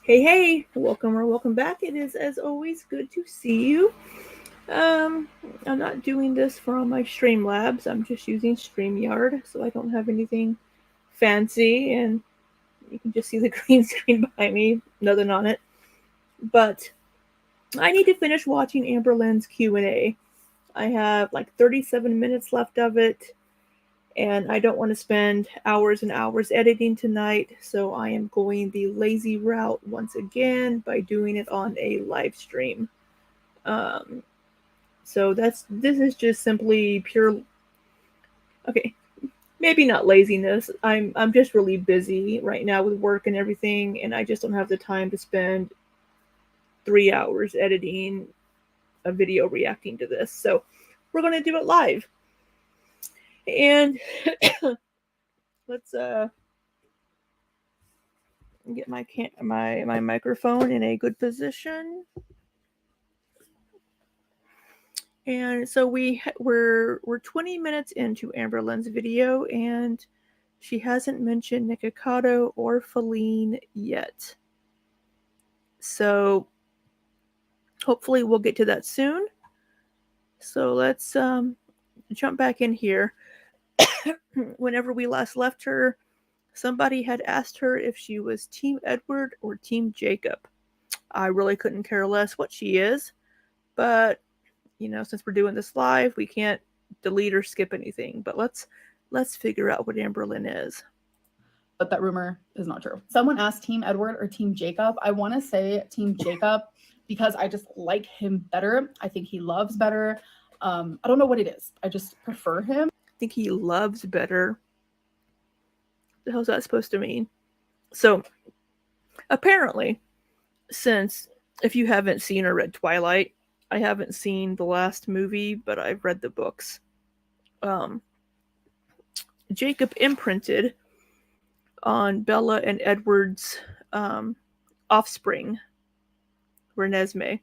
Hey, welcome or welcome back. It is, as always, good to see you. I'm not doing this for all my Streamlabs. I'm just using StreamYard, so I don't have anything fancy, and you can just see the green screen behind me, nothing on it. But I need to finish watching Amberlynn's Q&A. I have like 37 minutes left of it, and I don't want to spend hours and hours editing tonight, so I am going the lazy route once again by doing it on a live stream. Um, so this is just simply pure. Okay, maybe not laziness. I'm just really busy right now with work and everything, and I just don't have the time to spend 3 hours editing a video reacting to this. So we're gonna do it live, and let's get my microphone in a good position. And so we're 20 minutes into Amberlynn's video, and she hasn't mentioned Nikocado or Faline yet. So hopefully we'll get to that soon. So let's jump back in here. Whenever we last left her, somebody had asked her if she was Team Edward or Team Jacob. I really couldn't care less what she is, but since we're doing this live, we can't delete or skip anything. But let's figure out what Amberlynn is. But that rumor is not true. Someone asked Team Edward or Team Jacob. I want to say Team Jacob because I just like him better. I think he loves better. I don't know what it is. I just prefer him. I think he loves better. What the hell's that supposed to mean? So apparently, since if you haven't seen or read Twilight, I haven't seen the last movie, but I've read the books. Jacob imprinted on Bella and Edward's offspring, Renesmee.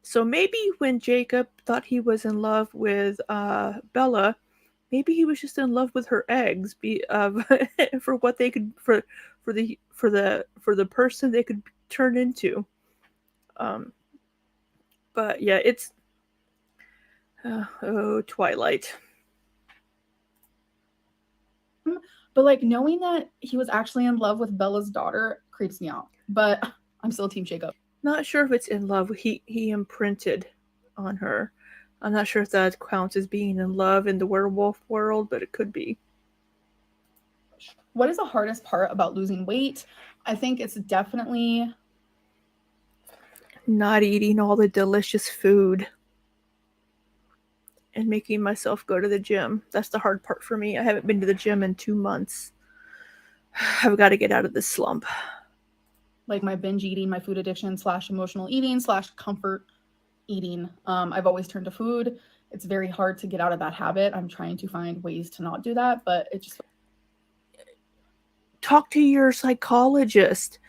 So maybe when Jacob thought he was in love with Bella, maybe he was just in love with her eggs, for what they could for the person they could turn into. But yeah, it's Twilight. But like knowing that he was actually in love with Bella's daughter creeps me out. But I'm still Team Jacob. Not sure if it's in love. He imprinted on her. I'm not sure if that counts as being in love in the werewolf world, but it could be. What is the hardest part about losing weight? I think it's definitely not eating all the delicious food and making myself go to the gym. That's the hard part for me. I haven't been to the gym in 2 months. I've got to get out of this slump. Like my binge eating, my food addiction / emotional eating / comfort eating. I've always turned to food. It's very hard to get out of that habit. I'm trying to find ways to not do that, but it just... Talk to your psychologist.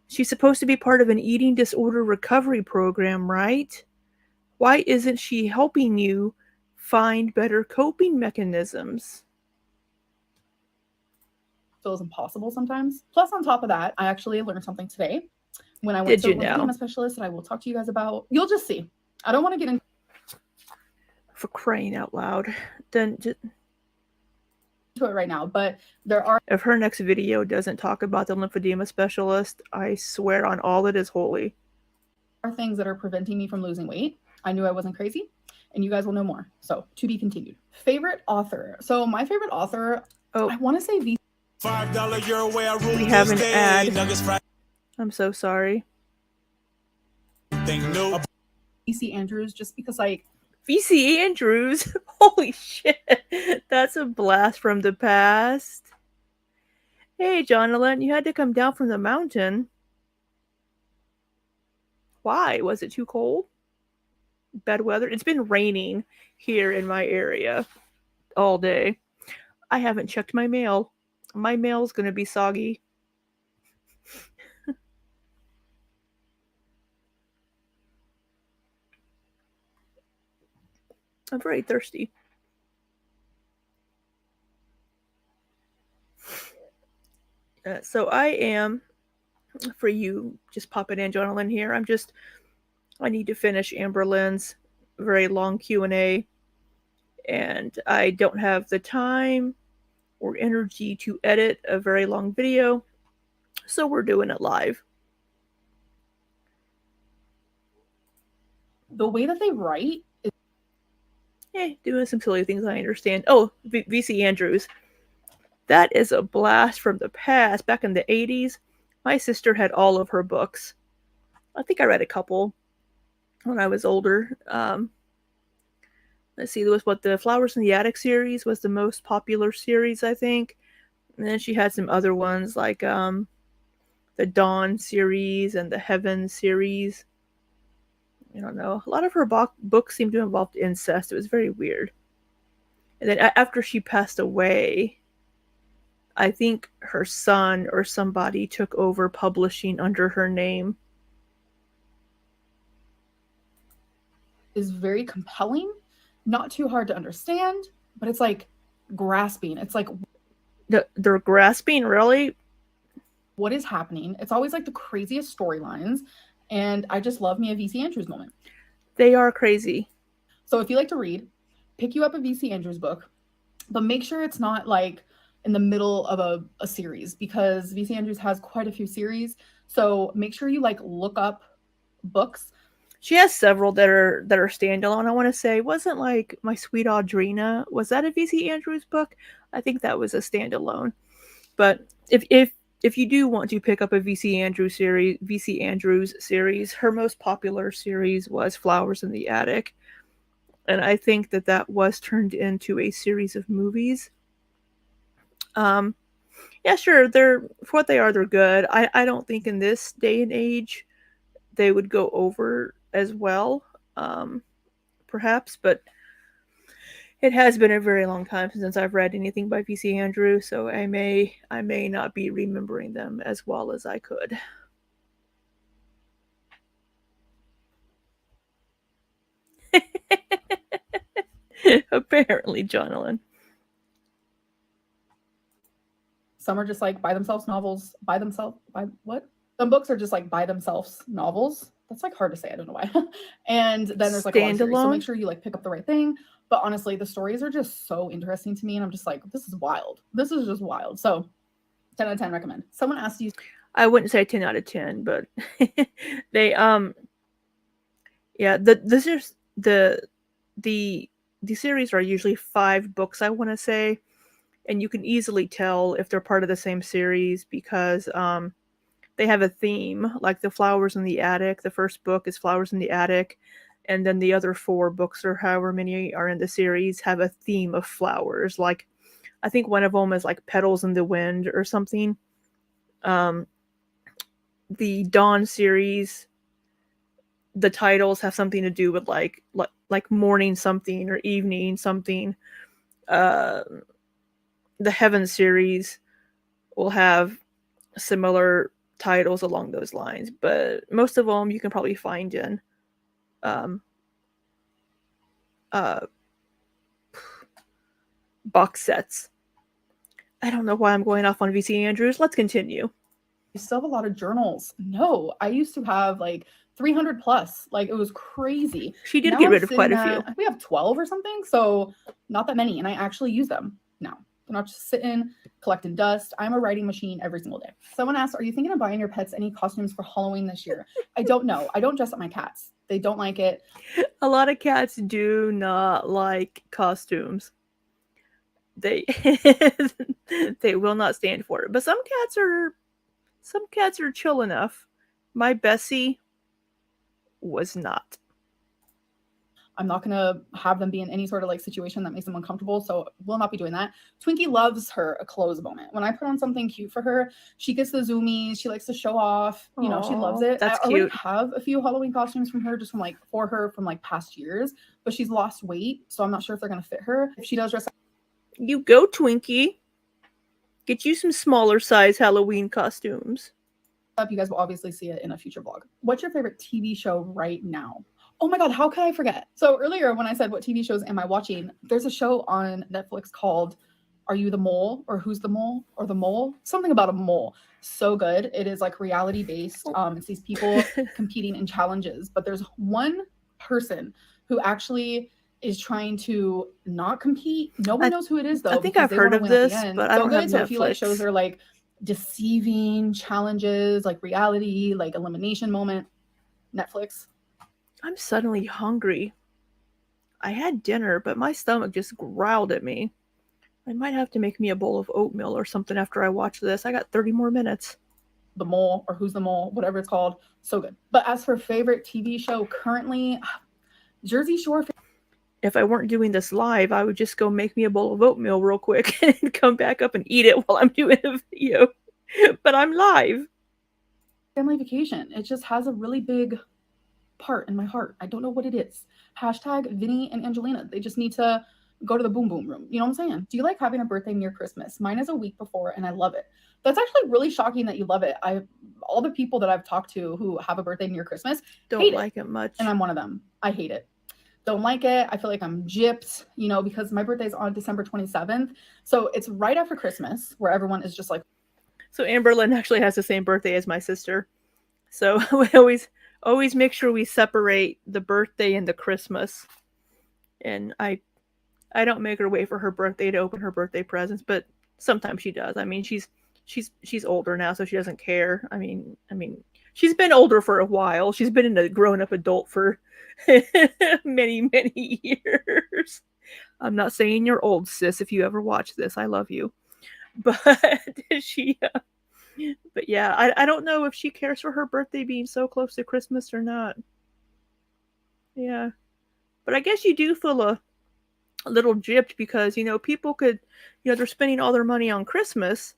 She's supposed to be part of an eating disorder recovery program, right? Why isn't she helping you find better coping mechanisms? Feels impossible sometimes. Plus, on top of that, I actually learned something today when I went to a lymphedema specialist that I will talk to you guys about. You'll just see. I don't want to get into for crying out loud. Then just to it right now, but there are... If her next video doesn't talk about the lymphedema specialist, I swear on all that is holy. Are things that are preventing me from losing weight. I knew I wasn't crazy, and you guys will know more. So, to be continued. Favorite author. So, my favorite author, I want to say $5 your way. We have an ad. I'm so sorry. VC Andrews, just because like VC Andrews? Holy shit. That's a blast from the past. Hey, Jonathan, you had to come down from the mountain. Why? Was it too cold? Bad weather? It's been raining here in my area all day. I haven't checked my mail. My mail's gonna be soggy. I'm very thirsty. So I am for you just popping in, Jonathan, here. I need to finish Amberlynn's very long Q&A, and I don't have the time or energy to edit a very long video, so we're doing it live. The way that they write is Doing some silly things I understand. Oh, VC Andrews. That is a blast from the past. Back in the 80s, my sister had all of her books. I think I read a couple when I was older. Let's see, there was what the Flowers in the Attic series was the most popular series, I think. And then she had some other ones like the Dawn series and the Heaven series. I don't know. A lot of her books seemed to involve incest. It was very weird. And then after she passed away, I think her son or somebody took over publishing under her name. Is very compelling, not too hard to understand, but it's like grasping. It's like They're grasping, really? what is happening? It's always like the craziest storylines, and I just love me a VC Andrews moment. They are crazy. So if you like to read, pick you up a VC Andrews book, but make sure it's not like in the middle of a series, because VC Andrews has quite a few series. So make sure you like look up books. She has several that are standalone. I want to say, wasn't like My Sweet Audrina, was that a VC Andrews book? I think that was a standalone. But if you do want to pick up a VC Andrews series, her most popular series was Flowers in the Attic, and I think that was turned into a series of movies. Yeah, sure, they're for what they are, they're good. I don't think in this day and age they would go over as well, perhaps, but it has been a very long time since I've read anything by VC Andrews, so I may not be remembering them as well as I could. Apparently, Jonathan. Some are just like by themselves novels, by what? Some books are just like by themselves novels. That's like hard to say. I don't know why. And then there's like a lot of series. So make sure you like pick up the right thing. But honestly, the stories are just so interesting to me, and I'm just like, this is wild. This is just wild. So 10 out of 10 recommend. Someone asked you. I wouldn't say 10 out of 10, but they yeah, the series are usually 5 books, I want to say, and you can easily tell if they're part of the same series because they have a theme, like the Flowers in the Attic. The first book is Flowers in the Attic, and then the other 4 books, or however many are in the series, have a theme of flowers. Like, I think one of them is like Petals in the Wind or something. The Dawn series, the titles have something to do with like morning something or evening something. The Heaven series will have similar titles along those lines, but most of them you can probably find in box sets. I don't know why I'm going off on VC Andrews. Let's continue. You still have a lot of journals. No, I used to have like 300 plus. Like, it was crazy. She did get rid of quite a few. We have 12 or something, so not that many, and I actually use them now. I'm not just sitting collecting dust. I'm a writing machine every single day. Someone asked, are you thinking of buying your pets any costumes for Halloween this year? I don't know. I don't dress up my cats. They don't like it. A lot of cats do not like costumes. They they will not stand for it. But some cats are chill enough. My Bessie was not. I'm not going to have them be in any sort of like situation that makes them uncomfortable. So we'll not be doing that. Twinkie loves her a clothes moment. When I put on something cute for her, she gets the zoomies. She likes to show off. You know, she loves it. That's I already cute. have a few Halloween costumes from her, just from like for her from like past years, but she's lost weight. So I'm not sure if they're going to fit her. If she does dress up. You go, Twinkie. Get you some smaller size Halloween costumes. You guys will obviously see it in a future vlog. What's your favorite TV show right now? Oh my God, how could I forget? So earlier when I said what TV shows am I watching, there's a show on Netflix called Are You the Mole? Or Who's the Mole? Or The Mole? Something about a mole. So good. It is like reality based. It's these people competing in challenges, but there's one person who actually is trying to not compete. No one knows who it is though. I think I've heard of this, but I don't have Netflix. So if you like shows that are like deceiving challenges, like reality, like elimination moment, Netflix. I'm suddenly hungry. I had dinner, but my stomach just growled at me. I might have to make me a bowl of oatmeal or something after I watch this. I got 30 more minutes. The Mole or Who's the Mole, whatever it's called. So good. But as for favorite TV show currently, Jersey Shore. If I weren't doing this live, I would just go make me a bowl of oatmeal real quick and come back up and eat it while I'm doing a video. But I'm live. Family Vacation. It just has a really big part in my heart. I don't know what it is. Hashtag Vinny and Angelina. They just need to go to the boom boom room. You know what I'm saying? Do you like having a birthday near Christmas? Mine is a week before and I love it. That's actually really shocking that you love it. All the people that I've talked to who have a birthday near Christmas don't like it much. And I'm one of them. I hate it. Don't like it. I feel like I'm gypped, you know, because my birthday is on December 27th. So it's right after Christmas where everyone is just like. So Amberlynn actually has the same birthday as my sister. So we always make sure we separate the birthday and the Christmas. And I don't make her wait for her birthday to open her birthday presents, but sometimes she does. I mean, she's older now, so she doesn't care. I mean, she's been older for a while. She's been a grown-up adult for many, many years. I'm not saying you're old, sis, if you ever watch this. I love you. But but yeah, I don't know if she cares for her birthday being so close to Christmas or not. Yeah. But I guess you do feel a little gypped because, you know, people could, you know, they're spending all their money on Christmas.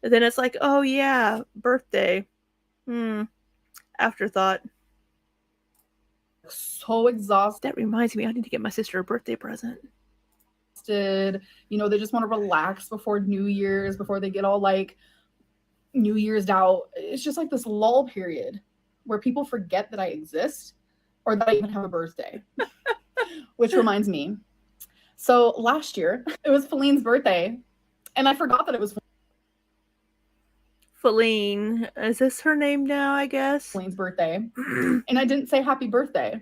And then it's like, oh yeah, birthday. Afterthought. So exhausted. That reminds me, I need to get my sister a birthday present. You know, they just want to relax before New Year's, before they get all like New Year's out. It's just like this lull period where people forget that I exist or that I even have a birthday. Which reminds me. So last year, it was Faline's birthday, and I forgot that it was Faline. Is this her name now, I guess? Faline's birthday. And I didn't say happy birthday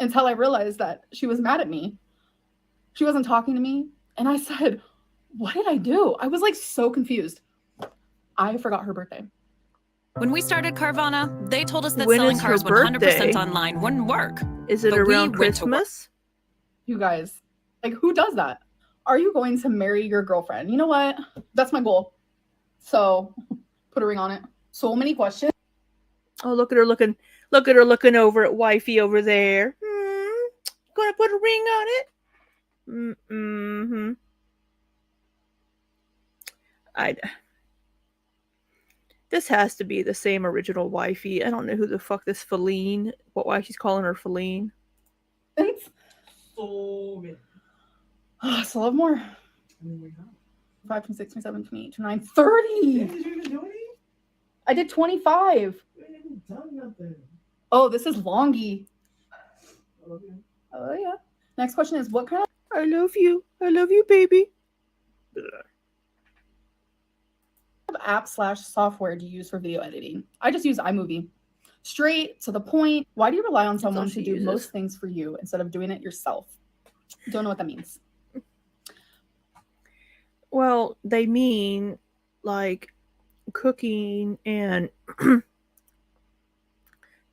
until I realized that she was mad at me. She wasn't talking to me. And I said, what did I do? I was like so confused. I forgot her birthday. When we started Carvana, they told us that selling cars 100% online wouldn't work. Is it around Christmas? You guys, like, who does that? Are you going to marry your girlfriend? You know what? That's my goal. So put a ring on it. So many questions. Oh, look at her looking. Look at her looking over at wifey over there. Gonna put a ring on it? This has to be the same original wifey. I don't know who the fuck this Faline. Why she's calling her Faline? So good. Still have more. 5, 26, 27, 28, 29, 30. Did you even do any? I did 25. You ain't done nothing. Oh, this is longy. Okay. Oh, yeah. Next question is, what kind of... I love you, baby. app/software do you use for video editing? I just use iMovie. Straight to the point. Why do you rely on someone to do most things for you instead of doing it yourself? Don't know what that means. Well, they mean like cooking and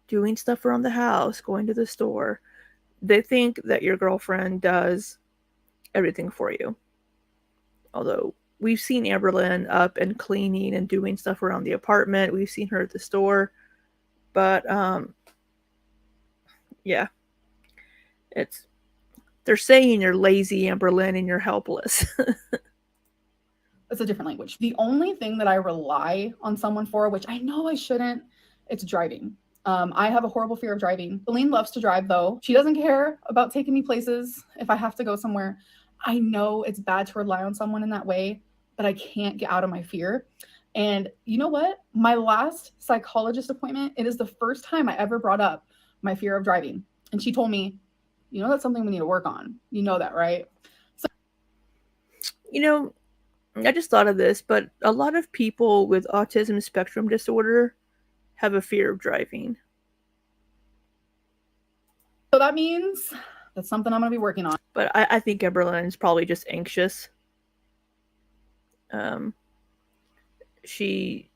doing stuff around the house, going to the store. They think that your girlfriend does everything for you. Although we've seen Amberlynn up and cleaning and doing stuff around the apartment. We've seen her at the store. But yeah. They're saying you're lazy, Amberlynn, and you're helpless. That's a different language. The only thing that I rely on someone for, which I know I shouldn't, it's driving. I have a horrible fear of driving. Faline loves to drive, though. She doesn't care about taking me places if I have to go somewhere. I know it's bad to rely on someone in that way, but I can't get out of my fear. And you know what? My last psychologist appointment, it is the first time I ever brought up my fear of driving. And she told me, you know, that's something we need to work on. You know that, right? You know, I just thought of this, but a lot of people with autism spectrum disorder have a fear of driving. So that means that's something I'm going to be working on. But I think Amberlynn is probably just anxious. She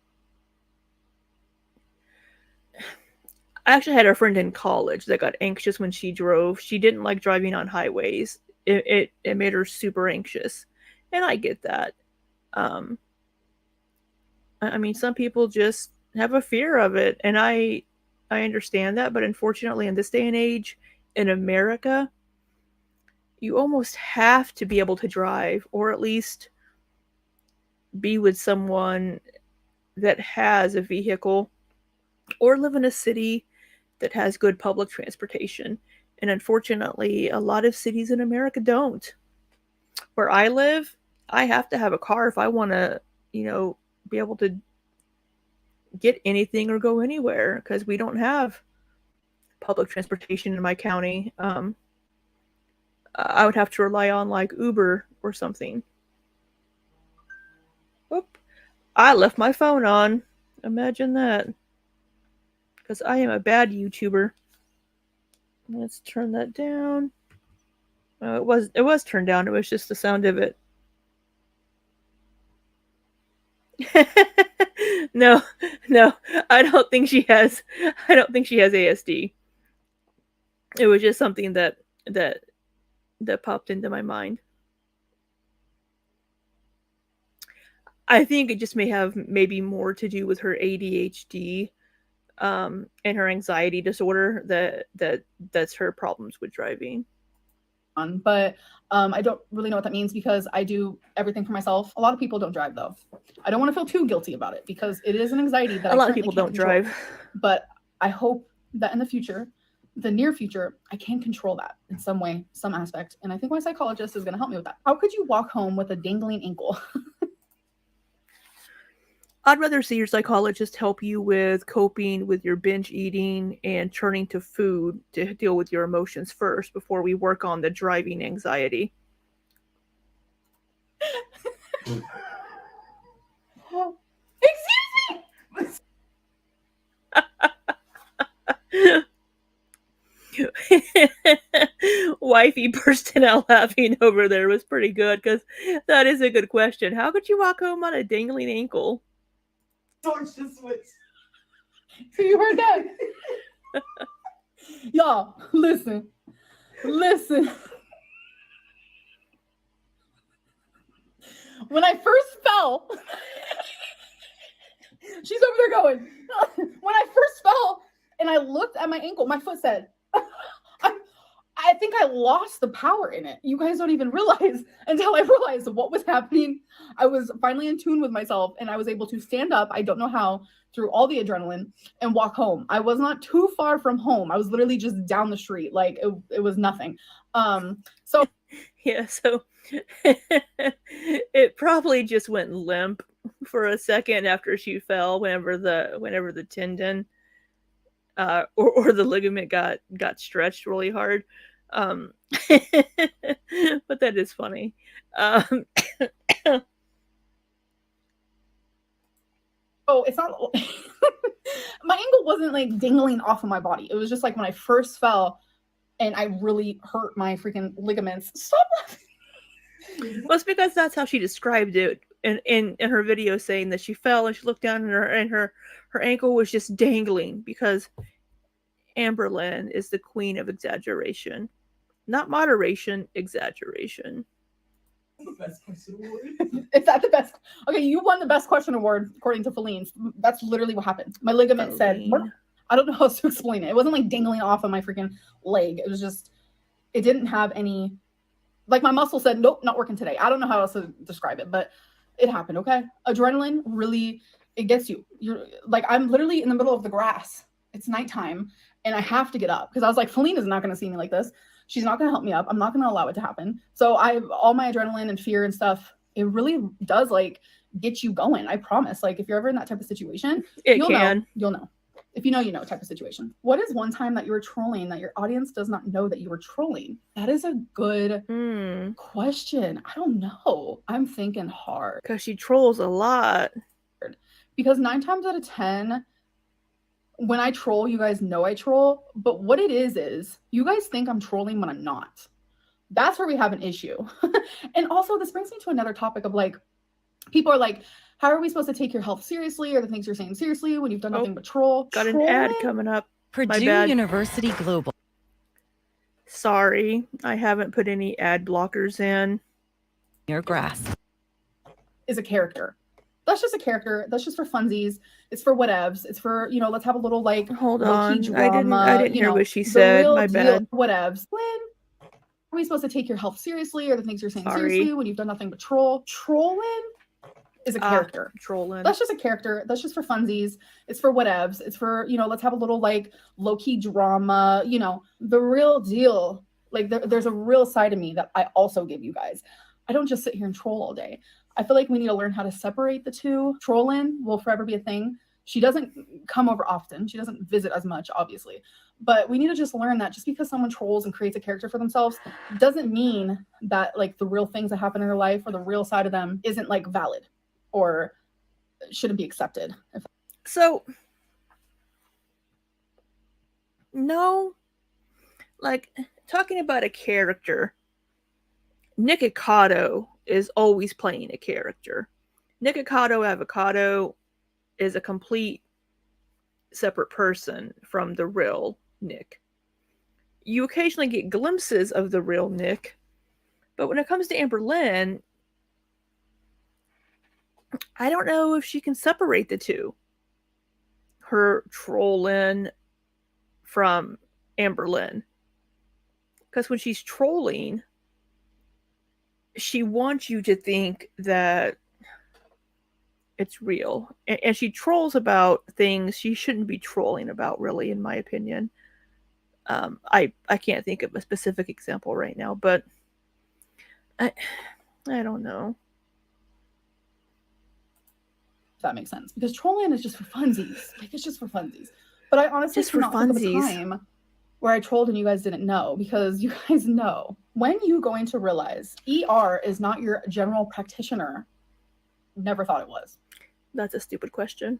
I actually had a friend in college that got anxious when she drove. She didn't like driving on highways. It made her super anxious, and I get that. Um, I mean, some people just have a fear of it, and I understand that. But unfortunately, in this day and age, in America, you almost have to be able to drive, or at least be with someone that has a vehicle, or live in a city that has good public transportation. And unfortunately, a lot of cities in America don't. Where I live, I have to have a car if I want to, be able to get anything or go anywhere because we don't have public transportation in my county. I would have to rely on like Uber or something. Oop. I left my phone on. Imagine that. Because I am a bad YouTuber. Let's turn that down. It was turned down. It was just the sound of it. no, I don't think she has ASD. It was just something that popped into my mind. I think it just may have maybe more to do with her ADHD and her anxiety disorder that's her problems with driving. But I don't really know what that means because I do everything for myself. A lot of people don't drive though. I don't want to feel too guilty about it because it is an anxiety that a lot of people don't drive. But I hope that in the near future, I can control that in some way, some aspect. And I think my psychologist is going to help me with that. How could you walk home with a dangling ankle? I'd rather see your psychologist help you with coping with your binge eating and turning to food to deal with your emotions first before we work on the driving anxiety. Excuse me! Wifey bursting out laughing over there was pretty good because that is a good question. How could you walk home on a dangling ankle? Torch the switch. So you heard that? Y'all, listen. When I first fell, she's over there going, when I first fell and I looked at my ankle, my foot said, I think I lost the power in it. You guys don't even realize until I realized what was happening. I was finally in tune with myself and I was able to stand up. I don't know how, through all the adrenaline and walk home. I was not too far from home. I was literally just down the street. Like it was nothing. So yeah, so it probably just went limp for a second after she fell whenever the tendon or the ligament got stretched really hard. But that is funny. Oh, it's not my ankle wasn't like dangling off of my body. It was just like when I first fell and I really hurt my freaking ligaments. Stop laughing. Well, it's because that's how she described it in her video, saying that she fell and she looked down and her ankle was just dangling because Amberlynn is the queen of exaggeration. Not moderation, exaggeration. The best question award. Is that the best? Okay, you won the best question award according to Faline. That's literally what happened. My ligament said, what? I don't know how to explain it. It wasn't like dangling off of my freaking leg. It was just, it didn't have any, like my muscle said, nope, not working today. I don't know how else to describe it, but it happened, okay? Adrenaline really, it gets you. You're like, I'm literally in the middle of the grass. It's nighttime and I have to get up because I was like, Faline is not going to see me like this. She's not going to help me up. I'm not going to allow it to happen. So all my adrenaline and fear and stuff, it really does like get you going. I promise. Like if you're ever in that type of situation, you'll know. If you know, you know type of situation. What is one time that you were trolling that your audience does not know that you were trolling? That is a good question. I don't know. I'm thinking hard. Because she trolls a lot. Because 9 times out of 10, when I troll, you guys know I troll. But what it is you guys think I'm trolling when I'm not. That's where we have an issue. And also, this brings me to another topic of like, people are like, how are we supposed to take your health seriously or the things you're saying seriously when you've done nothing but troll? Got an ad coming up. Purdue University Global. Sorry, I haven't put any ad blockers in. Your grass. Is a character. That's just a character. That's just for funsies. It's for whatevs. It's for, you know, let's have a little like Hold on. drama. I didn't hear what she said. My bad. Whatevs. When are we supposed to take your health seriously or the things you're saying seriously when you've done nothing but troll? Trolling is a character. Trolling. That's just a character. That's just for funsies. It's for whatevs. It's for, you know, let's have a little like low-key drama, you know, the real deal. Like there's a real side of me that I also give you guys. I don't just sit here and troll all day. I feel like we need to learn how to separate the two. Trolling will forever be a thing. She doesn't come over often. She doesn't visit as much, obviously. But we need to just learn that just because someone trolls and creates a character for themselves doesn't mean that like the real things that happen in their life or the real side of them isn't like valid or shouldn't be accepted. So, no, like talking about a character, Nikocado is always playing a character. Nikocado Avocado is a complete separate person from the real Nick. You occasionally get glimpses of the real Nick, but when it comes to Amberlynn, I don't know if she can separate the two. Her trolling from Amberlynn. Because when she's trolling, she wants you to think that it's real. And she trolls about things she shouldn't be trolling about, really, in my opinion. I can't think of a specific example right now, but I don't know. If that makes sense. Because trolling is just for funsies. Like, it's just for funsies. But I honestly just for cannot think of a funsies. time where I trolled and you guys didn't know, because you guys know. When you going to realize ER is not your general practitioner? Never thought it was. That's a stupid question.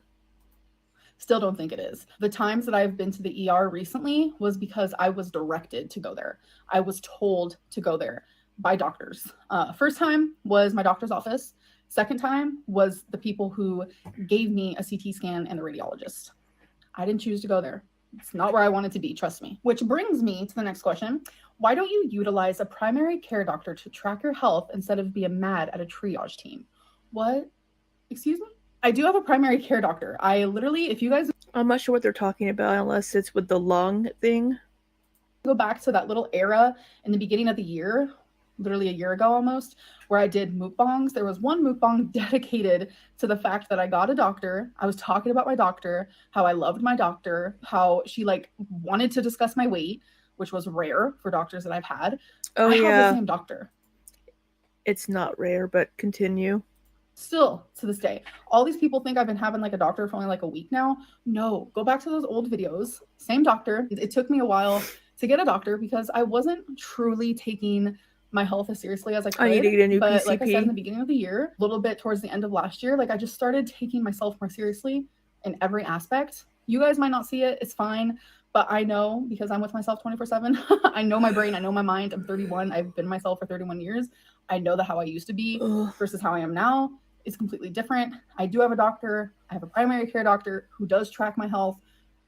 Still don't think it is. The times that I've been to the ER recently was because I was directed to go there. I was told to go there by doctors. First time was my doctor's office. Second time was the people who gave me a CT scan and the radiologist. I didn't choose to go there. It's not where I wanted to be, trust me. Which brings me to the next question. Why don't you utilize a primary care doctor to track your health instead of being mad at a triage team? What? Excuse me? I do have a primary care doctor. I literally, if you guys... I'm not sure what they're talking about unless it's with the lung thing. Go back to that little era in the beginning of the year, literally a year ago almost, where I did mukbangs. There was one mukbang dedicated to the fact that I got a doctor. I was talking about my doctor, how I loved my doctor, how she like wanted to discuss my weight, which was rare for doctors that I've had. Oh, I yeah. have the same doctor. It's not rare, but continue. Still to this day, all these people think I've been having like a doctor for only like a week now. No, go back to those old videos. Same doctor. It took me a while to get a doctor because I wasn't truly taking my health as seriously as I could. I need to get a new but PCP. Like I said in the beginning of the year, a little bit towards the end of last year, like I just started taking myself more seriously in every aspect. You guys might not see it. It's fine. But I know, because I'm with myself 24/7, I know my brain, I know my mind. I'm 31. I've been myself for 31 years. I know that how I used to be versus how I am now is completely different. I do have a doctor. I have a primary care doctor who does track my health,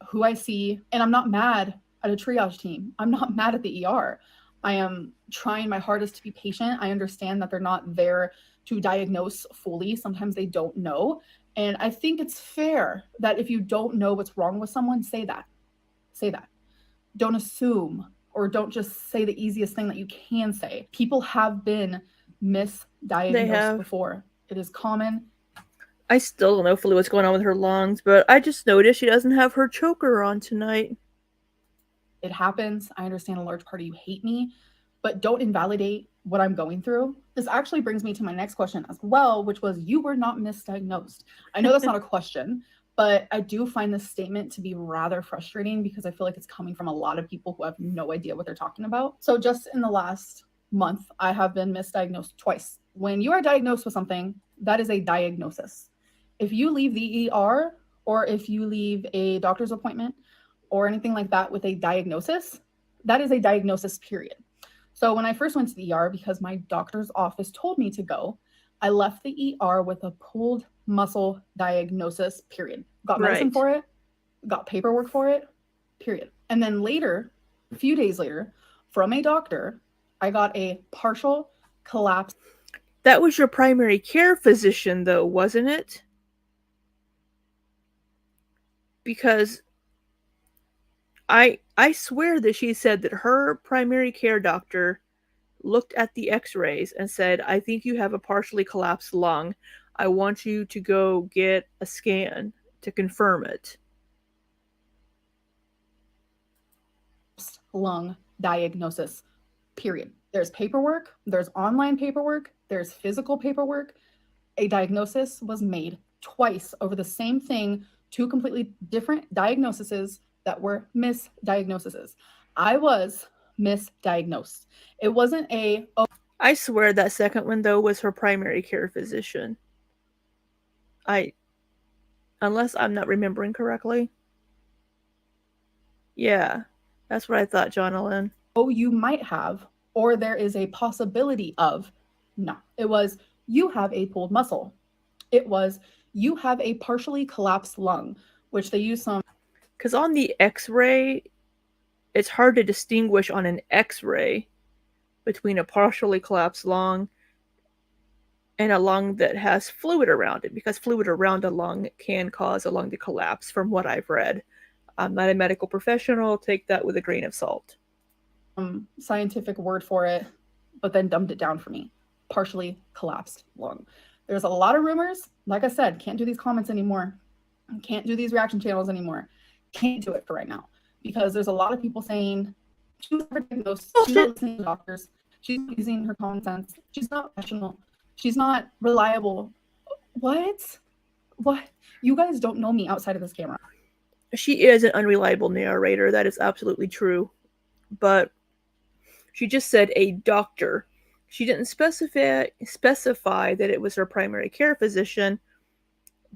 who I see, and I'm not mad at a triage team. I'm not mad at the ER. I am trying my hardest to be patient. I understand that they're not there to diagnose fully. Sometimes they don't know. And I think it's fair that if you don't know what's wrong with someone, say that. Say that. Don't assume, or don't just say the easiest thing that you can say. People have been misdiagnosed before. It is common. I still don't know fully what's going on with her lungs, but I just noticed she doesn't have her choker on tonight. It happens. I understand a large part of you hate me, but don't invalidate what I'm going through. This actually brings me to my next question as well, which was, you were not misdiagnosed. I know that's not a question, But I do find this statement to be rather frustrating because I feel like it's coming from a lot of people who have no idea what they're talking about. So just in the last month, I have been misdiagnosed twice. When you are diagnosed with something, that is a diagnosis. If you leave the ER or if you leave a doctor's appointment or anything like that with a diagnosis, that is a diagnosis, period. So when I first went to the ER, because my doctor's office told me to go, I left the ER with a pulled muscle diagnosis, period. Got medicine for it, got paperwork for it, period. And then later, a few days later, from a doctor, I got a partial collapse. That was your primary care physician, though, wasn't it? Because I swear that she said that her primary care doctor looked at the x-rays and said, I think you have a partially collapsed lung. I want you to go get a scan to confirm it. Lung diagnosis, period. There's paperwork, there's online paperwork, there's physical paperwork. A diagnosis was made twice over the same thing, two completely different diagnoses that were misdiagnoses. I was misdiagnosed. It wasn't a... I swear that second one, though, was her primary care physician. Unless I'm not remembering correctly. Yeah, that's what I thought, Jonalyn. Oh, you might have, or there is a possibility of. No, it was, you have a pulled muscle. It was, you have a partially collapsed lung, which they use some... Because on the x-ray, it's hard to distinguish on an x-ray between a partially collapsed lung and a lung that has fluid around it, because fluid around a lung can cause a lung to collapse, from what I've read. I'm not a medical professional. Take that with a grain of salt. Scientific word for it, but then dumbed it down for me. Partially collapsed lung. There's a lot of rumors. Like I said, can't do these comments anymore. Can't do these reaction channels anymore. Can't do it for right now. Because there's a lot of people saying, she was never diagnosed. She's not listening to doctors. She's not using her common sense. She's not professional. She's not reliable. What? What? You guys don't know me outside of this camera. She is an unreliable narrator. That is absolutely true. But she just said a doctor. She didn't specify that it was her primary care physician,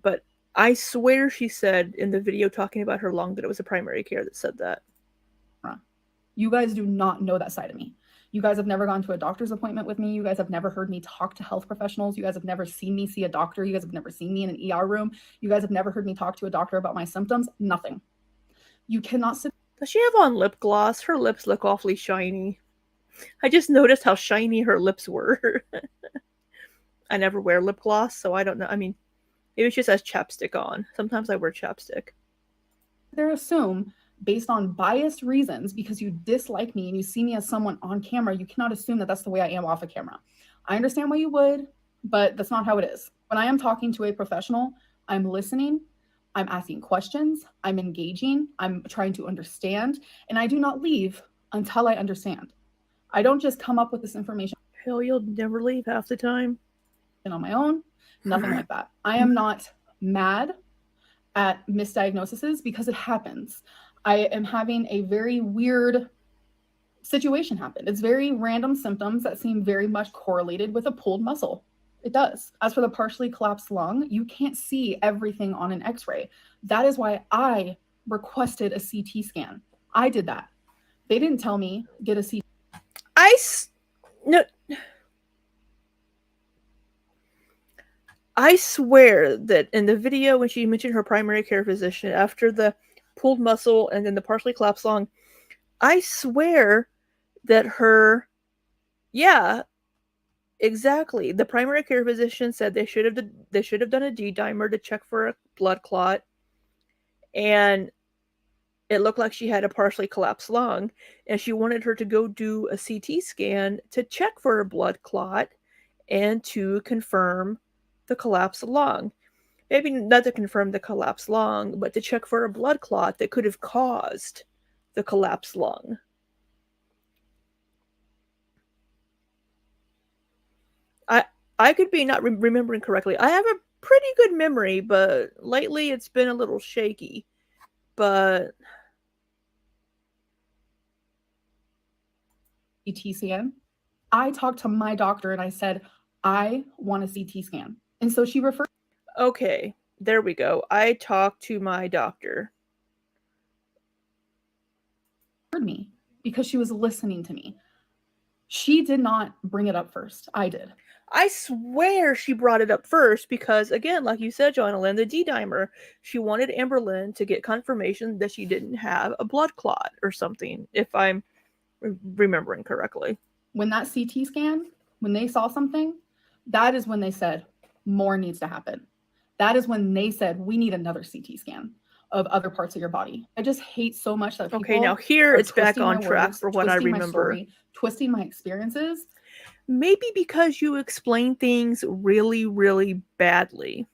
but I swear she said in the video talking about her lung that it was a primary care that said that. You guys do not know that side of me. You guys have never gone to a doctor's appointment with me. You guys have never heard me talk to health professionals. You guys have never seen me see a doctor. You guys have never seen me in an ER room. You guys have never heard me talk to a doctor about my symptoms. Nothing. You cannot sit. Does she have on lip gloss? Her lips look awfully shiny. I just noticed how shiny her lips were. I never wear lip gloss, so I don't know. I mean, maybe she just has chapstick on. Sometimes I wear chapstick. They assume, based on biased reasons, because you dislike me and you see me as someone on camera, you cannot assume that that's the way I am off of camera. I understand why you would, but that's not how it is. When I am talking to a professional, I'm listening, I'm asking questions, I'm engaging, I'm trying to understand, and I do not leave until I understand. I don't just come up with this information. Hell, you'll never leave half the time. And on my own, nothing like that. I am not mad at misdiagnoses because it happens. I am having a very weird situation happen. It's very random symptoms that seem very much correlated with a pulled muscle. It does. As for the partially collapsed lung, you can't see everything on an x-ray. That is why I requested a CT scan. I did that. They didn't tell me get a CT. I swear that in the video when she mentioned her primary care physician after the pulled muscle and then the partially collapsed lung, I swear that exactly. The primary care physician said they should have done a D-dimer to check for a blood clot, and it looked like she had a partially collapsed lung, and she wanted her to go do a CT scan to check for a blood clot and to confirm the collapsed lung. Maybe not to confirm the collapsed lung, but to check for a blood clot that could have caused the collapsed lung. I could be not remembering correctly. I have a pretty good memory, but lately it's been a little shaky. But CT scan. I talked to my doctor and I said, I want a CT scan. And so she referred. Okay, there we go. I talked to my doctor. Me because she was listening to me. She did not bring it up first. I did. I swear she brought it up first because, again, like you said, Jonalyn, the D-dimer, she wanted Amberlynn to get confirmation that she didn't have a blood clot or something, if I'm remembering correctly. When that CT scan, when they saw something, that is when they said more needs to happen. That is when they said we need another CT scan of other parts of your body. I just hate so much that people okay, now here it's back on track words, for what I remember. My story, twisting my experiences. Maybe because you explain things really, really badly.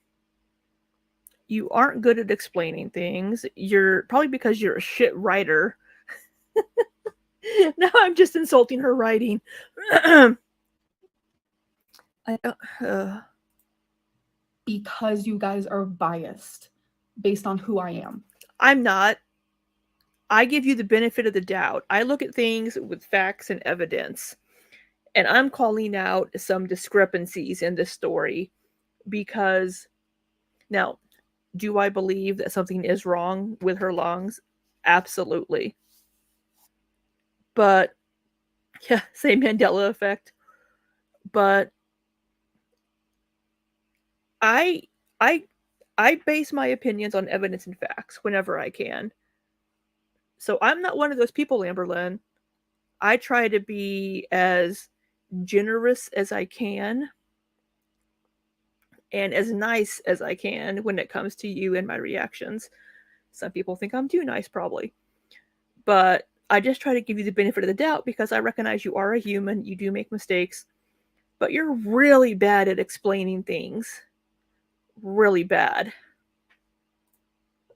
You aren't good at explaining things. You're probably because you're a shit writer. Now I'm just insulting her writing. Because you guys are biased based on who I am. I'm not. I give you the benefit of the doubt. I look at things with facts and evidence. And I'm calling out some discrepancies in this story because, now, do I believe that something is wrong with her lungs? Absolutely. But, yeah, same Mandela effect. But I base my opinions on evidence and facts whenever I can. So I'm not one of those people, Amberlynn. I try to be as generous as I can and as nice as I can when it comes to you and my reactions. Some people think I'm too nice, probably. But I just try to give you the benefit of the doubt because I recognize you are a human, you do make mistakes, but you're really bad at explaining things. Really bad.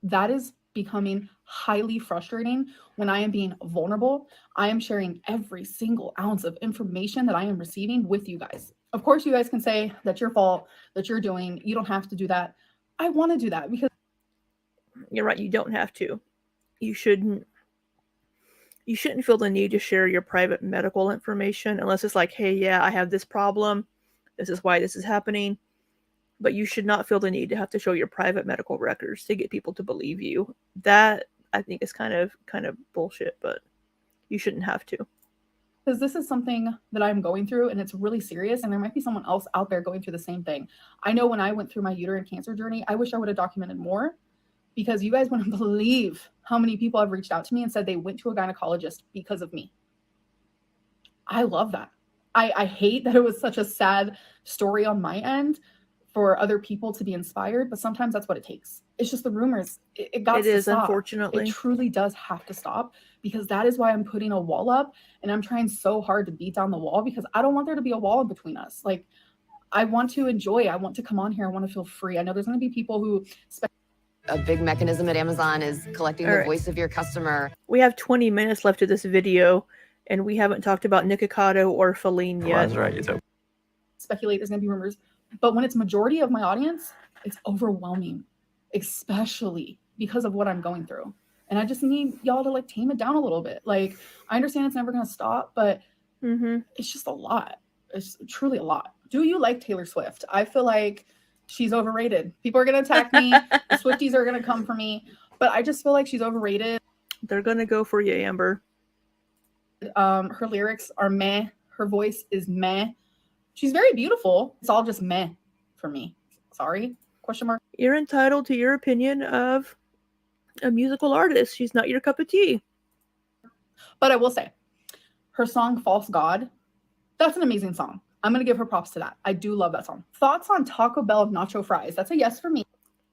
That is becoming highly frustrating when I am being vulnerable. I am sharing every single ounce of information that I am receiving with you guys. Of course, you guys can say that's your fault, that you're doing. You don't have to do that. I want to do that because you're right. You don't have to. You shouldn't feel the need to share your private medical information unless it's like, hey, yeah, I have this problem. This is why this is happening. But you should not feel the need to have to show your private medical records to get people to believe you. That, I think, is kind of bullshit, but you shouldn't have to. Because this is something that I'm going through and it's really serious, and there might be someone else out there going through the same thing. I know when I went through my uterine cancer journey, I wish I would have documented more, because you guys wouldn't believe how many people have reached out to me and said they went to a gynecologist because of me. I love that. I hate that it was such a sad story on my end for other people to be inspired, but sometimes that's what it takes. It's just the rumors. It got to stop. Unfortunately. It truly does have to stop, because that is why I'm putting a wall up, and I'm trying so hard to beat down the wall, because I don't want there to be a wall in between us. Like, I want to enjoy. I want to come on here. I want to feel free. I know there's going to be people who a big mechanism at Amazon is collecting the voice of your customer. We have 20 minutes left of this video, and we haven't talked about Nikocado or Faline yet. That's right. Speculate there's going to be rumors. But when it's majority of my audience, it's overwhelming, especially because of what I'm going through. And I just need y'all to like tame it down a little bit. Like, I understand it's never going to stop, but it's just a lot. It's truly a lot. Do you like Taylor Swift? I feel like she's overrated. People are going to attack me. The Swifties are going to come for me. But I just feel like she's overrated. They're going to go for you, Amber. Her lyrics are meh. Her voice is meh. She's very beautiful. It's all just meh for me. Sorry? Question mark. You're entitled to your opinion of a musical artist. She's not your cup of tea. But I will say, her song False God, that's an amazing song. I'm going to give her props to that. I do love that song. Thoughts on Taco Bell nacho fries? That's a yes for me.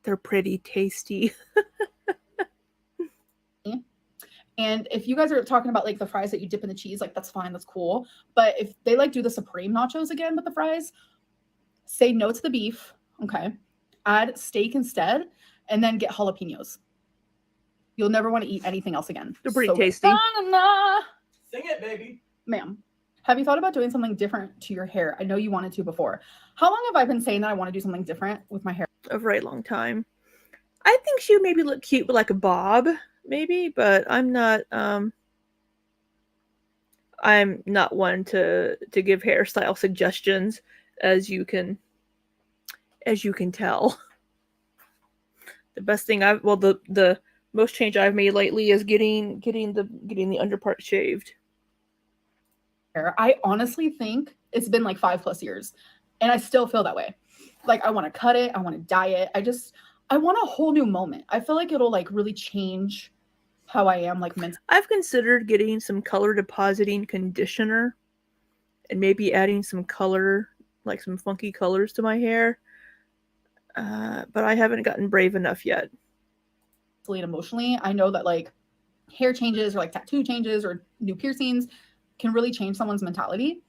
They're pretty tasty. And if you guys are talking about like the fries that you dip in the cheese, like that's fine, that's cool. But if they like do the Supreme nachos again with the fries, say no to the beef, okay? Add steak instead, and then get jalapenos. You'll never want to eat anything else again. They're pretty tasty. Sing it, baby. Ma'am, have you thought about doing something different to your hair? I know you wanted to before. How long have I been saying that I want to do something different with my hair? a very long time. I think she would maybe look cute with like a bob, maybe, but I'm not one to give hairstyle suggestions, as you can tell. The best thing the most change I've made lately is getting the underpart shaved. I honestly think it's been like 5+ years and I still feel that way. Like I want to cut it, I want to dye it. I want a whole new moment. I feel like it'll like really change how I am like mentally. I've considered getting some color depositing conditioner and maybe adding some color, like some funky colors to my hair. But I haven't gotten brave enough yet. And emotionally, I know that like hair changes or like tattoo changes or new piercings can really change someone's mentality.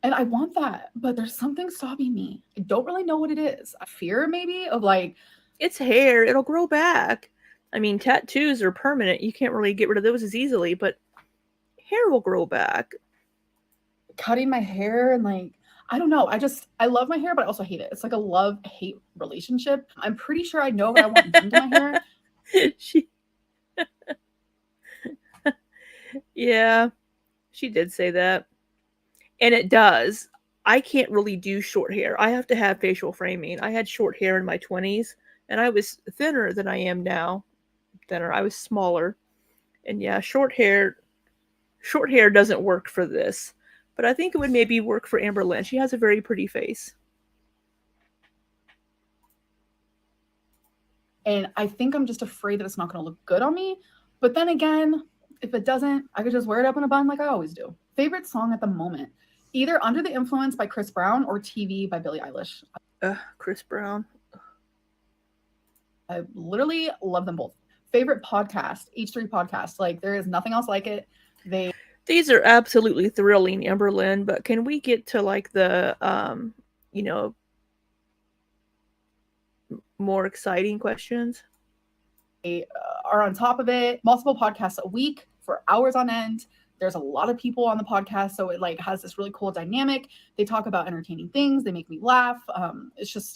And I want that, but there's something stopping me. I don't really know what it is. A fear maybe of like, it's hair, it'll grow back. I mean, tattoos are permanent. You can't really get rid of those as easily, but hair will grow back. Cutting my hair and like, I don't know. I love my hair, but I also hate it. It's like a love-hate relationship. I'm pretty sure I know what I want done to my hair. Yeah, she did say that. And it does. I can't really do short hair. I have to have facial framing. I had short hair in my 20s, and I was thinner than I am now. I was smaller. And yeah, short hair doesn't work for this. But I think it would maybe work for Amberlynn. She has a very pretty face. And I think I'm just afraid that it's not going to look good on me. But then again, if it doesn't, I could just wear it up in a bun like I always do. Favorite song at the moment? Either Under the Influence by Chris Brown or TV by Billie Eilish. Chris Brown. I literally love them both. Favorite podcast? H3 podcast. Like there is nothing else like it. These are absolutely thrilling, Amberlynn, but can we get to like the more exciting questions? They are on top of it. Multiple podcasts a week for hours on end. There's a lot of people on the podcast, so it like has this really cool dynamic. They talk about entertaining things. They make me laugh. It's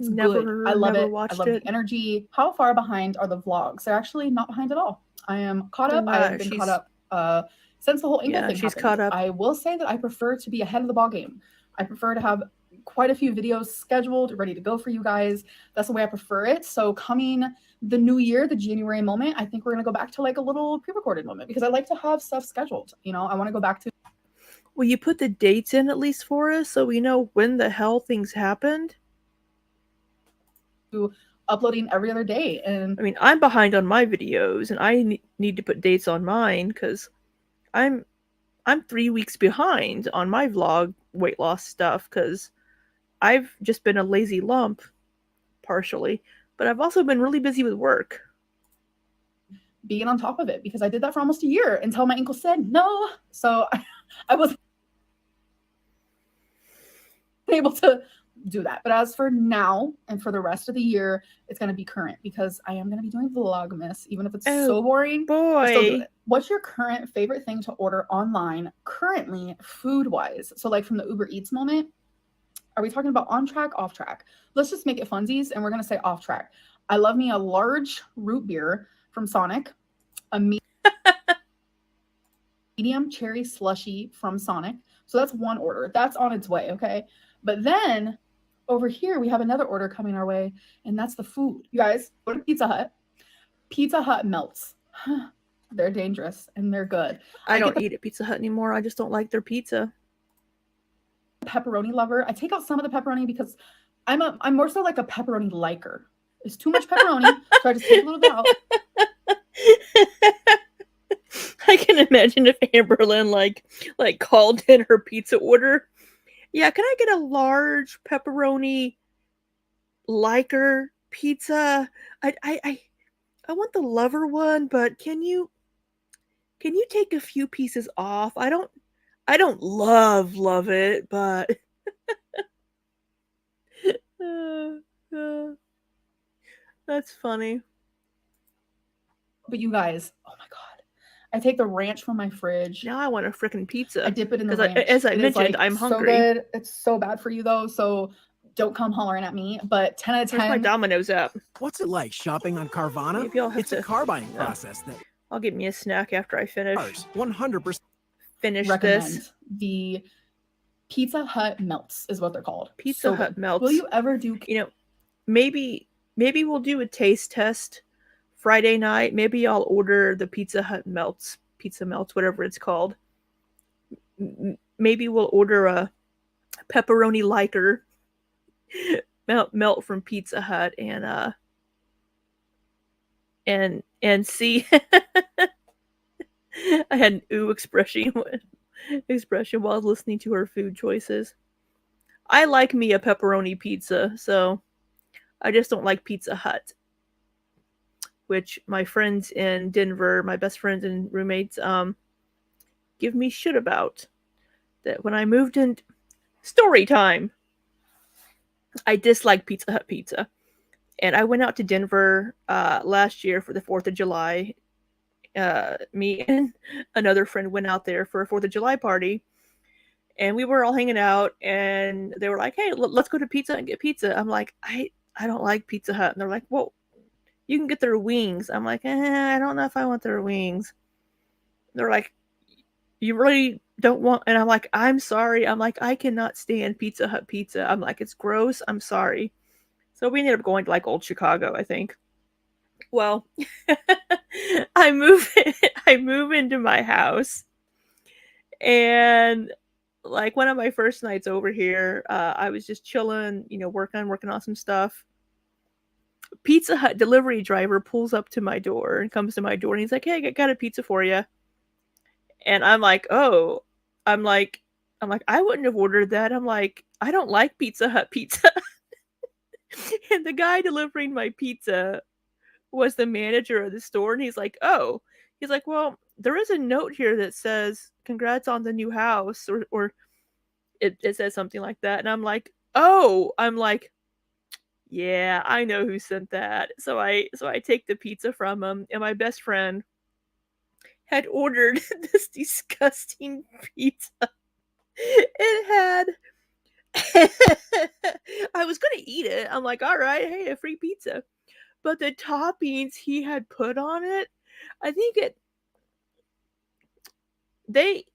good. I love it. I love the energy. How far behind are the vlogs? They're actually not behind at all. I am caught up. I have been caught up since the whole Engel thing she's happened. Caught up. I will say that I prefer to be ahead of the ball game. I prefer to have quite a few videos scheduled, ready to go for you guys. That's the way I prefer it. So coming the new year, the January moment, I think we're going to go back to like a little pre-recorded moment because I like to have stuff scheduled. You know, I want to go back to. Will you put the dates in at least for us so we know when the hell things happened? Uploading every other day. And I mean, I'm behind on my videos and I need to put dates on mine because I'm 3 weeks behind on my vlog weight loss stuff because I've just been a lazy lump, partially, but I've also been really busy with work. Being on top of it because I did that for almost a year until my ankle said no. So I was able to do that. But as for now and for the rest of the year, it's going to be current because I am going to be doing Vlogmas, even if it's so boring. Boy. Still do it. What's your current favorite thing to order online currently food-wise? So like from the Uber Eats moment, are we talking about on track, off track? Let's just make it funsies and we're going to say off track. I love me a large root beer from Sonic, a medium cherry slushy from Sonic. So that's one order. That's on its way, okay? But then over here, we have another order coming our way, and that's the food. You guys, go to Pizza Hut. Pizza Hut melts. They're dangerous, and they're good. I don't eat at Pizza Hut anymore. I just don't like their pizza. Pepperoni lover. I take out some of the pepperoni because I'm more so like a pepperoni liker. There's too much pepperoni, so I just take a little bit out. I can imagine if Amberlynn like called in her pizza order. Yeah, can I get a large pepperoni liker pizza? I want the lover one, but can you take a few pieces off? I don't love it, but that's funny. But you guys, oh my god. I take the ranch from my fridge. Now I want a freaking pizza. I dip it in the ranch. As I mentioned, I'm hungry. So good. It's so bad for you though. So don't come hollering at me, but 10 out of 10. Where's my Domino's app? What's it like shopping on Carvana? Maybe I'll have It's a to- car buying no. process that I'll get me a snack after I finish 100% finish recommend this. the Pizza Hut melts is what they're called. Pizza So Hut good. melts. Will you ever do? You know, maybe we'll do a taste test Friday night. Maybe I'll order the Pizza Hut melts, pizza melts, whatever it's called. Maybe we'll order a pepperoni liker melt from Pizza Hut and see. I had an ooh expression while listening to her food choices. I like me a pepperoni pizza, so I just don't like Pizza Hut, which my friends in Denver, my best friends and roommates, give me shit about. That when I moved in, story time, I disliked Pizza Hut pizza. And I went out to Denver last year for the 4th of July. Me and another friend went out there for a 4th of July party. And we were all hanging out. And they were like, hey, let's go to Pizza Hut and get pizza. I'm like, I don't like Pizza Hut. And they're like, well, you can get their wings. I'm like, I don't know if I want their wings. They're like, you really don't want... And I'm like, I'm sorry. I'm like, I cannot stand Pizza Hut pizza. I'm like, it's gross. I'm sorry. So we ended up going to like Old Chicago, I think. Well, I move into my house, and like one of my first nights over here, I was just chilling, working on some stuff. Pizza Hut delivery driver pulls up to my door and comes to my door, and he's like, "Hey, I got a pizza for you." And I'm like, "Oh," I'm like, I wouldn't have ordered that. I'm like, I don't like Pizza Hut pizza. And the guy delivering my pizza was the manager of the store, and he's like, "Oh," he's like, "Well, there is a note here that says congrats on the new house," or it says something like that, and I'm like, "Oh," I'm like, "Yeah, I know who sent that." So I take the pizza from him, and my best friend had ordered this disgusting pizza. It had I was gonna eat it. I'm like, all right, hey, a free pizza. But the toppings he had put on it, I think they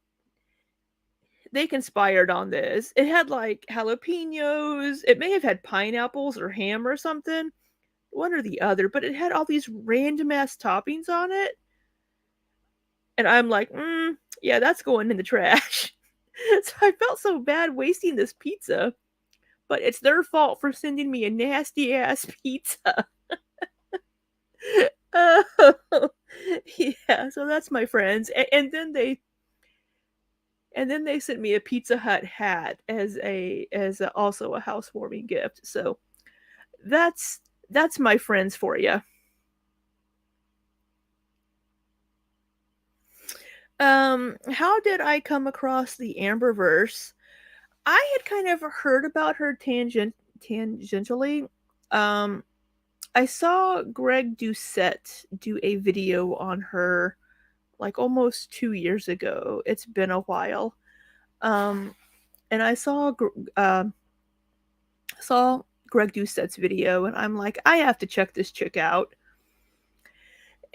conspired on this. It had like jalapenos. It may have had pineapples or ham or something, one or the other. But it had all these random ass toppings on it, and I'm like, yeah, that's going in the trash. So I felt so bad wasting this pizza, but it's their fault for sending me a nasty ass pizza. Oh, yeah. So that's my friends, and then they sent me a Pizza Hut hat as also a housewarming gift. So that's my friends for you. How did I come across the Amberverse? I had kind of heard about her tangentially. I saw Greg Doucette do a video on her like almost 2 years ago. It's been a while. And I saw Greg Doucette's video, and I'm like, I have to check this chick out.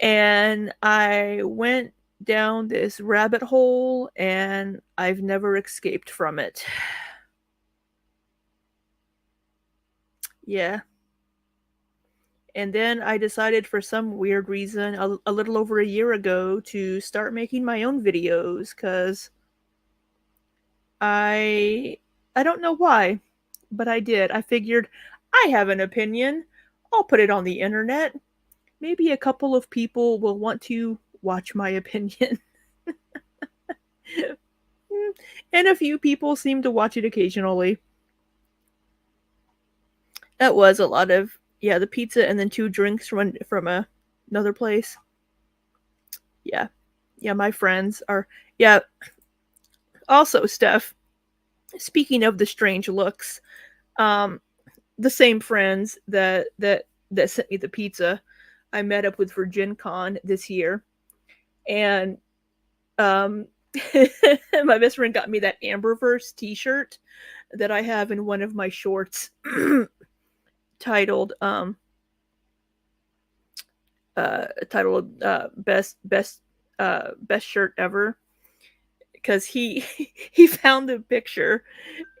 And I went down this rabbit hole, and I've never escaped from it. Yeah. And then I decided for some weird reason a little over a year ago to start making my own videos, because I don't know why, but I did. I figured I have an opinion. I'll put it on the internet. Maybe a couple of people will want to watch my opinion. And a few people seem to watch it occasionally. That was a lot of, the pizza and then 2 drinks from another place. Yeah, my friends are, Also, Steph, speaking of the strange looks, the same friends that sent me the pizza, I met up with for Gen Con this year, and my best friend got me that Amberverse t-shirt that I have in one of my shorts titled best shirt ever, because he found the picture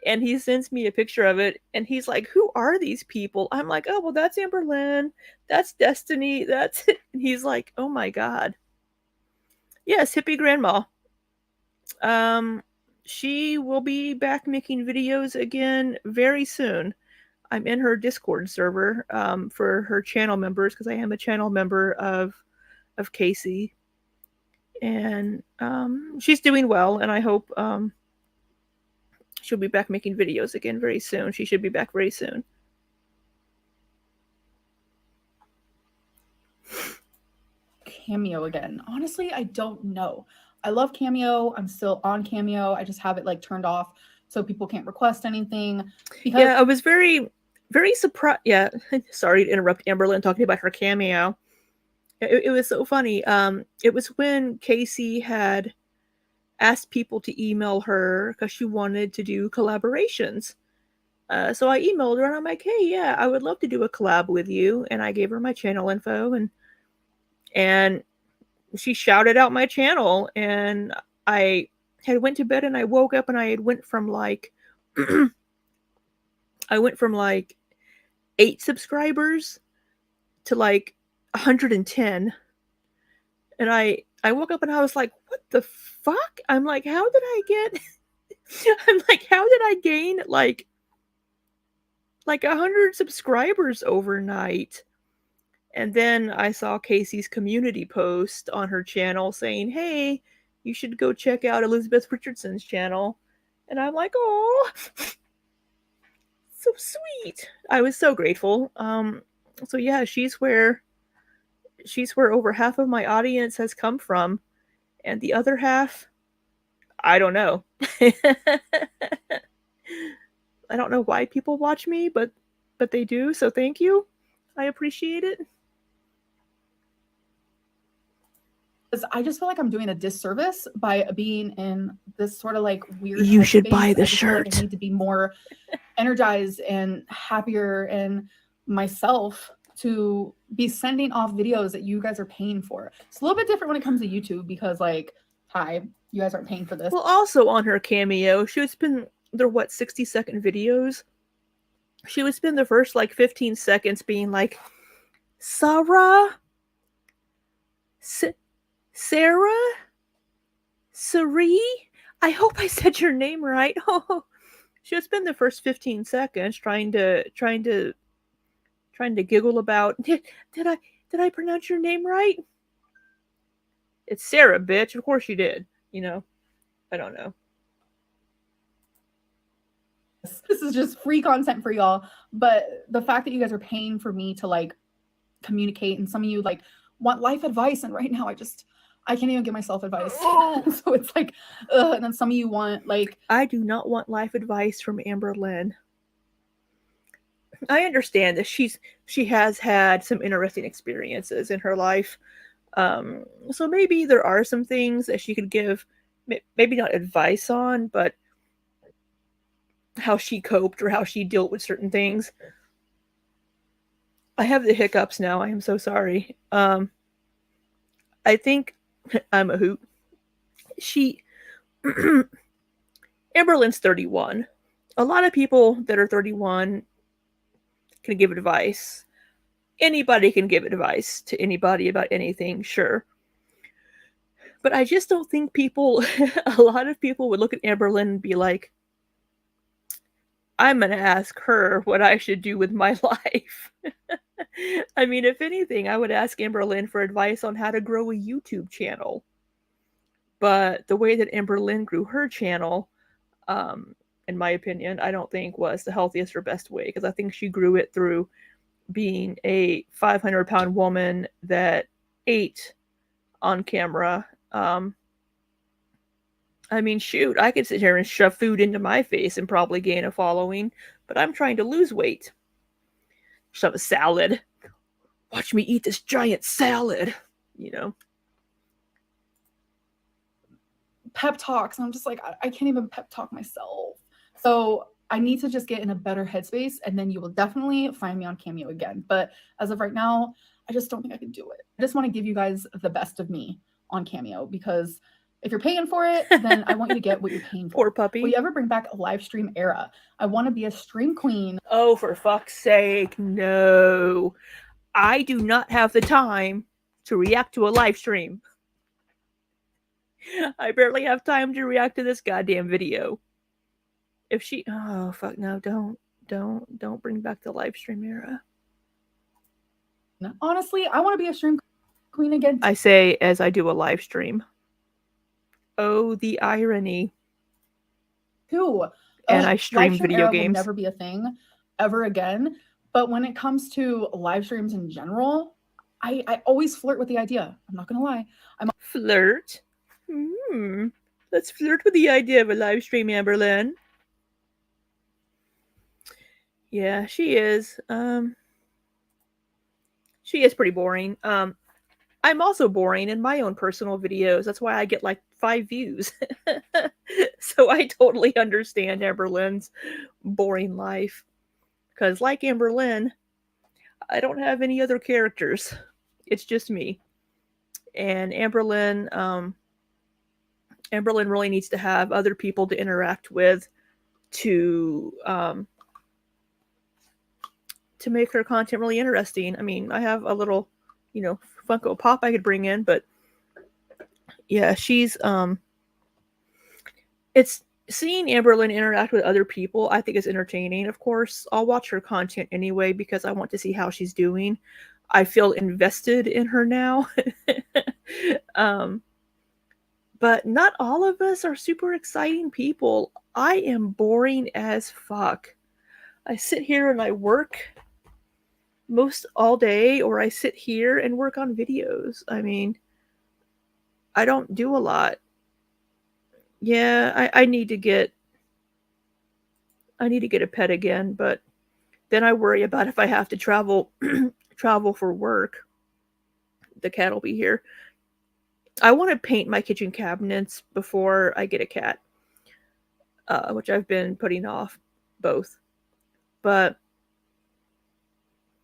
and he sends me a picture of it and he's like, who are these people? I'm like, oh well, that's Amberlynn, that's Destiny, that's it. And he's like, oh my god, yes, hippie grandma. She will be back making videos again very soon. I'm in her Discord server for her channel members, because I am a channel member of Casey, and she's doing well, and I hope she'll be back making videos again very soon. She should be back very soon. Cameo again. Honestly, I don't know. I love Cameo. I'm still on Cameo. I just have it like turned off so people can't request anything. Because yeah, I was very surprised. Yeah, sorry to interrupt Amberlynn talking about her Cameo. It was so funny. It was when Casey had asked people to email her because she wanted to do collaborations. So I emailed her and I'm like, hey, yeah, I would love to do a collab with you. And I gave her my channel info, and she shouted out my channel, and I had went to bed and I woke up and I had went from like 8 subscribers to like 110. And I woke up and I was like, what the fuck? I'm like, how did I gain like 100 subscribers overnight? And then I saw Casey's community post on her channel saying, hey, you should go check out Elizabeth Richardson's channel. And I'm like, oh, so sweet. I was so grateful. So yeah, she's where over half of my audience has come from. And the other half, I don't know. I don't know why people watch me, but they do. So thank you. I appreciate it. I just feel like I'm doing a disservice by being in this sort of like weird. You should headspace. buy the I just feel like shirt. I need to be more energized and happier in myself to be sending off videos that you guys are paying for. It's a little bit different when it comes to YouTube because, like, hi, you guys aren't paying for this. Well, also on her Cameo, she would spend their 60-second videos. She would spend the first like 15 seconds being like, Sarah, Sarah, Sari. I hope I said your name right. Oh, she would spend the first 15 seconds trying to giggle about, did I pronounce your name right? It's Sarah, bitch. Of course you did. You know, I don't know. This is just free content for y'all. But the fact that you guys are paying for me to like communicate, and some of you like want life advice, and right now I can't even give myself advice. So it's like, and then some of you want like, I do not want life advice from Amberlynn. I understand that she has had some interesting experiences in her life. So maybe there are some things that she could give, maybe not advice on, but how she coped or how she dealt with certain things. I have the hiccups now. I am so sorry. I think I'm a hoot. Amberlynn's 31. A lot of people that are 31 can give advice. Anybody can give advice to anybody about anything, sure. But I just don't think a lot of people would look at Amberlynn and be like, I'm going to ask her what I should do with my life. I mean, if anything, I would ask Amberlynn for advice on how to grow a YouTube channel. But the way that Amberlynn grew her channel, in my opinion, I don't think was the healthiest or best way, because I think she grew it through being a 500-pound woman that ate on camera. I mean, shoot, I could sit here and shove food into my face and probably gain a following, but I'm trying to lose weight. Shove a salad. Watch me eat this giant salad, you know. pep talks. And I'm just like, I can't even pep talk myself. So I need to just get in a better headspace, and then you will definitely find me on Cameo again. But as of right now, I just don't think I can do it. I just want to give you guys the best of me on Cameo, because if you're paying for it, then I want you to get what you're paying for. Poor puppy. Will you ever bring back a live stream era? I want to be a stream queen. Oh, for fuck's sake, no. I do not have the time to react to a live stream. I barely have time to react to this goddamn video. If she... Oh, fuck, no, don't bring back the live stream era. Honestly, I want to be a stream queen again. I say as I do a live stream. Oh, the irony. Too. And I stream video games. Will never be a thing ever again. But when it comes to live streams in general, I always flirt with the idea. I'm not gonna lie. Flirt? Let's flirt with the idea of a live stream, Amberlynn. Yeah, she is. She is pretty boring. I'm also boring in my own personal videos. That's why I get like 5 views. So I totally understand Amberlynn's boring life. Because like Amberlynn, I don't have any other characters. It's just me. And Amberlynn really needs to have other people to interact with to make her content really interesting. I mean, I have a little, Funko Pop I could bring in, but yeah, she's it's seeing Amberlynn interact with other people, I think is entertaining. Of course, I'll watch her content anyway because I want to see how she's doing. I feel invested in her now. But not all of us are super exciting people. I am boring as fuck. I sit here and I work most all day, or I sit here and work on videos. I mean, I don't do a lot. Yeah, I need to get a pet again, but then I worry about if I have to travel for work. The cat will be here. I want to paint my kitchen cabinets before I get a cat, which I've been putting off both. But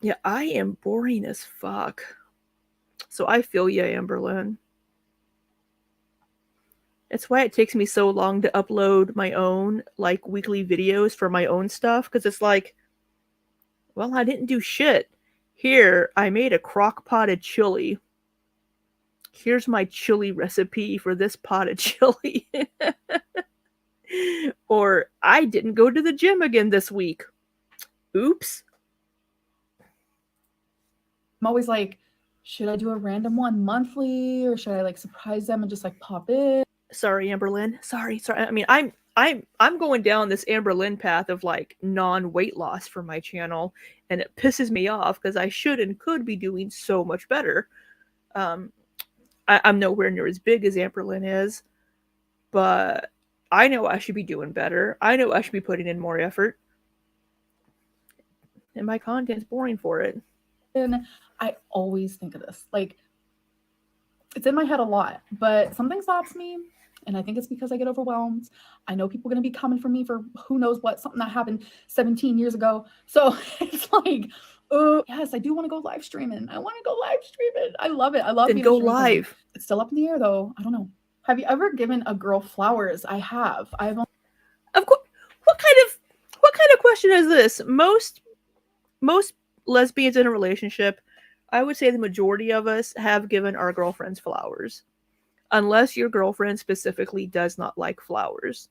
yeah, I am boring as fuck. So I feel ya, Amberlynn. It's why it takes me so long to upload my own, like, weekly videos for my own stuff. Because it's like, well, I didn't do shit. Here, I made a crock-potted chili. Here's my chili recipe for this pot of chili. Or, I didn't go to the gym again this week. Oops. I'm always like, should I do a random one monthly, or should I like surprise them and just like pop in? Sorry, Amberlynn. Sorry. I mean, I'm going down this Amberlynn path of like non-weight loss for my channel, and it pisses me off because I should and could be doing so much better. I'm nowhere near as big as Amberlynn is, but I know I should be doing better. I know I should be putting in more effort, and my content's boring for it. And I always think of this, like, it's in my head a lot, but something stops me. And I think it's because I get overwhelmed. I know people are going to be coming for me for who knows what, something that happened 17 years ago. So it's like, yes, I do want to go live streaming. I want to go live streaming. I love it. I love Then go live. It's still up in the air though. I don't know. Have you ever given a girl flowers? I have. Of course. What kind of question is this? Most lesbians in a relationship, I would say the majority of us have given our girlfriends flowers. Unless your girlfriend specifically does not like flowers.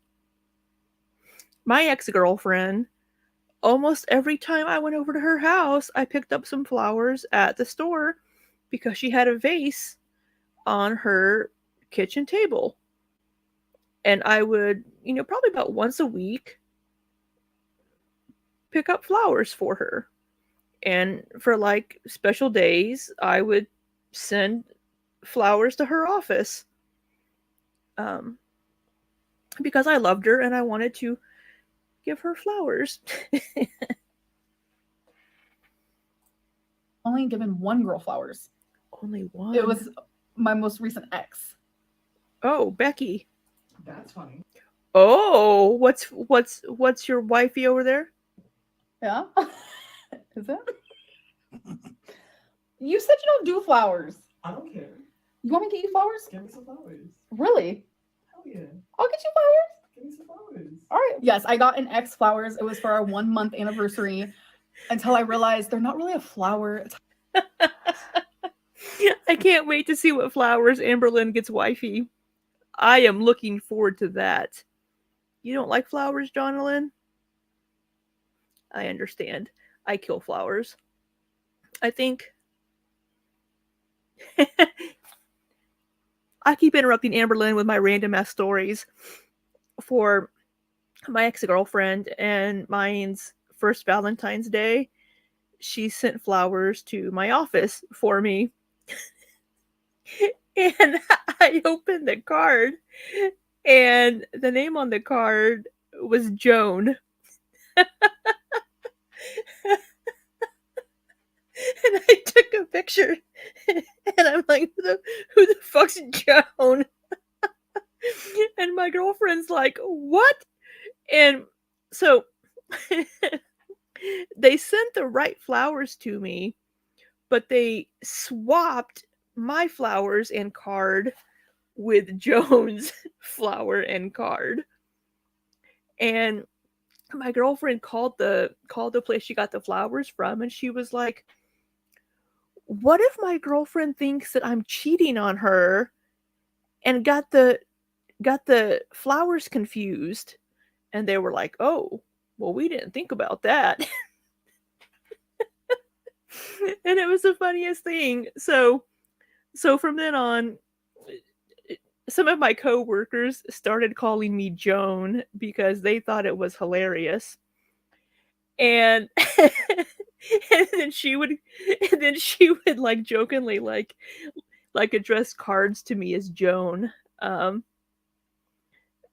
My ex-girlfriend, almost every time I went over to her house, I picked up some flowers at the store because she had a vase on her kitchen table. And I would, probably about once a week, pick up flowers for her. And for like special days, I would send flowers to her office. Because I loved her and I wanted to give her flowers. Only given one girl flowers. Only one? It was my most recent ex. Oh, Becky. That's funny. Oh, what's your wifey over there? Yeah. Is it? You said you don't do flowers. I don't care. You want me to get you flowers? Give me some flowers. Really? Hell yeah. I'll get you flowers. Give me some flowers. All right. Yes, I got an X flowers. It was for our 1 month anniversary until I realized they're not really a flower. I can't wait to see what flowers Amberlynn gets wifey. I am looking forward to that. You don't like flowers, Jonalyn? I understand. I kill flowers. I think I keep interrupting Amberlynn with my random ass stories. For my ex-girlfriend and mine's first Valentine's Day, she sent flowers to my office for me. And I opened the card, and the name on the card was Joan. And I took a picture, and I'm like, who the fuck's Joan? And my girlfriend's like, what? And so they sent the right flowers to me, but they swapped my flowers and card with Joan's flower and card. And my girlfriend called the place she got the flowers from, and she was like, what if my girlfriend thinks that I'm cheating on her and got the flowers confused? And they were like, oh, well, we didn't think about that. And it was the funniest thing. So from then on, some of my coworkers started calling me Joan because they thought it was hilarious. And and then she would like jokingly like address cards to me as Joan.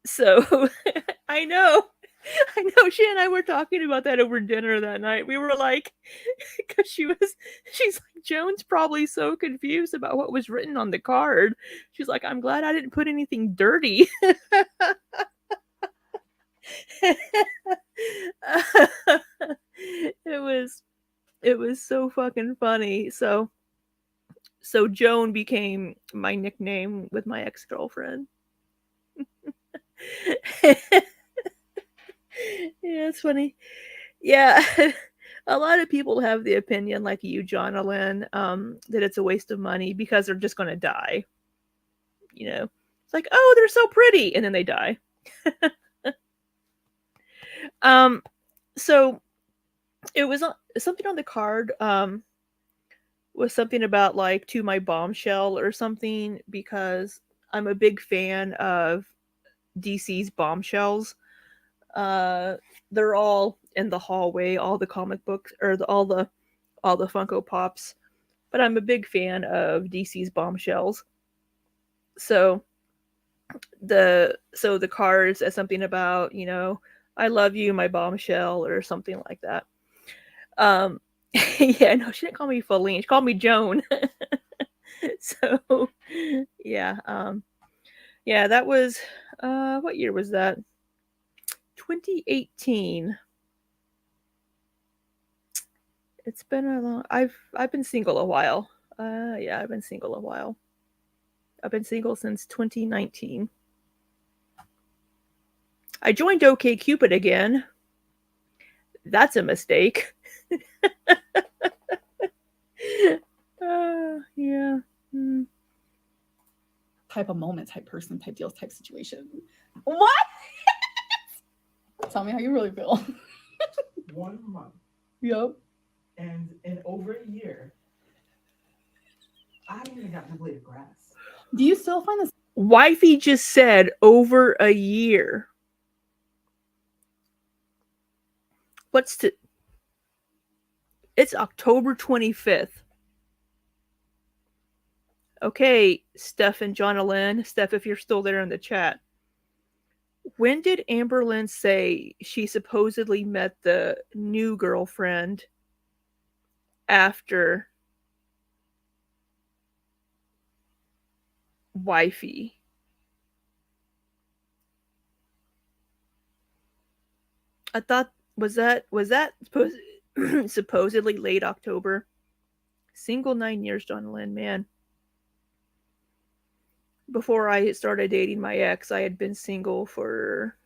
So I know she and I were talking about that over dinner that night. We were like, because she's like, Joan's probably so confused about what was written on the card. She's like, I'm glad I didn't put anything dirty. It was so fucking funny. So Joan became my nickname with my ex-girlfriend. Yeah, it's funny. Yeah. A lot of people have the opinion, like you, Jonalyn, that it's a waste of money because they're just going to die. You know, it's like, oh, they're so pretty, and then they die. So it was something on the card. Was something about like to my bombshell or something, because I'm a big fan of DC's bombshells. They're all in the hallway, all the comic books or all the Funko Pops. But I'm a big fan of DC's bombshells. So the card says something about, you know, I love you, my bombshell, or something like that. Yeah, no, she didn't call me Faline. She called me Joan. So, yeah, yeah, that was, what year was that? 2018. It's been a long. I've been single a while. Yeah, I've been single a while. I've been single since 2019. I joined OkCupid again. That's a mistake. Yeah. Type of moment, type person, type deals, type situation. What? Tell me how you really feel. 1 month. Yep. And in over a year, I haven't even gotten to blade of grass. Do you still find this? Wifey just said over a year. It's October 25th. Okay, Steph and Jonalyn. Steph, if you're still there in the chat. When did Amberlynn say she supposedly met the new girlfriend after wifey? I thought was that supposedly late October. Single 9 years, Donalyn, man. Before I started dating my ex, I had been single for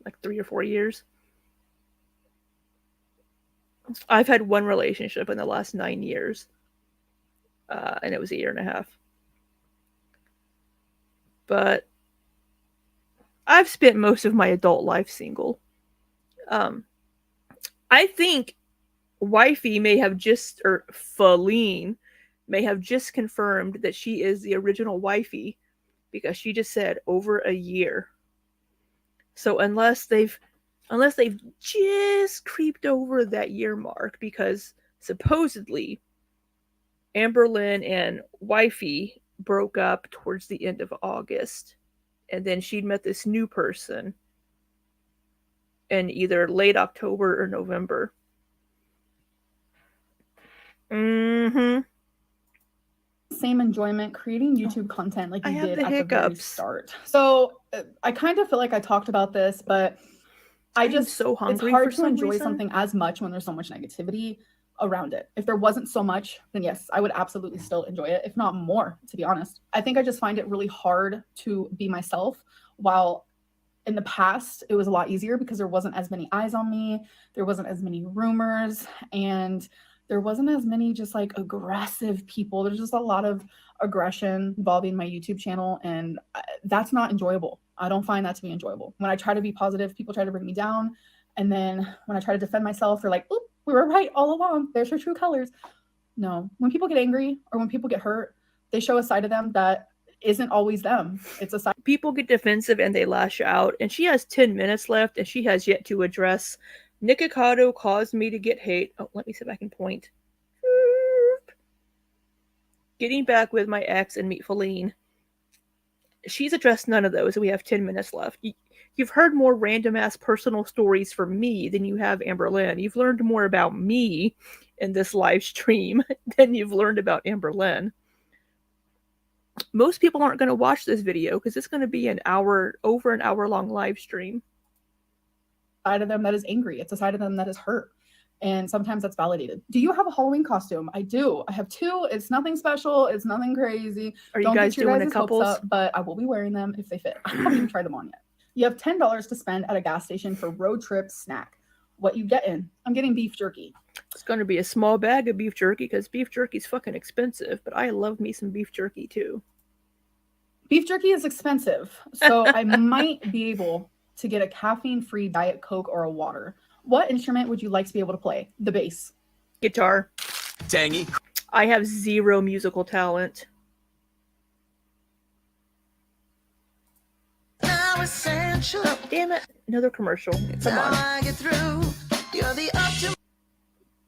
like 3 or 4 years. I've had one relationship in the last 9 years, and it was 1.5 years. But I've spent most of my adult life single. I think Wifey may have just, or Faline may have just confirmed that she is the original Wifey because she just said over a year. So unless they've just creeped over that year mark, because supposedly Amberlynn and Wifey broke up towards the end of August, and then she'd met this new person in either late October or November. Same enjoyment creating YouTube content like you did at hiccups. the very start. So I kind of feel like I talked about this, but I'm so hungry. It's hard to enjoy something as much when there's so much negativity around it. If there wasn't so much, then yes, I would absolutely still enjoy it, if not more, to be honest. I think I just find it really hard to be myself, while in the past it was a lot easier because there wasn't as many eyes on me, there wasn't as many rumors, and there wasn't as many just like aggressive people. There's just a lot of aggression involving my YouTube channel, and that's not enjoyable. I don't find that to be enjoyable. When I try to be positive, people try to bring me down, and then when I try to defend myself, they're like, "Oop, we were right all along. There's her true colors." No, when people get angry or when people get hurt, they show a side of them that isn't always them. It's a side. People get defensive and they lash out, and she has 10 minutes left and she has yet to address Nikocado caused me to get hate. Oh, let me see if I can point. Getting back with my ex and meet Faline. She's addressed none of those, and we have 10 minutes left. You've heard more random ass personal stories from me than you have Amberlynn. You've learned more about me in this live stream than you've learned about Amberlynn. Most people aren't going to watch this video because it's going to be over an hour long live stream. Side of them that is angry. It's a side of them that is hurt. And sometimes that's validated. Do you have a Halloween costume? I do. I have 2. It's nothing special. It's nothing crazy. Are you guys doing a couples? But I will be wearing them if they fit. I haven't even tried them on yet. You have $10 to spend at a gas station for road trip snack. What you getting? I'm getting beef jerky. It's going to be a small bag of beef jerky because beef jerky is fucking expensive, but I love me some beef jerky too. Beef jerky is expensive, so I might be able to get a caffeine-free Diet Coke or a water. What instrument would you like to be able to play? The bass. Guitar. Tangy. I have 0 musical talent. Oh, damn it. Another commercial. Come on.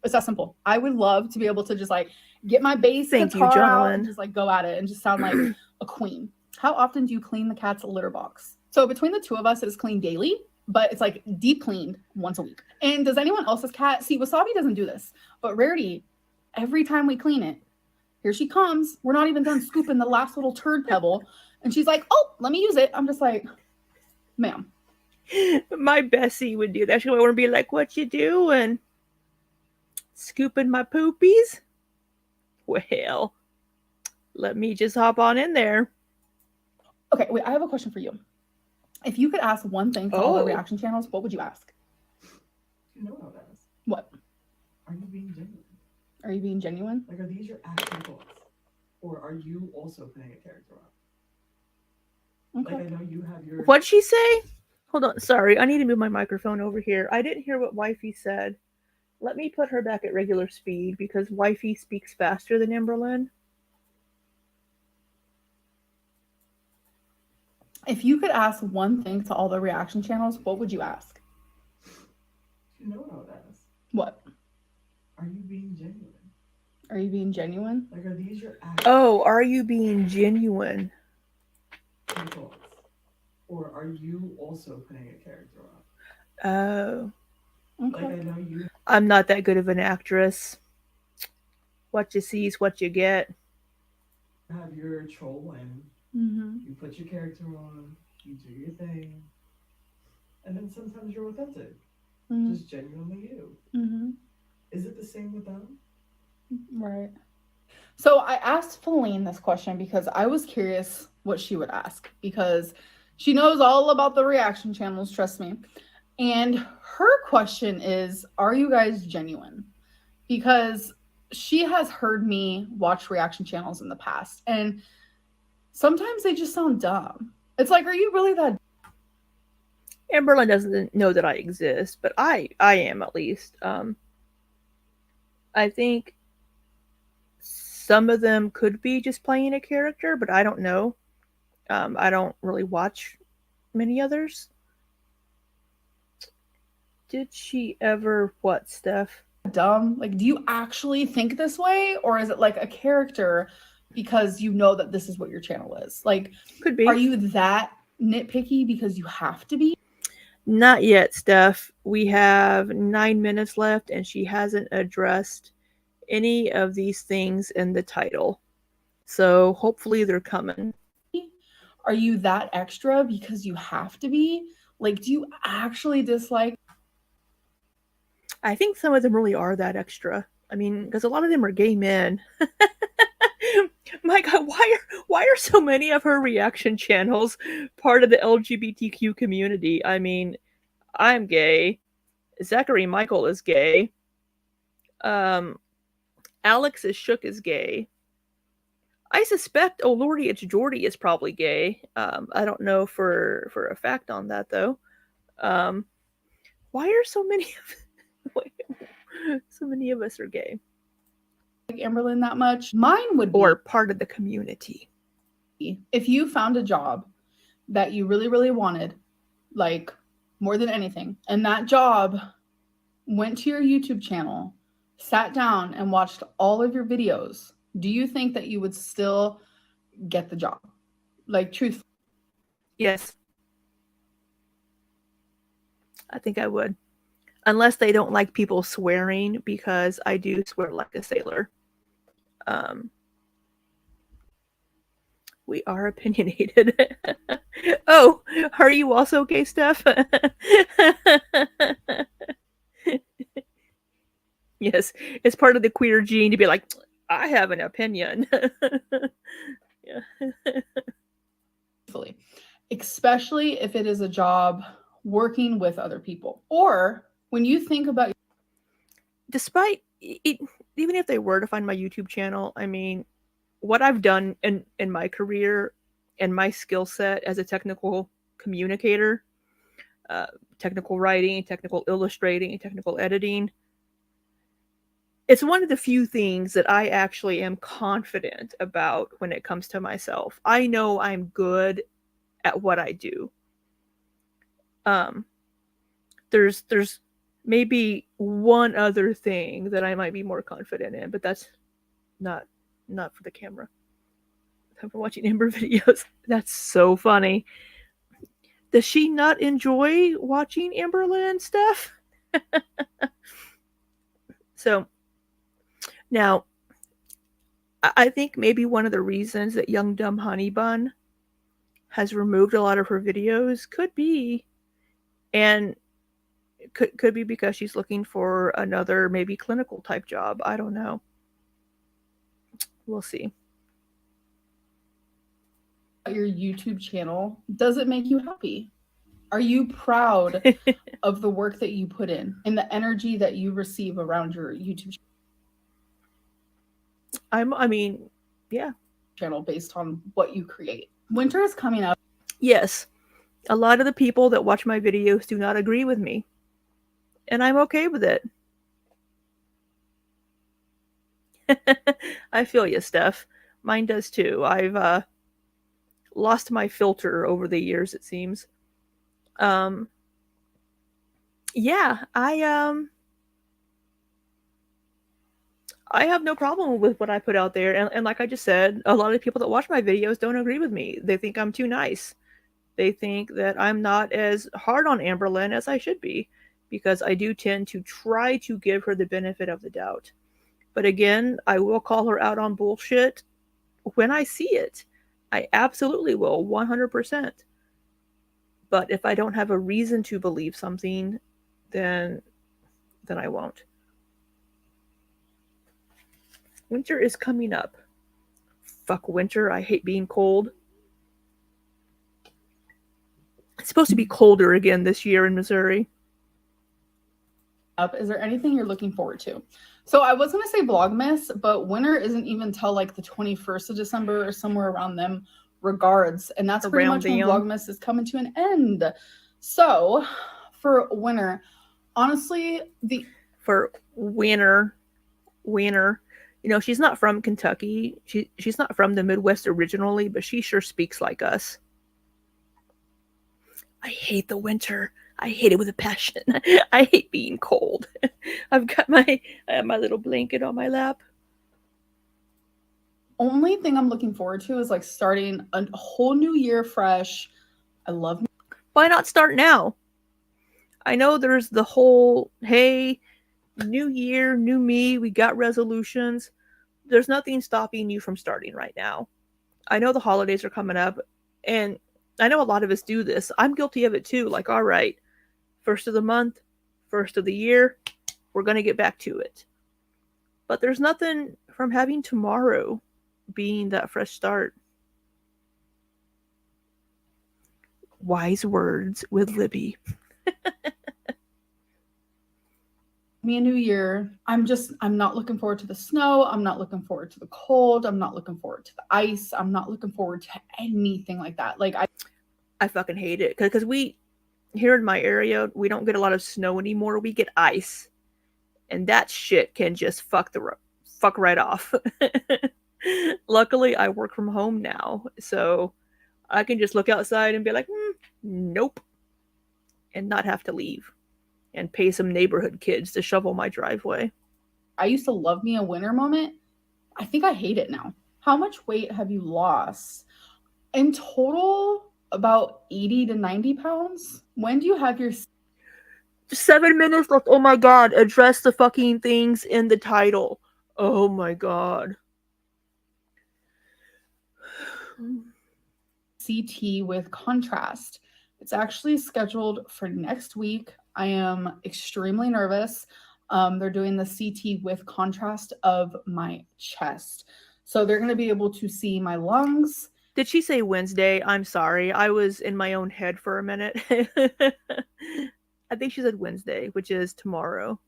It's that simple. I would love to be able to just like get my bass guitar out and just like go at it and just sound like a queen. How often do you clean the cat's litter box? So between the 2 of us, it is cleaned daily, but it's like deep cleaned once a week. And does anyone else's cat see? Wasabi doesn't do this, but Rarity, every time we clean it, here she comes. We're not even done scooping the last little turd pebble, and she's like, "Oh, let me use it." I'm just like, "Ma'am." My Bessie would do that. She would be like, "What you doing? Scooping my poopies?" Well, let me just hop on in there. Okay, wait, I have a question for you. If you could ask one thing to all the reaction channels, what would you ask? You know what that is. What? Are you being genuine? Are you being genuine? Like, are these your actual thoughts? Or are you also playing a character out? Okay. Like, I know you have your... What'd she say? Hold on. Sorry, I need to move my microphone over here. I didn't hear what Wifey said. Let me put her back at regular speed because Wifey speaks faster than Amberlynn. If you could ask one thing to all the reaction channels, what would you ask? You know what that is. What? Are you being genuine? Are you being genuine? Like, are these your actual... Oh, are you being genuine? thoughts? Or are you also playing a character out? Oh. Okay. Like, I know you... I'm not that good of an actress. What you see is what you get. have your troll in, you put your character on, you do your thing, and then sometimes you're authentic, just genuinely you. Is it the same with them? Right. So I asked Faline this question because I was curious what she would ask, because she knows all about the reaction channels, trust me. And her question is, are you guys genuine? Because she has heard me watch reaction channels in the past, and sometimes they just sound dumb. It's like, are you really that? Amberlynn doesn't know that I exist, but I am, at least. I think some of them could be just playing a character, but I don't know. I don't really watch many others. Did she ever what, Steph? Dumb? Like, do you actually think this way, or is it like a character because you know that this is what your channel is? Like, could be. Are you that nitpicky because you have to be? Not yet, Steph. We have 9 minutes left, and she hasn't addressed any of these things in the title. So hopefully they're coming. Are you that extra because you have to be? Like, do you actually dislike? I think some of them really are that extra. I mean, because a lot of them are gay men. My God, why are so many of her reaction channels part of the LGBTQ community? I mean, I'm gay. Zachary Michael is gay. Alex is shook is gay. I suspect, oh lordy, it's Jordy is probably gay. I don't know for a fact on that though. Why are so many of us are gay? Like Amberlynn that much? Mine would be, or part of the community. If you found a job that you really, really wanted, like more than anything, and that job went to your YouTube channel, sat down and watched all of your videos, do you think that you would still get the job? Like, truthfully. Yes. I think I would. Unless they don't like people swearing, because I do swear like a sailor. We are opinionated. Oh, are you also gay, Steph? Yes, it's part of the queer gene to be like, I have an opinion. Yeah. Especially if it is a job working with other people, or when you think about, despite it, even if they were to find my YouTube channel, I mean, what I've done in my career and my skill set as a technical communicator, technical writing, technical illustrating, technical editing, it's one of the few things that I actually am confident about when it comes to myself. I know I'm good at what I do. There's maybe one other thing that I might be more confident in, but that's not for the camera. I'm watching Amber videos. That's so funny. Does she not enjoy watching Amberlynn stuff? So now, I think maybe one of the reasons that Young Dumb Honey Bun has removed a lot of her videos could be, and could be because she's looking for another maybe clinical type job. I don't know. We'll see. Your YouTube channel, does it make you happy? Are you proud of the work that you put in and the energy that you receive around your YouTube channel based on what you create? Winter is coming up. Yes. A lot of the people that watch my videos do not agree with me. And I'm okay with it. I feel you, Steph. Mine does too. I've lost my filter over the years, it seems. Yeah, I have no problem with what I put out there. And like I just said, a lot of people that watch my videos don't agree with me. They think I'm too nice. They think that I'm not as hard on Amberlynn as I should be, because I do tend to try to give her the benefit of the doubt. But again, I will call her out on bullshit when I see it. I absolutely will, 100%. But if I don't have a reason to believe something, then I won't. Winter is coming up. Fuck winter. I hate being cold. It's supposed to be colder again this year in Missouri. Is there anything you're looking forward to? So I was going to say Vlogmas, but winter isn't even till like the 21st of December or somewhere around them regards. And that's pretty much when Vlogmas is coming to an end. So for winter, honestly, for winter, you know, she's not from Kentucky. She's not from the Midwest originally, but she sure speaks like us. I hate the winter. I hate it with a passion. I hate being cold. I have my little blanket on my lap. Only thing I'm looking forward to is like starting a whole new year fresh. I love. Why not start now? I know there's the whole, hey, new year, new me, we got resolutions. There's nothing stopping you from starting right now. I know the holidays are coming up, and I know a lot of us do this. I'm guilty of it too. Like, all right, first of the month, first of the year, we're going to get back to it. But there's nothing from having tomorrow being that fresh start. Wise words with Libby. Me a new year. I'm not looking forward to the snow. I'm not looking forward to the cold. I'm not looking forward to the ice. I'm not looking forward to anything like that. Like I fucking hate it because we here in my area, we don't get a lot of snow anymore. We get ice, and that shit can just fuck right off. Luckily, I work from home now, so I can just look outside and be like, nope, and not have to leave and pay some neighborhood kids to shovel my driveway. I used to love me a winter moment. I think I hate it now. How much weight have you lost? In total, about 80 to 90 pounds. When do you have your 7 minutes left? Oh my god, address the fucking things in the title. Oh my god. CT with contrast. It's actually scheduled for next week. I am extremely nervous. They're doing the CT with contrast of my chest. So they're going to be able to see my lungs. Did she say Wednesday? I'm sorry. I was in my own head for a minute. I think she said Wednesday, which is tomorrow.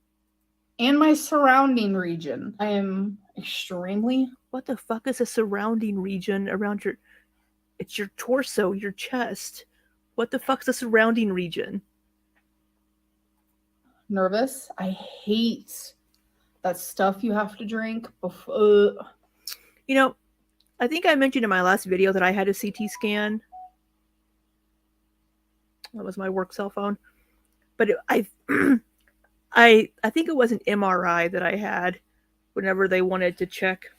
And my surrounding region. I am extremely... What the fuck is a surrounding region around your... It's your torso, your chest. What the fuck's a surrounding region? Nervous. I hate that stuff you have to drink before. You know, I think I mentioned in my last video that I had a CT scan. That was my work cell phone. But I think it was an MRI that I had whenever they wanted to check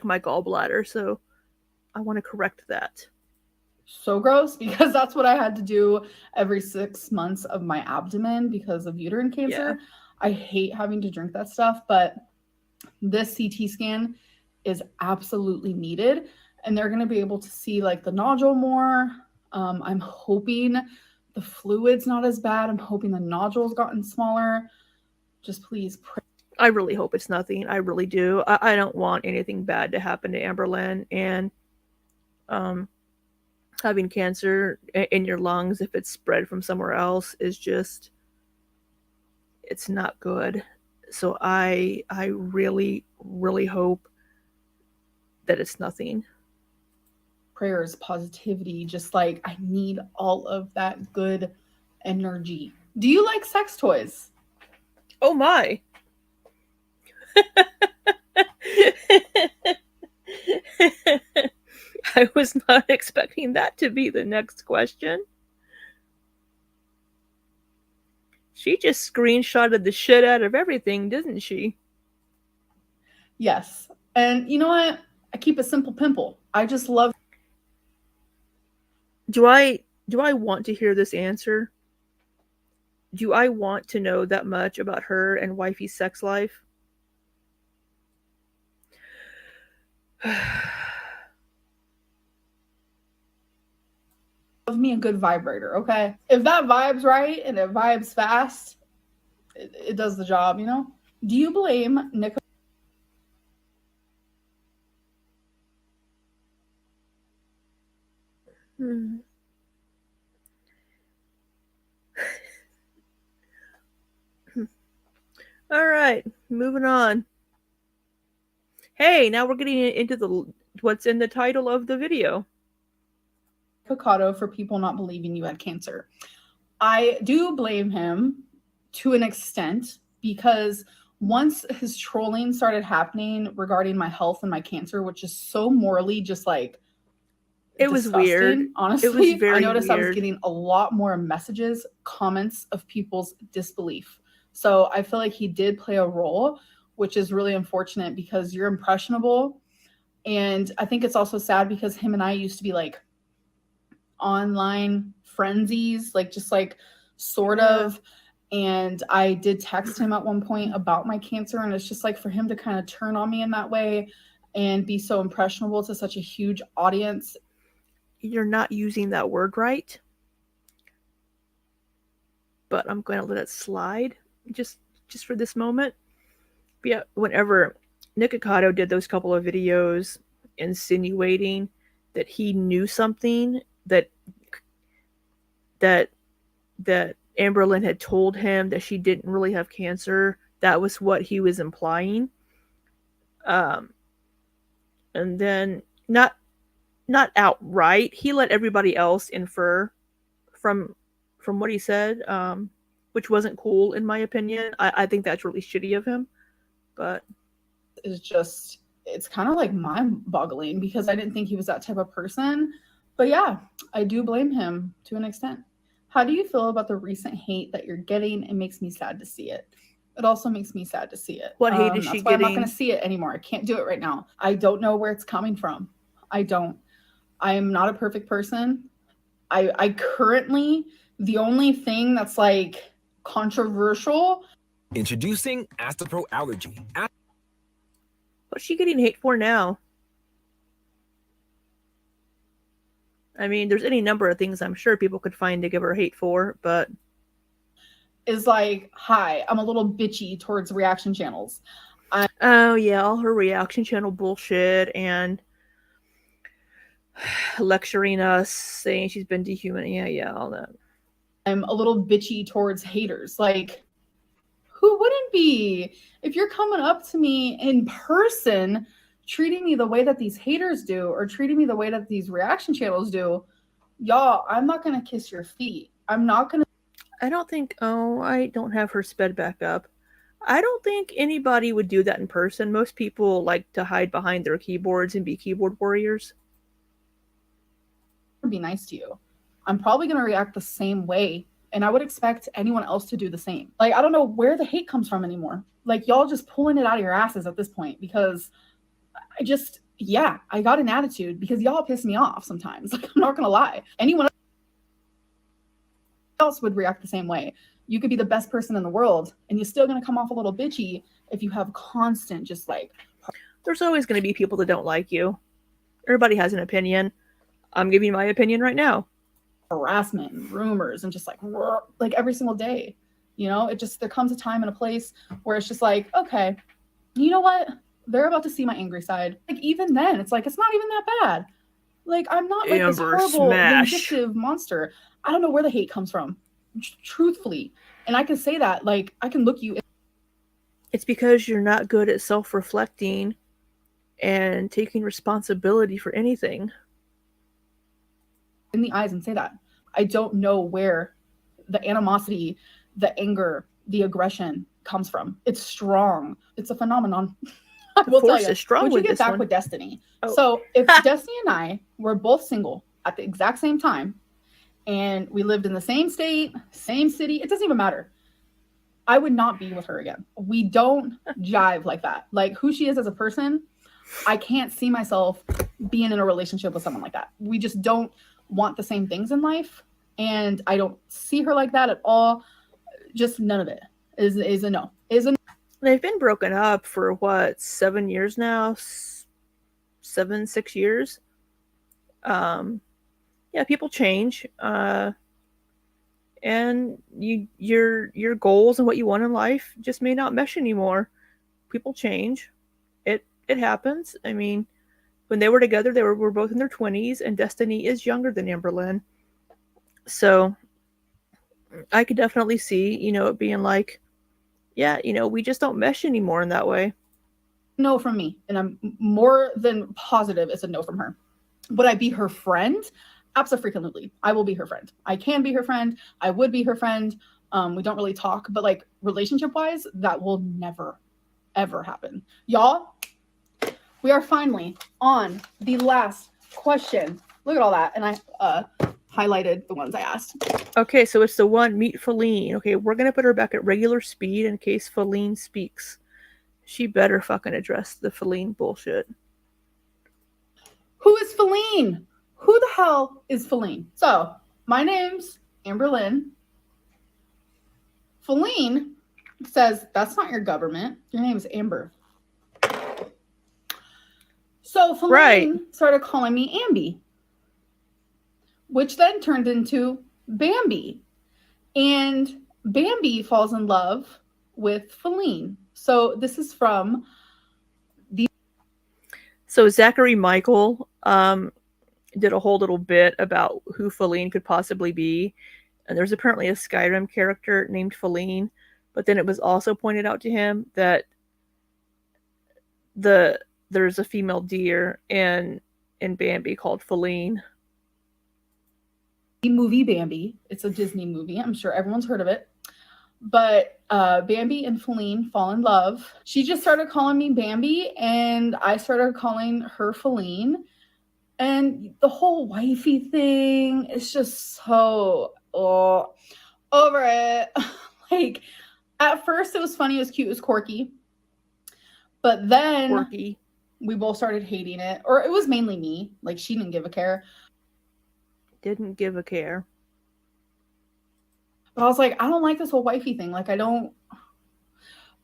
my gallbladder. So I want to correct that. So gross, because that's what I had to do every 6 months of my abdomen because of uterine cancer. Yeah. I hate having to drink that stuff, but this CT scan is absolutely needed, and they're going to be able to see like the nodule more. I'm hoping the fluid's not as bad. I'm hoping the nodule's gotten smaller. Just please pray. I really hope it's nothing. I really do. I don't want anything bad to happen to Amberlynn, and having cancer in your lungs, if it's spread from somewhere else, is just, it's not good. So I really, really hope that it's nothing. Prayers, positivity, just like I need all of that good energy. Do you like sex toys? Oh my. I was not expecting that to be the next question. She just screenshotted the shit out of everything, didn't she? Yes. And you know what? I keep a simple pimple. I just love. Do I want to hear this answer? Do I want to know that much about her and wifey's sex life? Love me a good vibrator, okay? If that vibes right and it vibes fast, it does the job, you know? Do you blame Nick? All right, moving on. Hey, now we're getting into what's in the title of the video. Nikocado for people not believing you had cancer. I do blame him to an extent because once his trolling started happening regarding my health and my cancer, which is so morally just like it was weird. Honestly, it was very I noticed weird. I was getting a lot more messages, comments of people's disbelief. So I feel like he did play a role, which is really unfortunate because you're impressionable. And I think it's also sad because him and I used to be like online frenzies, like just like sort of. And I did text him at one point about my cancer. And it's just like for him to kind of turn on me in that way and be so impressionable to such a huge audience. You're not using that word right, but I'm going to let it slide just for this moment. But yeah, whenever Nikocado did those couple of videos insinuating that he knew something that Amberlynn had told him that she didn't really have cancer, that was what he was implying. And then not outright, he let everybody else infer from what he said, which wasn't cool in my opinion. I think that's really shitty of him, but it's kind of like mind-boggling because I didn't think he was that type of person. But yeah, I do blame him to an extent. How do you feel about the recent hate that you're getting? It makes me sad to see it. It also makes me sad to see it. What hate is she getting? I'm not going to see it anymore. I can't do it right now. I don't know where it's coming from. I don't. I am not a perfect person. I currently, the only thing that's like controversial. Introducing Astapro Allergy. What's she getting hate for now? I mean, there's any number of things I'm sure people could find to give her hate for, but is like, hi, I'm a little bitchy towards reaction channels. Oh yeah, all her reaction channel bullshit and lecturing us, saying she's been dehumanized. Yeah, all that. I'm a little bitchy towards haters. Like, who wouldn't be? If you're coming up to me in person, treating me the way that these haters do, or treating me the way that these reaction channels do, y'all, I'm not gonna kiss your feet. I'm not gonna. I don't think. Oh, I don't have her sped back up. I don't think anybody would do that in person. Most people like to hide behind their keyboards and be keyboard warriors. Be nice to you. I'm probably going to react the same way, and I would expect anyone else to do the same. Like, I don't know where the hate comes from anymore. Like, y'all just pulling it out of your asses at this point, because I got an attitude because y'all piss me off sometimes. Like, I'm not going to lie. Anyone else would react the same way. You could be the best person in the world, and you're still going to come off a little bitchy if you have constant just like. There's always going to be people that don't like you. Everybody has an opinion. I'm giving my opinion right now. Harassment and rumors and just like every single day, you know, there comes a time and a place where it's just like, okay, you know what? They're about to see my angry side. Like, even then, it's like, it's not even that bad. Like, I'm not like this horrible, vindictive monster. I don't know where the hate comes from, truthfully. And I can say that, like, I can look you. It's because you're not good at self-reflecting and taking responsibility for anything. In the eyes and say that. I don't know where the animosity, the anger, the aggression comes from. It's strong. It's a phenomenon. I will tell you. Strong. Would you get back with Destiny? Oh. So if Destiny and I were both single at the exact same time, and we lived in the same state, same city, it doesn't even matter. I would not be with her again. We don't jive like that. Like, who she is as a person, I can't see myself being in a relationship with someone like that. We just don't want the same things in life, and I don't see her like that at all. Just none of it is a no. They've been broken up for what, 7 years now? 6 years. yeah, people change. And your goals and what you want in life just may not mesh anymore. People change. It happens. I mean, when they were together, they were both in their 20s, and Destiny is younger than Amberlynn. So I could definitely see, it being like, yeah, we just don't mesh anymore in that way. No from me, and I'm more than positive it's a no from her. Would I be her friend? Absolutely. I will be her friend. I can be her friend. I would be her friend. We don't really talk, but like relationship wise, that will never, ever happen. Y'all, we are finally on the last question. Look at all that. And I highlighted the ones I asked. Okay, so it's the one, meet Faline. Okay, we're going to put her back at regular speed in case Faline speaks. She better fucking address the Faline bullshit. Who is Faline? Who the hell is Faline? So, my name's Amberlynn. Faline says, that's not your government. Your name's Amber. So, Faline started calling me Ambi, which then turned into Bambi. And Bambi falls in love with Faline. So, this is from the... So, Zachary Michael did a whole little bit about who Faline could possibly be. And there's apparently a Skyrim character named Faline, but then it was also pointed out to him that there's a female deer in Bambi called Faline. The movie Bambi. It's a Disney movie. I'm sure everyone's heard of it. But Bambi and Faline fall in love. She just started calling me Bambi, and I started calling her Faline. And the whole wifey thing is just so over it. Like, at first it was funny, it was cute, it was quirky. But then we both started hating it. Or it was mainly me. Like, she didn't give a care. Didn't give a care. But I was like, I don't like this whole wifey thing. Like, I don't.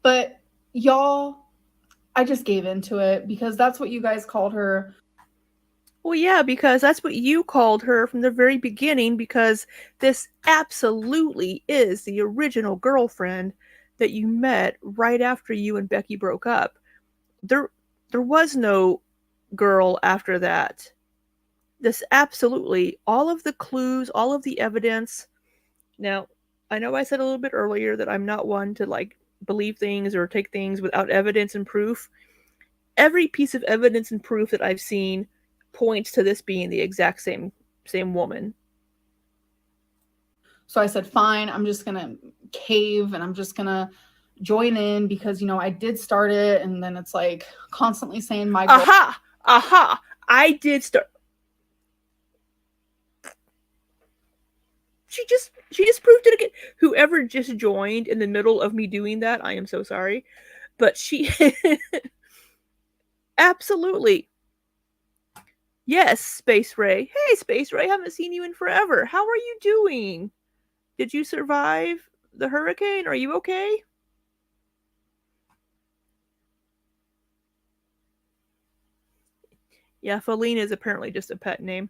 But y'all, I just gave into it because that's what you guys called her. Well, yeah, because that's what you called her from the very beginning, because this absolutely is the original girlfriend that you met right after you and Becky broke up. There was no girl after that. This absolutely, all of the clues, all of the evidence. Now, I know I said a little bit earlier that I'm not one to like believe things or take things without evidence and proof. Every piece of evidence and proof that I've seen points to this being the exact same woman. So I said, fine, I'm just going to cave and I'm just going to join in because, I did start it. And then it's like constantly saying my goal. Aha. I did start. She just proved it again. Whoever just joined in the middle of me doing that, I am so sorry. But she absolutely. Yes, Space Ray. Hey, Space Ray, haven't seen you in forever. How are you doing? Did you survive the hurricane? Are you okay? Yeah, Faline is apparently just a pet name.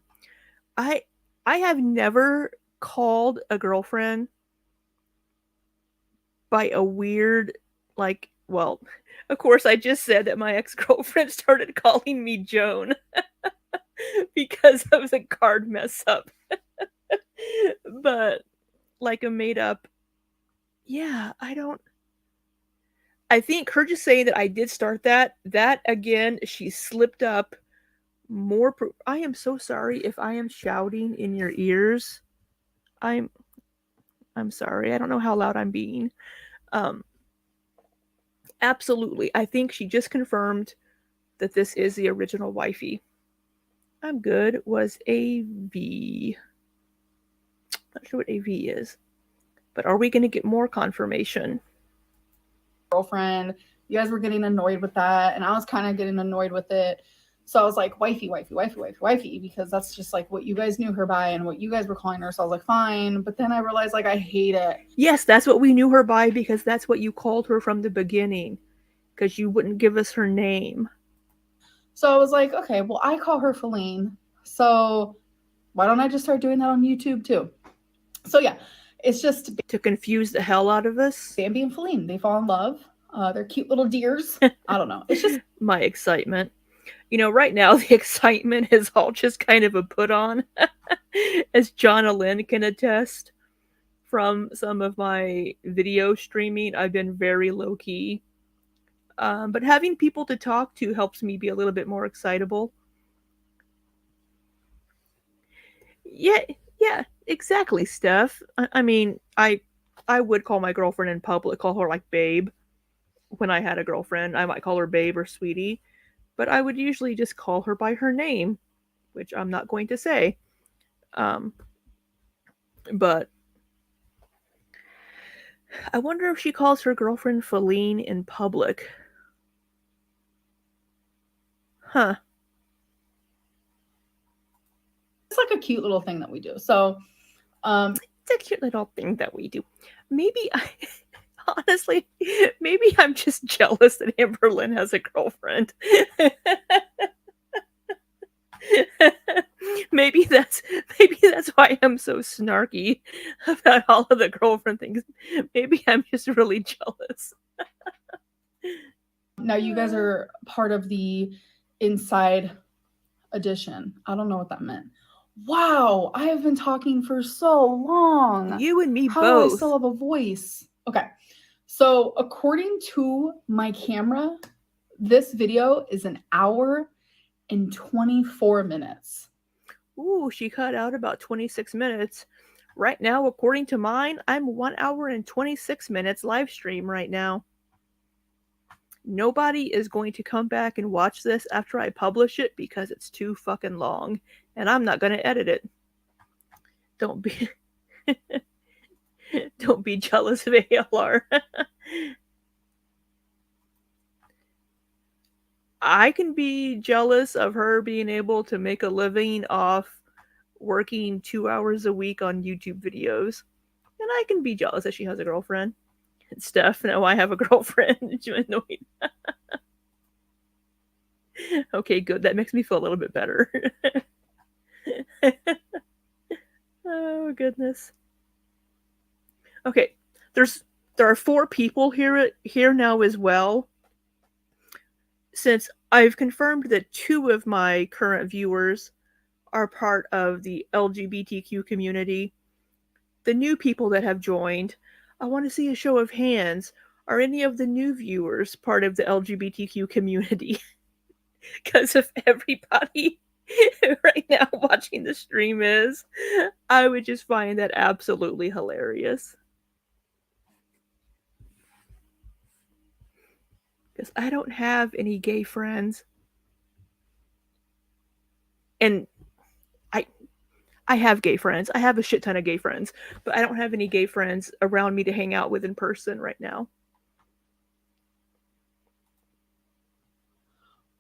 I have never called a girlfriend by a weird, like, well, of course I just said that my ex-girlfriend started calling me Joan. Because I was a card mess up. But like a made up, yeah, I think her just saying that I did start that again, she slipped up more. I am so sorry if I am shouting in your ears. I'm sorry. I don't know how loud I'm being. Absolutely. I think she just confirmed that this is the original wifey. I'm good was AV. Not sure what AV is. But are we going to get more confirmation? Girlfriend, you guys were getting annoyed with that, and I was kind of getting annoyed with it. So I was like, wifey, because that's just like what you guys knew her by and what you guys were calling her. So I was like, fine. But then I realized, like, I hate it. Yes, that's what we knew her by because that's what you called her from the beginning. Because you wouldn't give us her name. So I was like, okay, well, I call her Faline. So Why don't I just start doing that on YouTube too? So yeah, it's just to confuse the hell out of us. Bambi and Faline, they fall in love. They're cute little deers. I don't know. It's just my excitement. Right now the excitement is all just kind of a put on, as Jonalyn can attest from some of my video streaming. I've been very low key. But having people to talk to helps me be a little bit more excitable. Yeah, exactly, Steph. I mean, I would call my girlfriend in public, call her like babe. When I had a girlfriend, I might call her babe or sweetie, but I would usually just call her by her name, which I'm not going to say. But I wonder if she calls her girlfriend Faline in public. Huh. It's like a cute little thing that we do. So, it's a cute little thing that we do. Maybe honestly, maybe I'm just jealous that Amberlynn has a girlfriend. maybe that's why I'm so snarky about all of the girlfriend things. Maybe I'm just really jealous. Now you guys are part of the inside edition. I don't know what that meant. Wow, I have been talking for so long. You and me How both. do I still have a voice? Okay. So according to my camera, this video is 1 hour and 24 minutes. Ooh, she cut out about 26 minutes. Right now, according to mine, I'm 1 hour and 26 minutes live stream right now. Nobody is going to come back and watch this after I publish it because it's too fucking long, and I'm not going to edit it. Don't be don't be jealous of ALR. I can be jealous of her being able to make a living off working 2 hours a week on YouTube videos. And I can be jealous that she has a girlfriend. And Steph, no, I have a girlfriend. You annoyed. Okay, good. That makes me feel a little bit better. Oh, goodness. Okay, there are 4 people here now as well. Since I've confirmed that 2 of my current viewers are part of the LGBTQ community, the new people that have joined, I want to see a show of hands. Are any of the new viewers part of the LGBTQ community? Because if everybody right now watching the stream is, I would just find that absolutely hilarious. Because I don't have any gay friends. And I have gay friends. I have a shit ton of gay friends. But I don't have any gay friends around me to hang out with in person right now.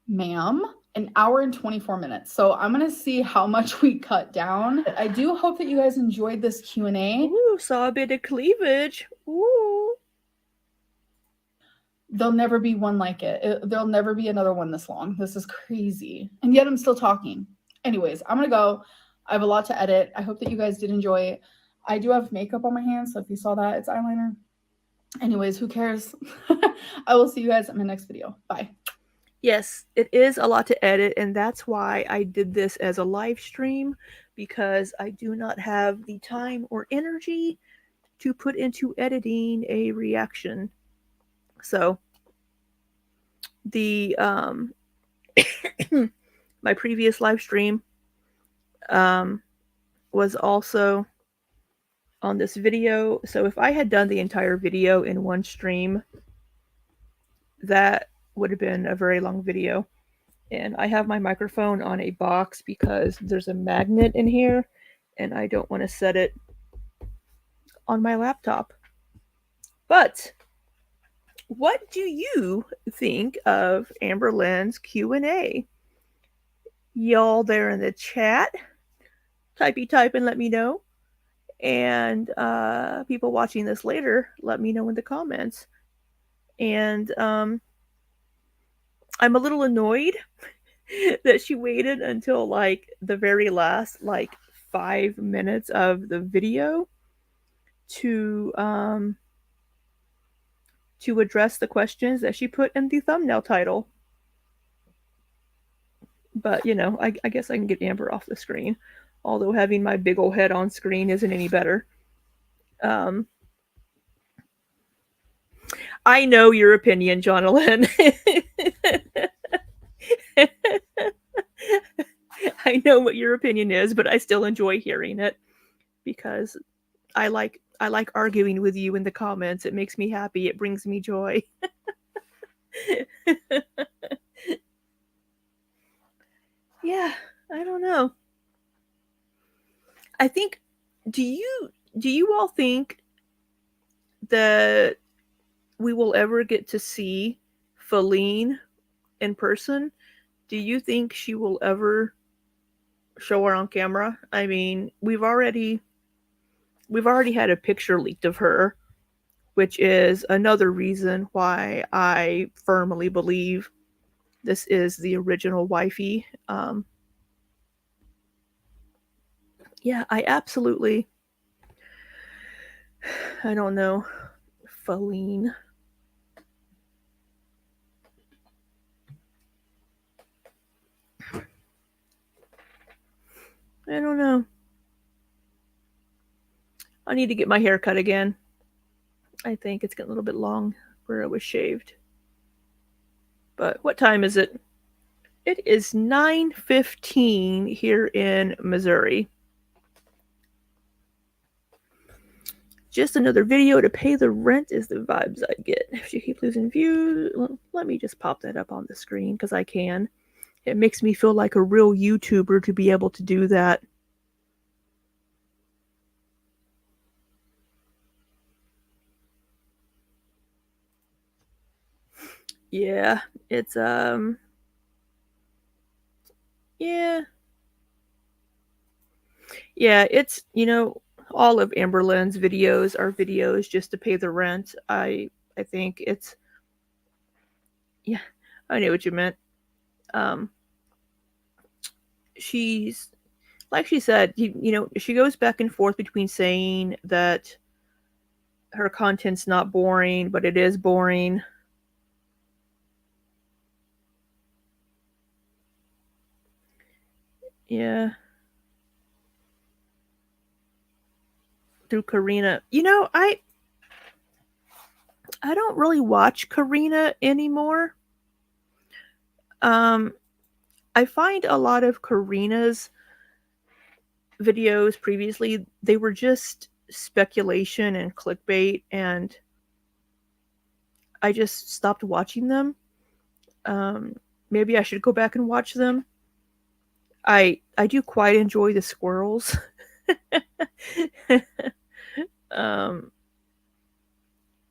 Ma'am, 1 hour and 24 minutes. So I'm going to see how much we cut down. I do hope that you guys enjoyed this Q&A. Ooh, saw a bit of cleavage. Ooh. There'll never be one like it. There'll never be another one this long. This is crazy. And yet I'm still talking. Anyways, I'm going to go. I have a lot to edit. I hope that you guys did enjoy it. I do have makeup on my hands, so if you saw that, it's eyeliner. Anyways, who cares? I will see you guys in my next video. Bye. Yes, it is a lot to edit, and that's why I did this as a live stream, because I do not have the time or energy to put into editing a reaction. So, the my previous live stream was also on this video. So if I had done the entire video in one stream, that would have been a very long video. And I have my microphone on a box because there's a magnet in here and I don't want to set it on my laptop. But what do you think of Amberlynn's Q&A? Y'all there in the chat, type and let me know. And people watching this later, let me know in the comments. And I'm a little annoyed that she waited until like the very last like 5 minutes of the video to address the questions that she put in the thumbnail title. But, you know, I guess I can get Amber off the screen. Although having my big old head on screen isn't any better. I know your opinion, Jonalyn. I know what your opinion is, but I still enjoy hearing it because I like arguing with you in the comments. It makes me happy. It brings me joy. Yeah, I don't know. I think, do you all think that we will ever get to see Faline in person? Do you think she will ever show her on camera? I mean, we've already had a picture leaked of her, which is another reason why I firmly believe this is the original wifey. Yeah, I don't know, Faline. I don't know. I need to get my hair cut again. I think it's getting a little bit long where it was shaved. But what time is it? It is 9:15 here in Missouri. Just another video to pay the rent is the vibes I get. If she keeps losing views, let me just pop that up on the screen because I can. It makes me feel like a real YouTuber to be able to do that. Yeah, it's yeah, it's, you know, all of Amberlynn's videos are videos just to pay the rent. I think it's, yeah, I knew what you meant. She's, like she said, you know, she goes back and forth between saying that her content's not boring, but it is boring. Yeah. Through Karina. You know, I don't really watch Karina anymore. I find a lot of Karina's videos previously, they were just speculation and clickbait, and I just stopped watching them. Maybe I should go back and watch them. I do quite enjoy the squirrels.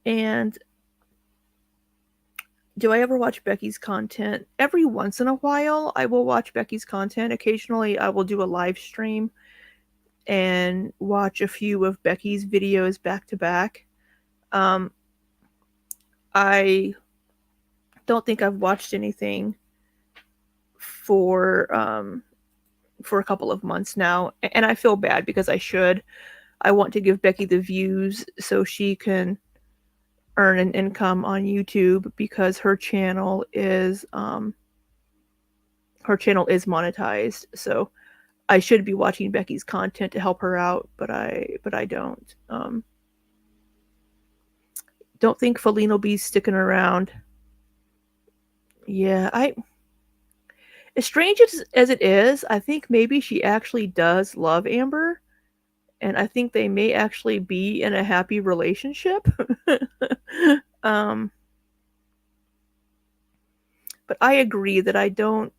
And do I ever watch Becky's content? Every once in a while, I will watch Becky's content. Occasionally, I will do a live stream and watch a few of Becky's videos back to back. I don't think I've watched anything for a couple of months now, and I feel bad because I should. I want to give Becky the views so she can earn an income on YouTube because her channel is monetized. So I should be watching Becky's content to help her out, but I don't. Don't think Faline will be sticking around. Yeah, as strange as it is, I think maybe she actually does love Amber, and I think they may actually be in a happy relationship. But I agree that I don't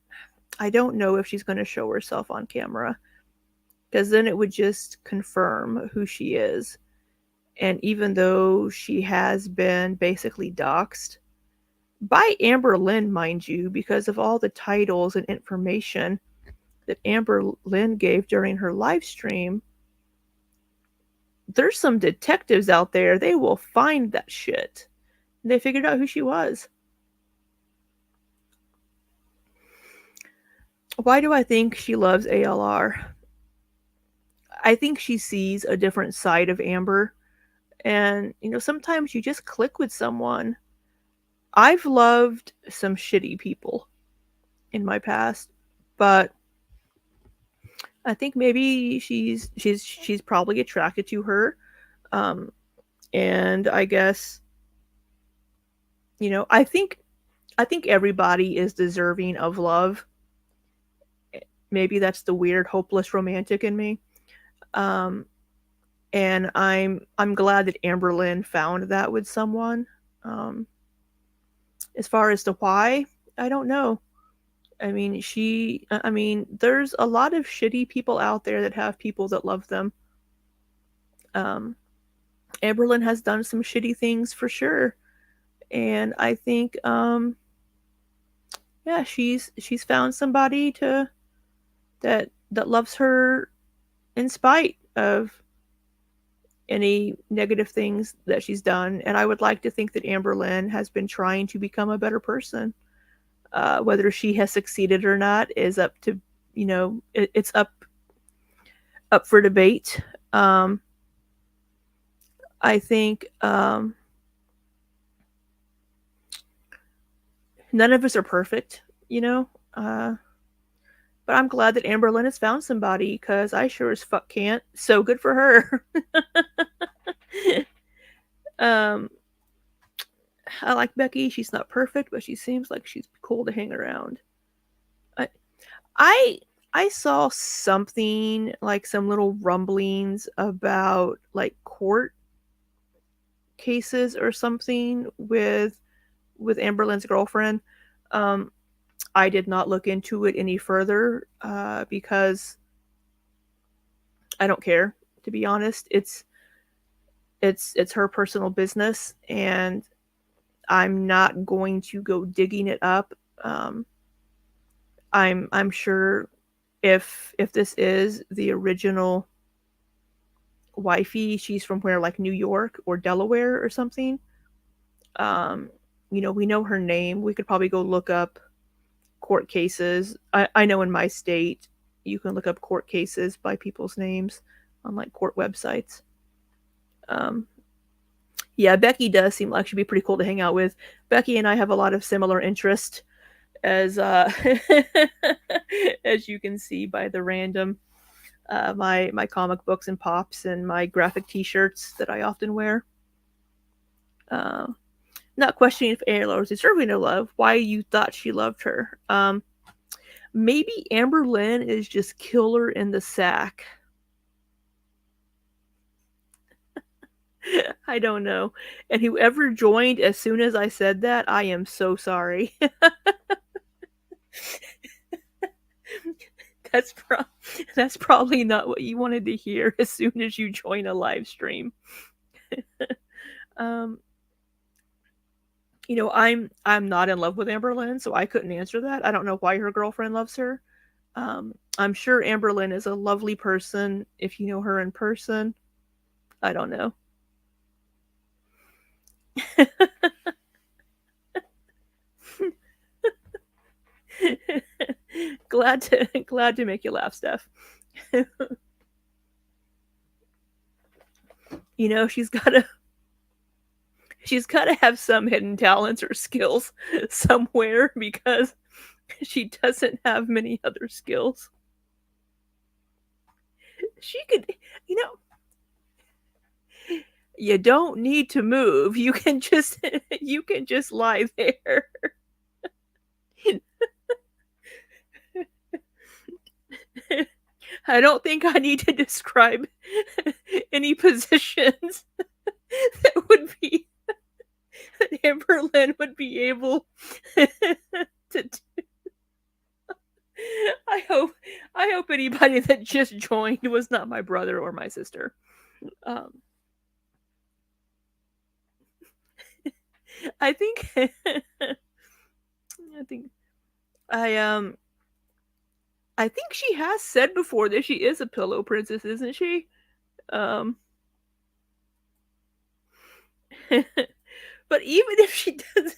know if she's going to show herself on camera, because then it would just confirm who she is. And even though she has been basically doxxed by Amberlynn, mind you, because of all the titles and information that Amberlynn gave during her live stream, there's some detectives out there, they will find that shit. And they figured out who she was. Why do I think she loves ALR? I think she sees a different side of Amber. And, sometimes you just click with someone. I've loved some shitty people in my past, but I think maybe she's probably attracted to her. And I guess, I think everybody is deserving of love. Maybe that's the weird hopeless romantic in me. And I'm glad that Amberlynn found that with someone. As far as to why, I don't know. I mean, there's a lot of shitty people out there that have people that love them. Amberlynn has done some shitty things for sure. And I think, yeah, she's found somebody that loves her in spite of any negative things that she's done. And I would like to think that Amberlynn has been trying to become a better person. Whether she has succeeded or not is up to, it's up for debate. I think none of us are perfect, but I'm glad that Amberlynn has found somebody, because I sure as fuck can't. So good for her. I like Becky. She's not perfect, but she seems like she's cool to hang around. I saw something, like some little rumblings about like court cases or something with Amberlynn's girlfriend. I did not look into it any further because I don't care, to be honest. It's her personal business, and I'm not going to go digging it up. I'm sure if this is the original wifey, she's from where, like New York or Delaware or something. We know her name. We could probably go look up court cases. I know in my state you can look up court cases by people's names on like court websites. Yeah, Becky does seem like she'd be pretty cool to hang out with. Becky and I have a lot of similar interest, as as you can see by the random my comic books and pops and my graphic t-shirts that I often wear. Not questioning if Ayla was deserving of love, why you thought she loved her. Maybe Amberlynn is just killer in the sack. I don't know. And whoever joined as soon as I said that, I am so sorry. That's probably not what you wanted to hear as soon as you join a live stream. I'm not in love with Amberlynn, so I couldn't answer that. I don't know why her girlfriend loves her. I'm sure Amberlynn is a lovely person if you know her in person. I don't know. glad to make you laugh, Steph. She's gotta have some hidden talents or skills somewhere, because she doesn't have many other skills. She could, you don't need to move. You can just lie there. I don't think I need to describe any positions that Amberlynn would be able to do. I hope anybody that just joined was not my brother or my sister. I think she has said before that she is a pillow princess, isn't she? But even if she doesn't,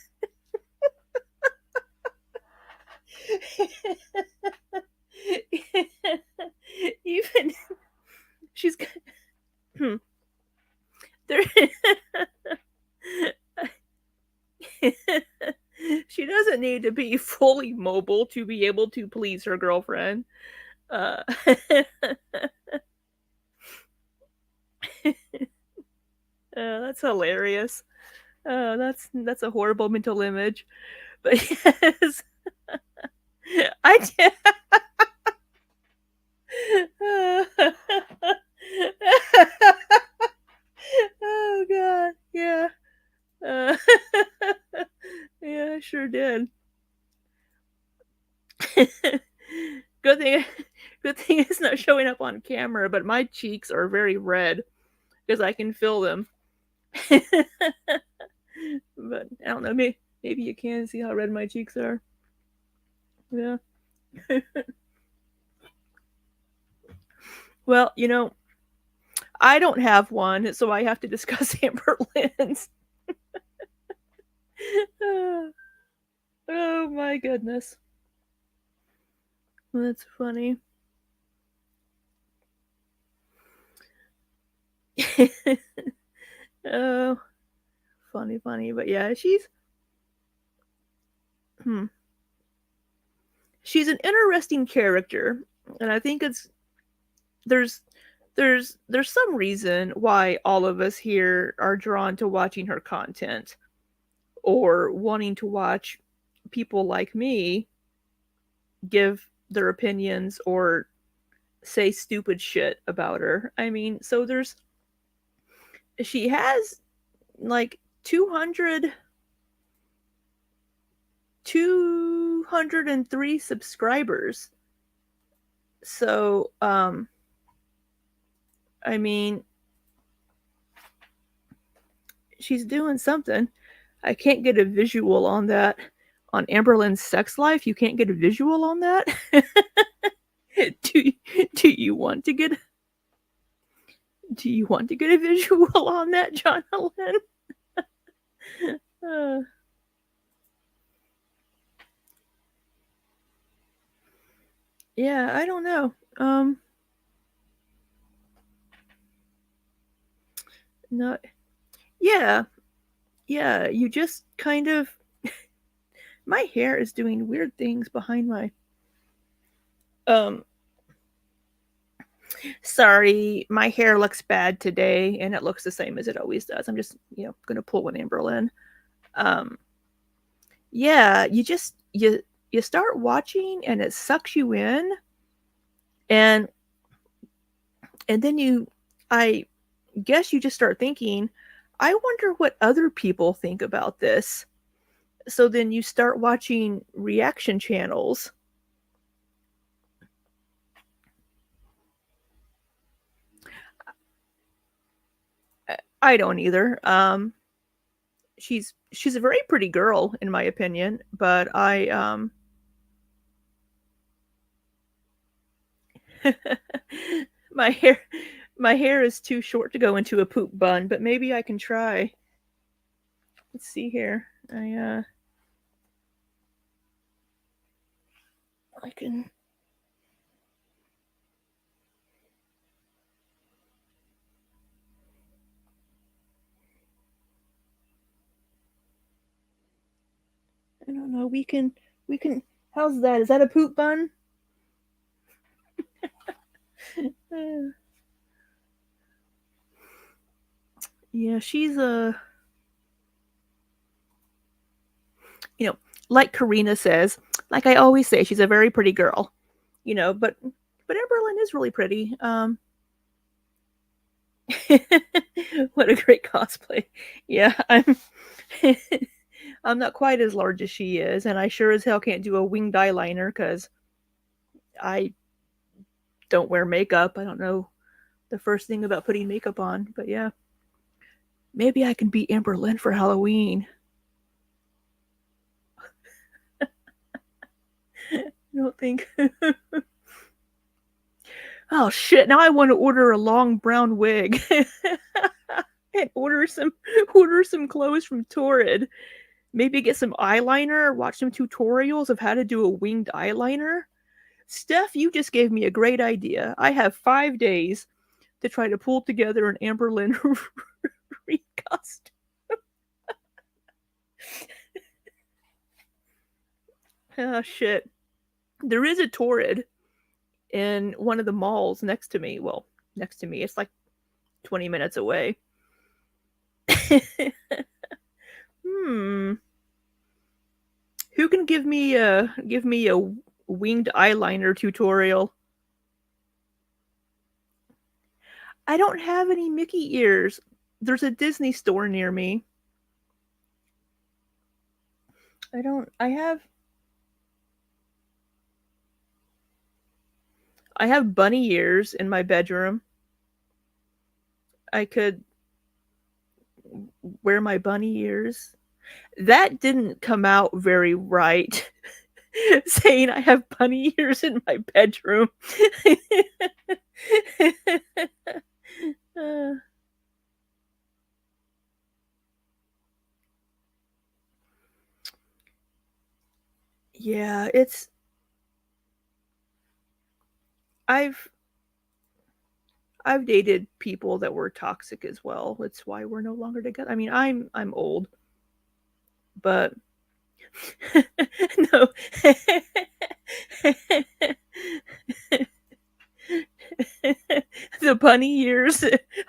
She doesn't need to be fully mobile to be able to please her girlfriend. That's hilarious. That's a horrible mental image. But yes, I did. Oh god, yeah. Yeah, I sure did. Good thing it's not showing up on camera, but my cheeks are very red because I can feel them. But I don't know, maybe you can see how red my cheeks are. Yeah. Well, I don't have one, so I have to discuss Amberlynn's. Oh my goodness. That's funny. Oh, funny. But yeah, she's an interesting character, and I think there's some reason why all of us here are drawn to watching her content or wanting to watch people like me give their opinions or say stupid shit about her. I mean, so she has like 203 subscribers. So, I mean, she's doing something. I can't get a visual on that. On Amberlynn's sex life, you can't get a visual on that? Do you want to get a visual on that, Jonathan? Yeah, I don't know. No. Yeah, you just kind of my hair is doing weird things behind my sorry, my hair looks bad today and it looks the same as it always does. I'm just, gonna pull an Amberlynn. Yeah, you start watching and it sucks you in, and then I guess you just start thinking, I wonder what other people think about this. So then you start watching reaction channels. I don't either. She's a very pretty girl in my opinion, but I my hair is too short to go into a poop bun, but maybe I can try. Let's see here. I can. I don't know. We can. How's that? Is that a poop bun? Yeah, she's like Karina says, like I always say, she's a very pretty girl. But Amberlynn is really pretty. What a great cosplay. Yeah, I'm not quite as large as she is, and I sure as hell can't do a winged eyeliner because I don't wear makeup. I don't know the first thing about putting makeup on, but yeah. Maybe I can be Amberlynn for Halloween. I don't think. Oh shit, now I want to order a long brown wig. And order some clothes from Torrid. Maybe get some eyeliner, watch some tutorials of how to do a winged eyeliner. Steph, you just gave me a great idea. I have 5 days to try to pull together an Amberlynn costume. Oh, shit. There is a Torrid in one of the malls next to me. Well, next to me. It's like 20 minutes away. Who can give me a winged eyeliner tutorial? I don't have any Mickey ears. There's a Disney store near me. I have bunny ears in my bedroom. I could wear my bunny ears. That didn't come out very right. Saying I have bunny ears in my bedroom. Yeah, I've dated people that were toxic as well. That's why we're no longer together. I mean, I'm old, but no. The bunny ears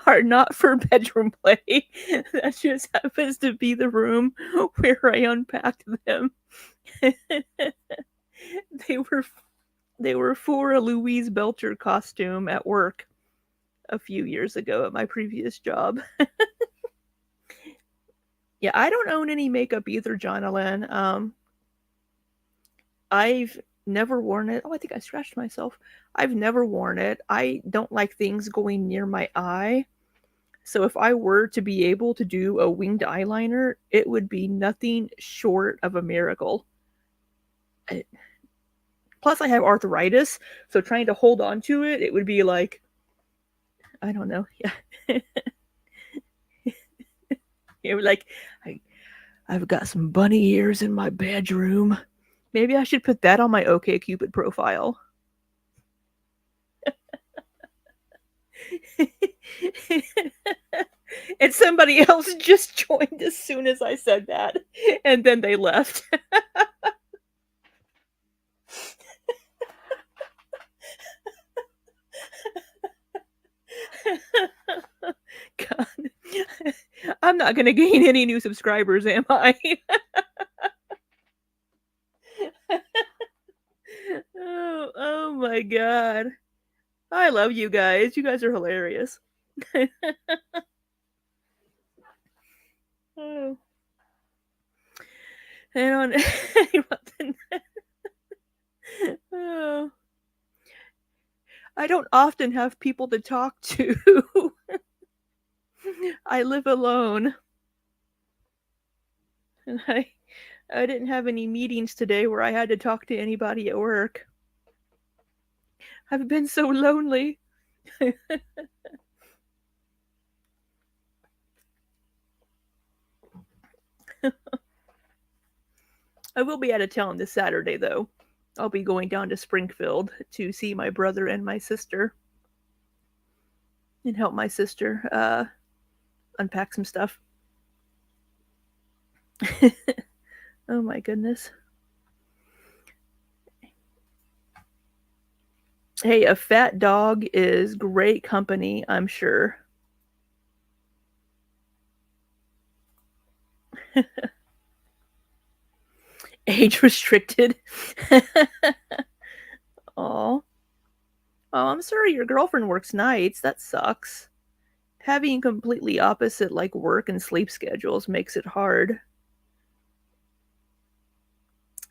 are not for bedroom play. That just happens to be the room where I unpacked them. They were for a Louise Belcher costume at work a few years ago at my previous job. Yeah, I don't own any makeup either, Jonalyn. I've never worn it. Oh, I think I scratched myself. I've never worn it. I don't like things going near my eye. So if I were to be able to do a winged eyeliner, it would be nothing short of a miracle. Plus, I have arthritis, so trying to hold on to it, it would be like, I don't know. Yeah. It was like, I've got some bunny ears in my bedroom. Maybe I should put that on my OkCupid profile. And somebody else just joined as soon as I said that, and then they left. God. I'm not going to gain any new subscribers, am I? Oh my God. I love you guys. You guys are hilarious. Oh. Hang on. Oh. I don't often have people to talk to. I live alone. And I didn't have any meetings today where I had to talk to anybody at work. I've been so lonely. I will be out of town this Saturday, though. I'll be going down to Springfield to see my brother and my sister. And help my sister unpack some stuff. Oh my goodness. Hey, a fat dog is great company, I'm sure. Age restricted. Oh, I'm sorry your girlfriend works nights. That sucks. Having completely opposite like work and sleep schedules makes it hard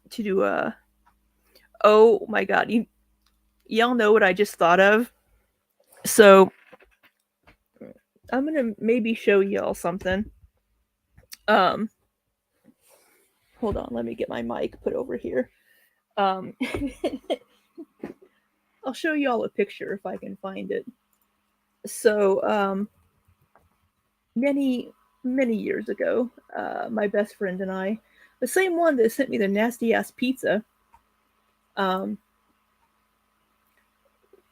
to do oh my God, y'all know what I just thought of? So I'm gonna maybe show y'all something. Hold on, let me get my mic put over here. I'll show y'all a picture if I can find it. So many years ago, my best friend and I, the same one that sent me the nasty ass pizza,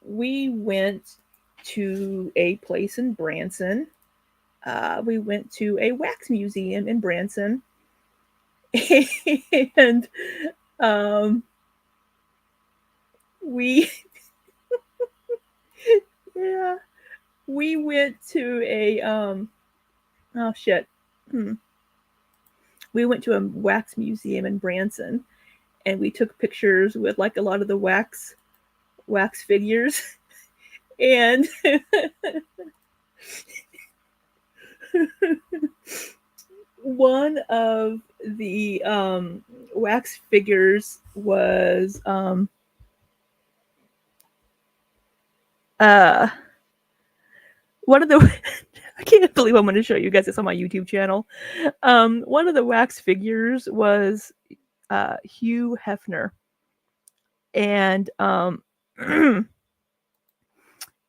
we went to a place in Branson. We went to a wax museum in Branson. And We yeah, we went to a oh shit. We went to a wax museum in Branson, and we took pictures with like a lot of the wax figures, and one of the wax figures was one of the I can't believe I'm going to show you guys this on my YouTube channel. One of the wax figures was Hugh Hefner, and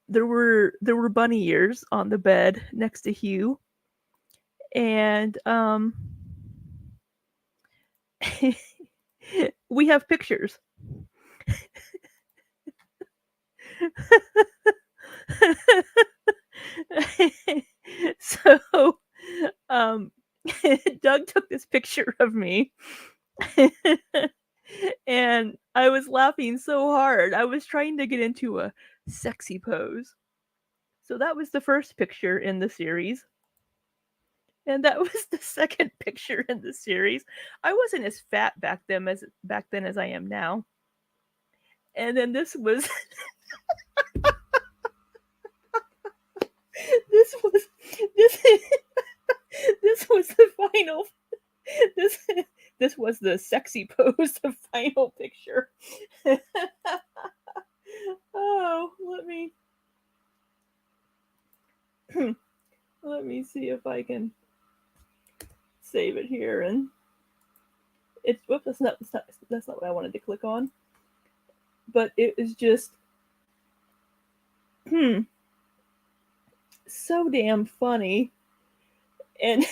there were bunny ears on the bed next to Hugh, and we have pictures. So Doug took this picture of me and I was laughing so hard. I was trying to get into a sexy pose. So that was the first picture in the series. And that was the second picture in the series. I wasn't as fat back then as I am now. And then this was this was the final this was the sexy pose, the final picture. Oh, let me see if I can save it here, and it's whoops, that's not what I wanted to click on. But it was just so damn funny. And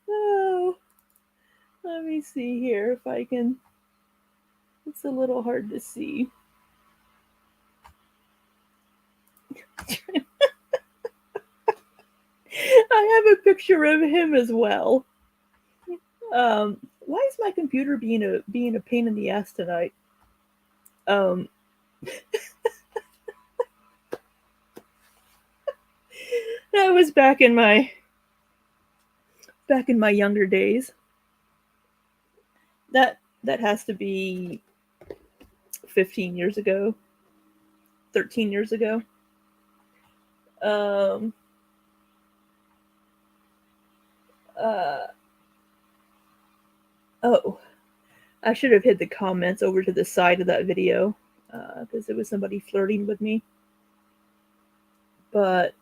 oh, let me see here if I can. It's a little hard to see. I have a picture of him as well. Why is my computer being a pain in the ass tonight? That was back in my younger days. That has to be 15 years ago, 13 years ago. Oh, I should have hid the comments over to the side of that video because it was somebody flirting with me. But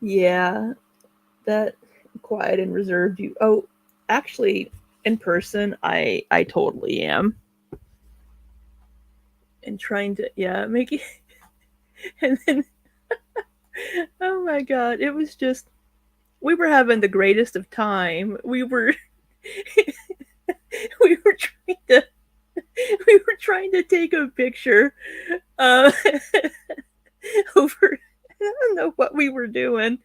yeah, that quiet and reserved you. Oh, actually, in person, I totally am. And trying to make it. And then, oh my god, it was just. We were having the greatest of time. We were trying to take a picture over. I don't know what we were doing,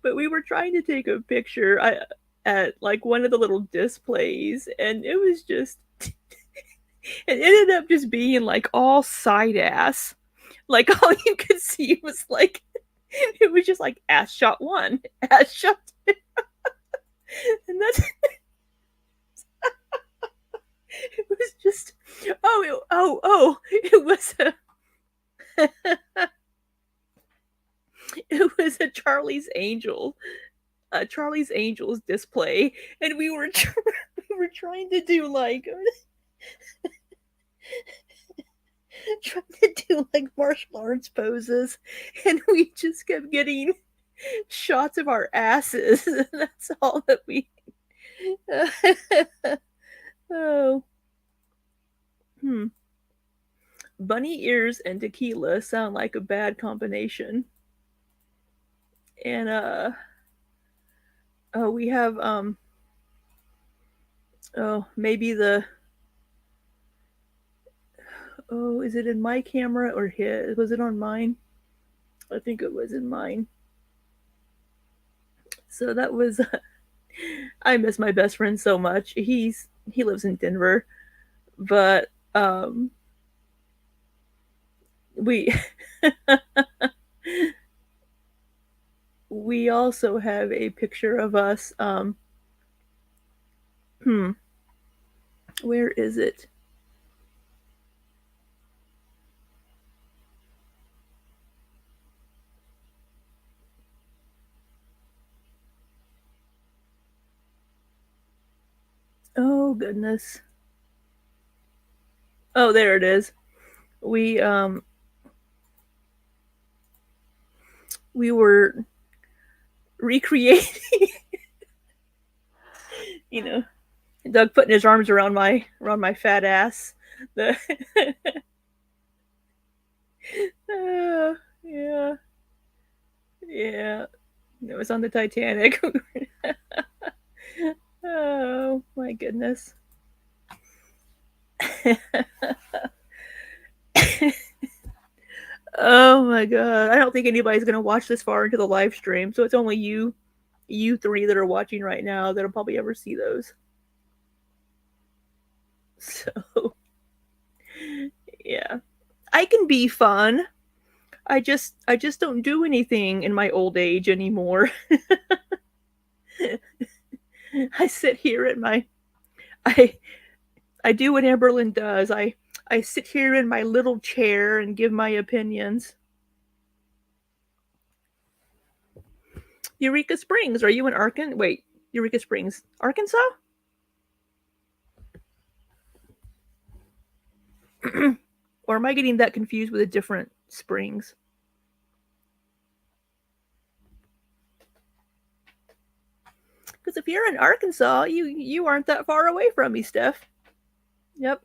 but we were trying to take a picture at like one of the little displays, and it was just it ended up just being like all side ass. Like all you could see was like it was just like ass shot 1, ass shot 2. And that's it was just it was it was a Charlie's Angels display, and we were trying to do like martial arts poses, and we just kept getting shots of our asses, and that's all that we Bunny ears and tequila sound like a bad combination. And we have maybe is it in my camera or his? Was it on mine? I think it was in mine. So that was I miss my best friend so much. He lives in Denver, but we we also have a picture of us. Where is it? Oh goodness. Oh, there it is. We were recreating, you know, Doug putting his arms around my fat ass. The yeah, yeah. It was on the Titanic. Oh my goodness. Oh my god. I don't think anybody's gonna watch this far into the live stream, so it's only you three that are watching right now that'll probably ever see those. So yeah. I can be fun. I just don't do anything in my old age anymore. I sit here at my I do what Amberlynn does. I sit here in my little chair and give my opinions. Eureka Springs, are you in Arkansas? Wait, Eureka Springs, Arkansas? Or am I getting that confused with a different Springs? Because if you're in Arkansas, you aren't that far away from me, Steph. Yep.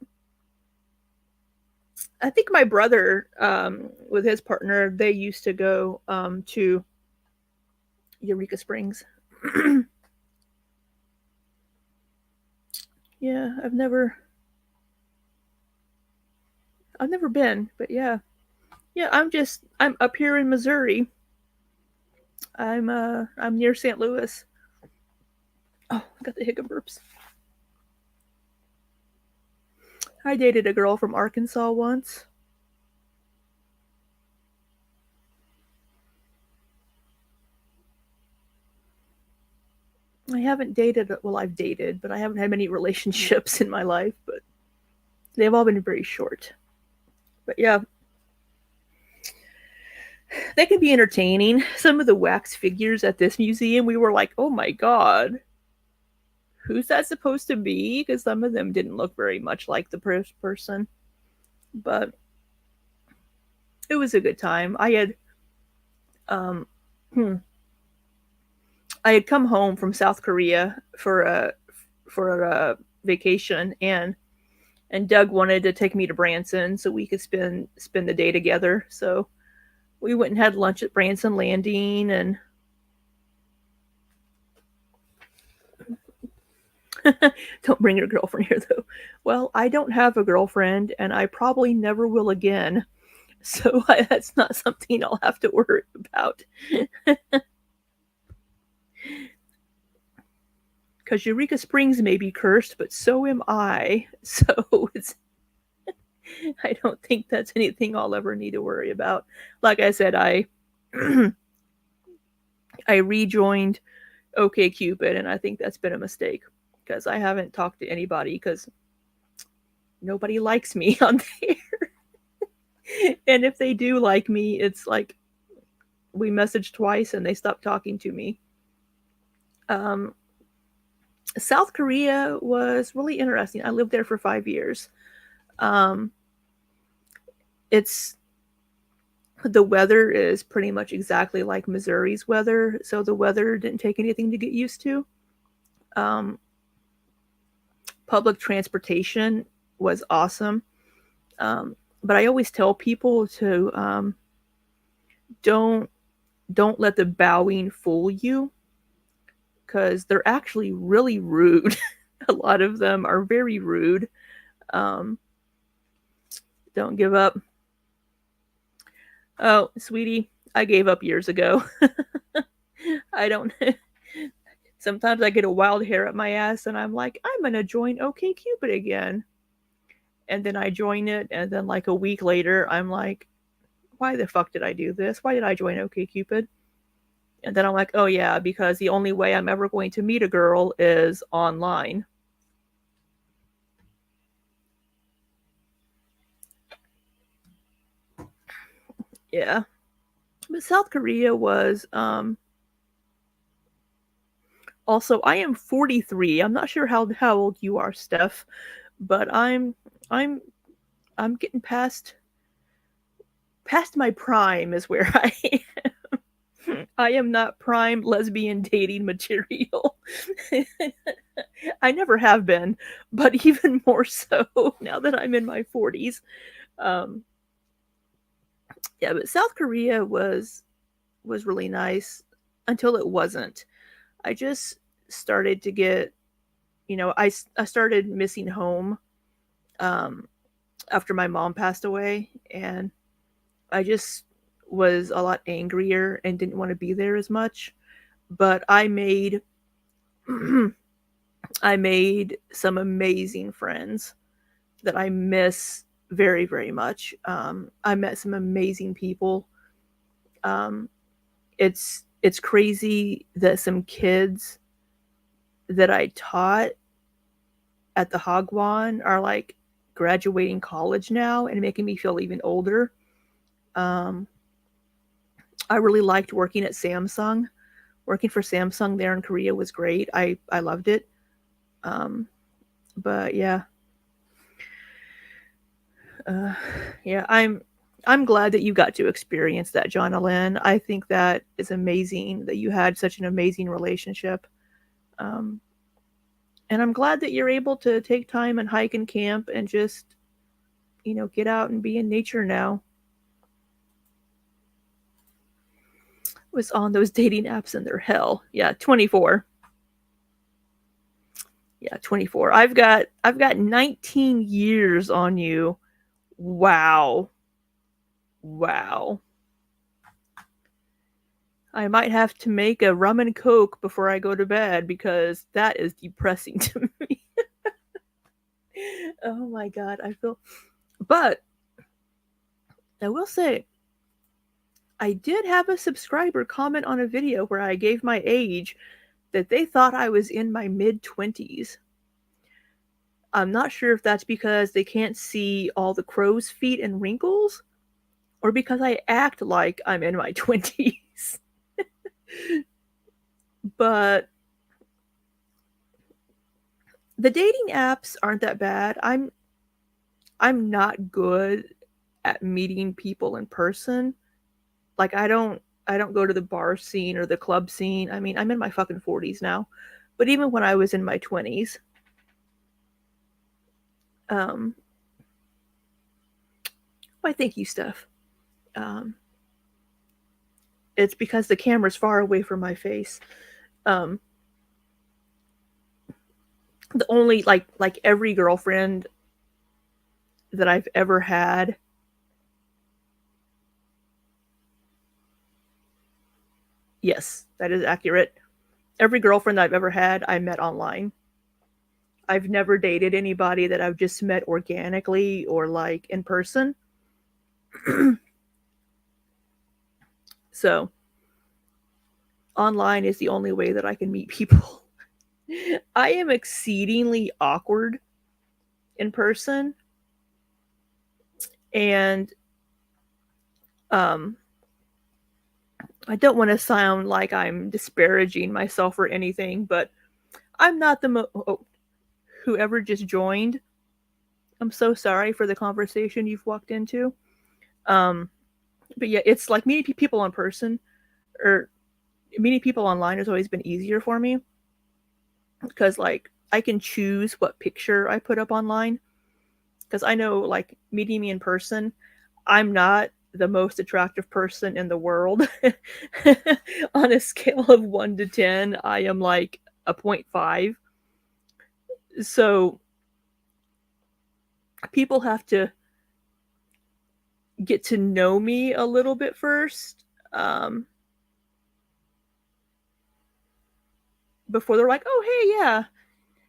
I think my brother, with his partner, they used to go to Eureka Springs. Yeah, I've never been, but yeah. Yeah, I'm up here in Missouri. I'm near St. Louis. Oh, I got the hiccups. I dated a girl from Arkansas once. I haven't dated, well, I've dated, but I haven't had many relationships in my life, but they've all been very short. But yeah, they can be entertaining. Some of the wax figures at this museum, we were like, oh my god, who's that supposed to be? Because some of them didn't look very much like the person. But it was a good time. I had come home from South Korea for a vacation, and Doug wanted to take me to Branson so we could spend the day together. So we went and had lunch at Branson Landing, and don't bring your girlfriend here though. Well, I don't have a girlfriend, and I probably never will again. So that's not something I'll have to worry about. Because Eureka Springs may be cursed, but so am I. So I don't think that's anything I'll ever need to worry about. Like I said, I rejoined OkCupid, and I think that's been a mistake because I haven't talked to anybody because nobody likes me on there. And if they do like me, it's like we messaged twice and they stopped talking to me. South Korea was really interesting. I lived there for 5 years. The weather is pretty much exactly like Missouri's weather, so the weather didn't take anything to get used to. Public transportation was awesome. But I always tell people to don't let the bowing fool you, because they're actually really rude. A lot of them are very rude. Don't give up. Oh, sweetie, I gave up years ago. sometimes I get a wild hair up my ass and I'm like, I'm gonna join OkCupid again. And then I join it, and then like a week later, I'm like, why the fuck did I do this? Why did I join OkCupid? And then I'm like, oh yeah, because the only way I'm ever going to meet a girl is online. Yeah. But South Korea was also, I am 43. I'm not sure how old you are, Steph, but I'm getting past my prime is where I am. I am not prime lesbian dating material. I never have been, but even more so now that I'm in my 40s. Yeah, but South Korea was really nice until it wasn't. I just started to get, I started missing home after my mom passed away, and I just was a lot angrier and didn't want to be there as much. But I made I made some amazing friends that I miss very, very much. I met some amazing people. It's crazy that some kids that I taught at the Hagwon are like graduating college now and making me feel even older. I really liked working at Samsung. Working for Samsung there in Korea was great. I loved it. But yeah. Yeah, I'm glad that you got to experience that, Jonalyn. I think that is amazing that you had such an amazing relationship. And I'm glad that you're able to take time and hike and camp and just, get out and be in nature now. Was on those dating apps and they're hell. Yeah, 24. Yeah, 24. I've got 19 years on you. Wow. I might have to make a rum and coke before I go to bed because that is depressing to me. Oh my god, but I will say I did have a subscriber comment on a video where I gave my age that they thought I was in my mid-20s. I'm not sure if that's because they can't see all the crow's feet and wrinkles or because I act like I'm in my 20s. But the dating apps aren't that bad. I'm not good at meeting people in person. Like I don't go to the bar scene or the club scene. I mean, I'm in my fucking 40s now. But even when I was in my 20s, why thank you, Steph. It's because the camera's far away from my face. The only like every girlfriend that I've ever had yes, that is accurate. Every girlfriend that I've ever had, I met online. I've never dated anybody that I've just met organically or like in person. So, online is the only way that I can meet people. I am exceedingly awkward in person. And I don't want to sound like I'm disparaging myself or anything, but I'm not the whoever just joined, I'm so sorry for the conversation you've walked into. But yeah, it's like meeting people in person or meeting people online has always been easier for me because like I can choose what picture I put up online because I know like meeting me in person, I'm not the most attractive person in the world. On a scale of 1 to 10, I am like a 0.5. So people have to get to know me a little bit first. before they're like, oh, hey, yeah,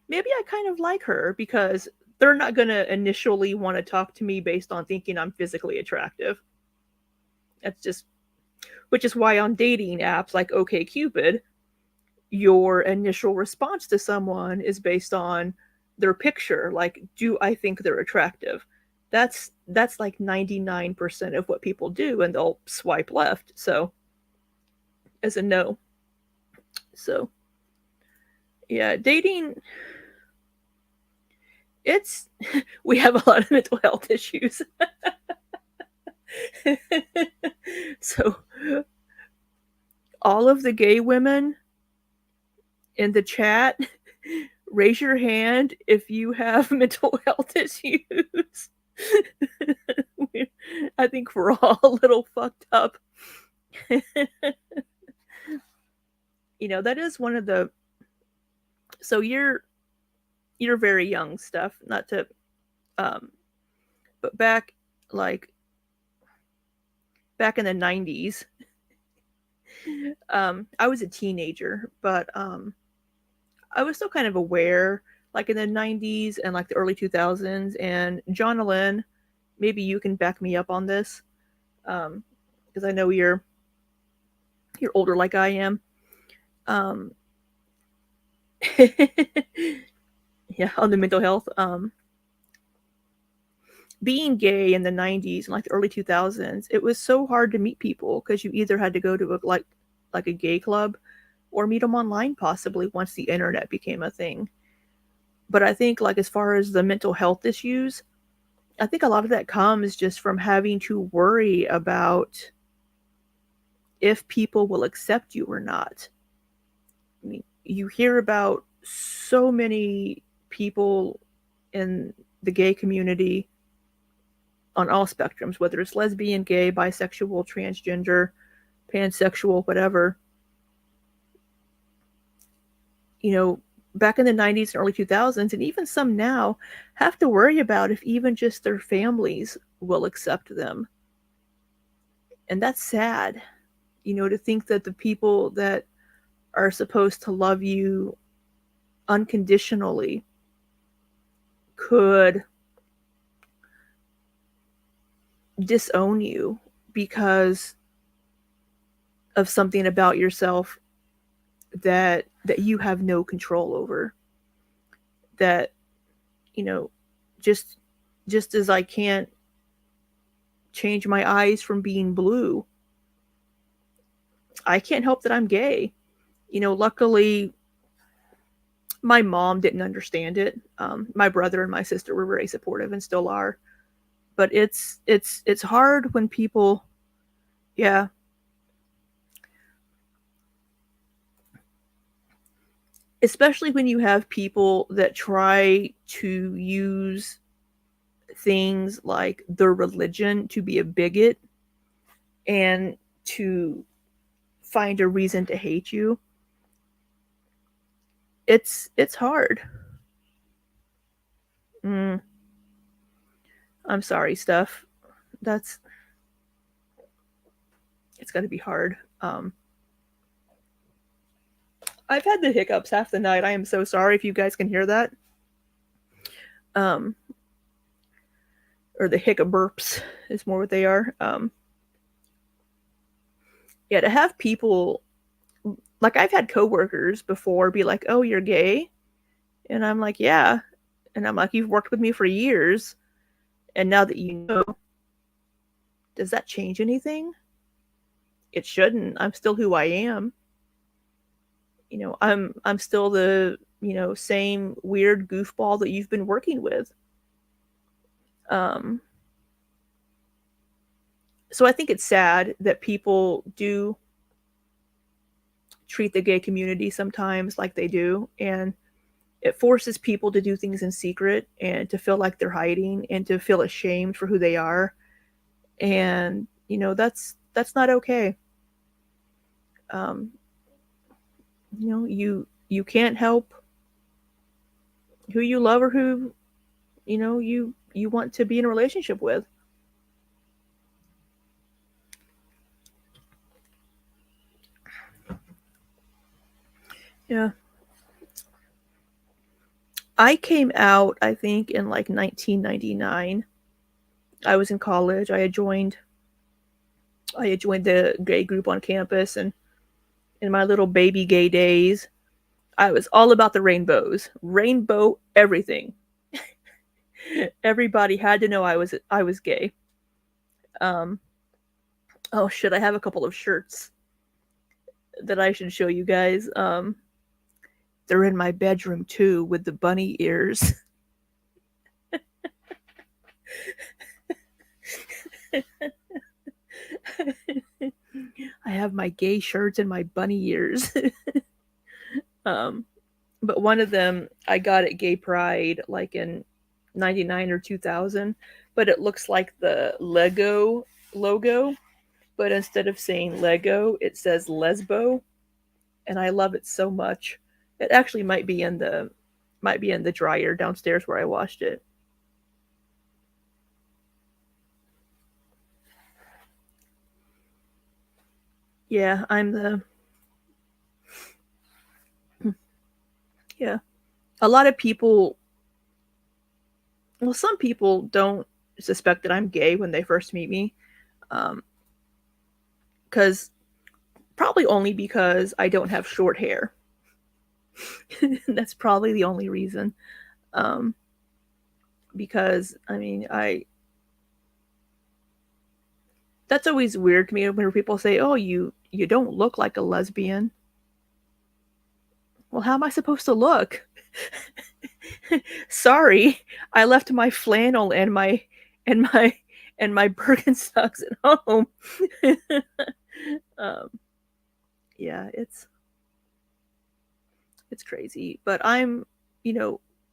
maybe I kind of like her, because they're not going to initially want to talk to me based on thinking I'm physically attractive. That's just, which is why on dating apps like OkCupid, your initial response to someone is based on their picture. Like, do I think they're attractive? That's like 99% of what people do, and they'll swipe left. So, as a no. So, yeah, dating, it's, we have a lot of mental health issues. So, all of the gay women in the chat, raise your hand if you have mental health issues. I think we're all a little fucked up. That is one of the, so you're very young, stuff, not to but back in the 90s, I was a teenager, but I was still kind of aware, like in the 90s and like the early 2000s. And Jonalyn, maybe you can back me up on this, because I know you're older like I am. Yeah, on the mental health. Being gay in the 90s and like the early 2000s, it was so hard to meet people, because you either had to go to like a gay club or meet them online, possibly, once the internet became a thing. But I think, like, as far as the mental health issues, I think a lot of that comes just from having to worry about if people will accept you or not. I mean, you hear about so many people in the gay community on all spectrums, whether it's lesbian, gay, bisexual, transgender, pansexual, whatever. Back in the 90s and early 2000s, and even some now, have to worry about if even just their families will accept them. And that's sad, to think that the people that are supposed to love you unconditionally could disown you because of something about yourself that you have no control over. That, just as I can't change my eyes from being blue, I can't help that I'm gay. Luckily, my mom didn't understand it. My brother and my sister were very supportive and still are. But it's hard when people, yeah. Especially when you have people that try to use things like their religion to be a bigot and to find a reason to hate you. It's hard. I'm sorry, Steph. It's got to be hard. I've had the hiccups half the night. I am so sorry if you guys can hear that. Or the hiccup burps is more what they are. Yeah, to have people, like, I've had coworkers before be like, oh, you're gay? And I'm like, yeah. And I'm like, you've worked with me for years. And now that you know, does that change anything? It shouldn't. I'm still who I am. I'm still the, same weird goofball that you've been working with. So I think it's sad that people do treat the gay community sometimes like they do, and it forces people to do things in secret and to feel like they're hiding and to feel ashamed for who they are. And, that's not okay. You can't help who you love or who, you want to be in a relationship with. Yeah. I came out, I think, in like 1999. I was in college. I had joined the gay group on campus, and in my little baby gay days, I was all about the rainbows. Rainbow everything. Everybody had to know I was gay. Oh shit, I have a couple of shirts that I should show you guys. They're in my bedroom too with the bunny ears. I have my gay shirts and my bunny ears. But one of them I got at Gay Pride like in 99 or 2000, but it looks like the Lego logo, but instead of saying Lego, it says Lesbo, and I love it so much. It actually might be in the dryer downstairs where I washed it. Yeah, yeah. A lot of people, well, some people don't suspect that I'm gay when they first meet me. Because probably only because I don't have short hair. That's probably the only reason. Because that's always weird to me when people say, "Oh, you don't look like a lesbian." Well, how am I supposed to look? Sorry, I left my flannel and my Birkenstocks at home. Yeah, it's crazy. But I'm,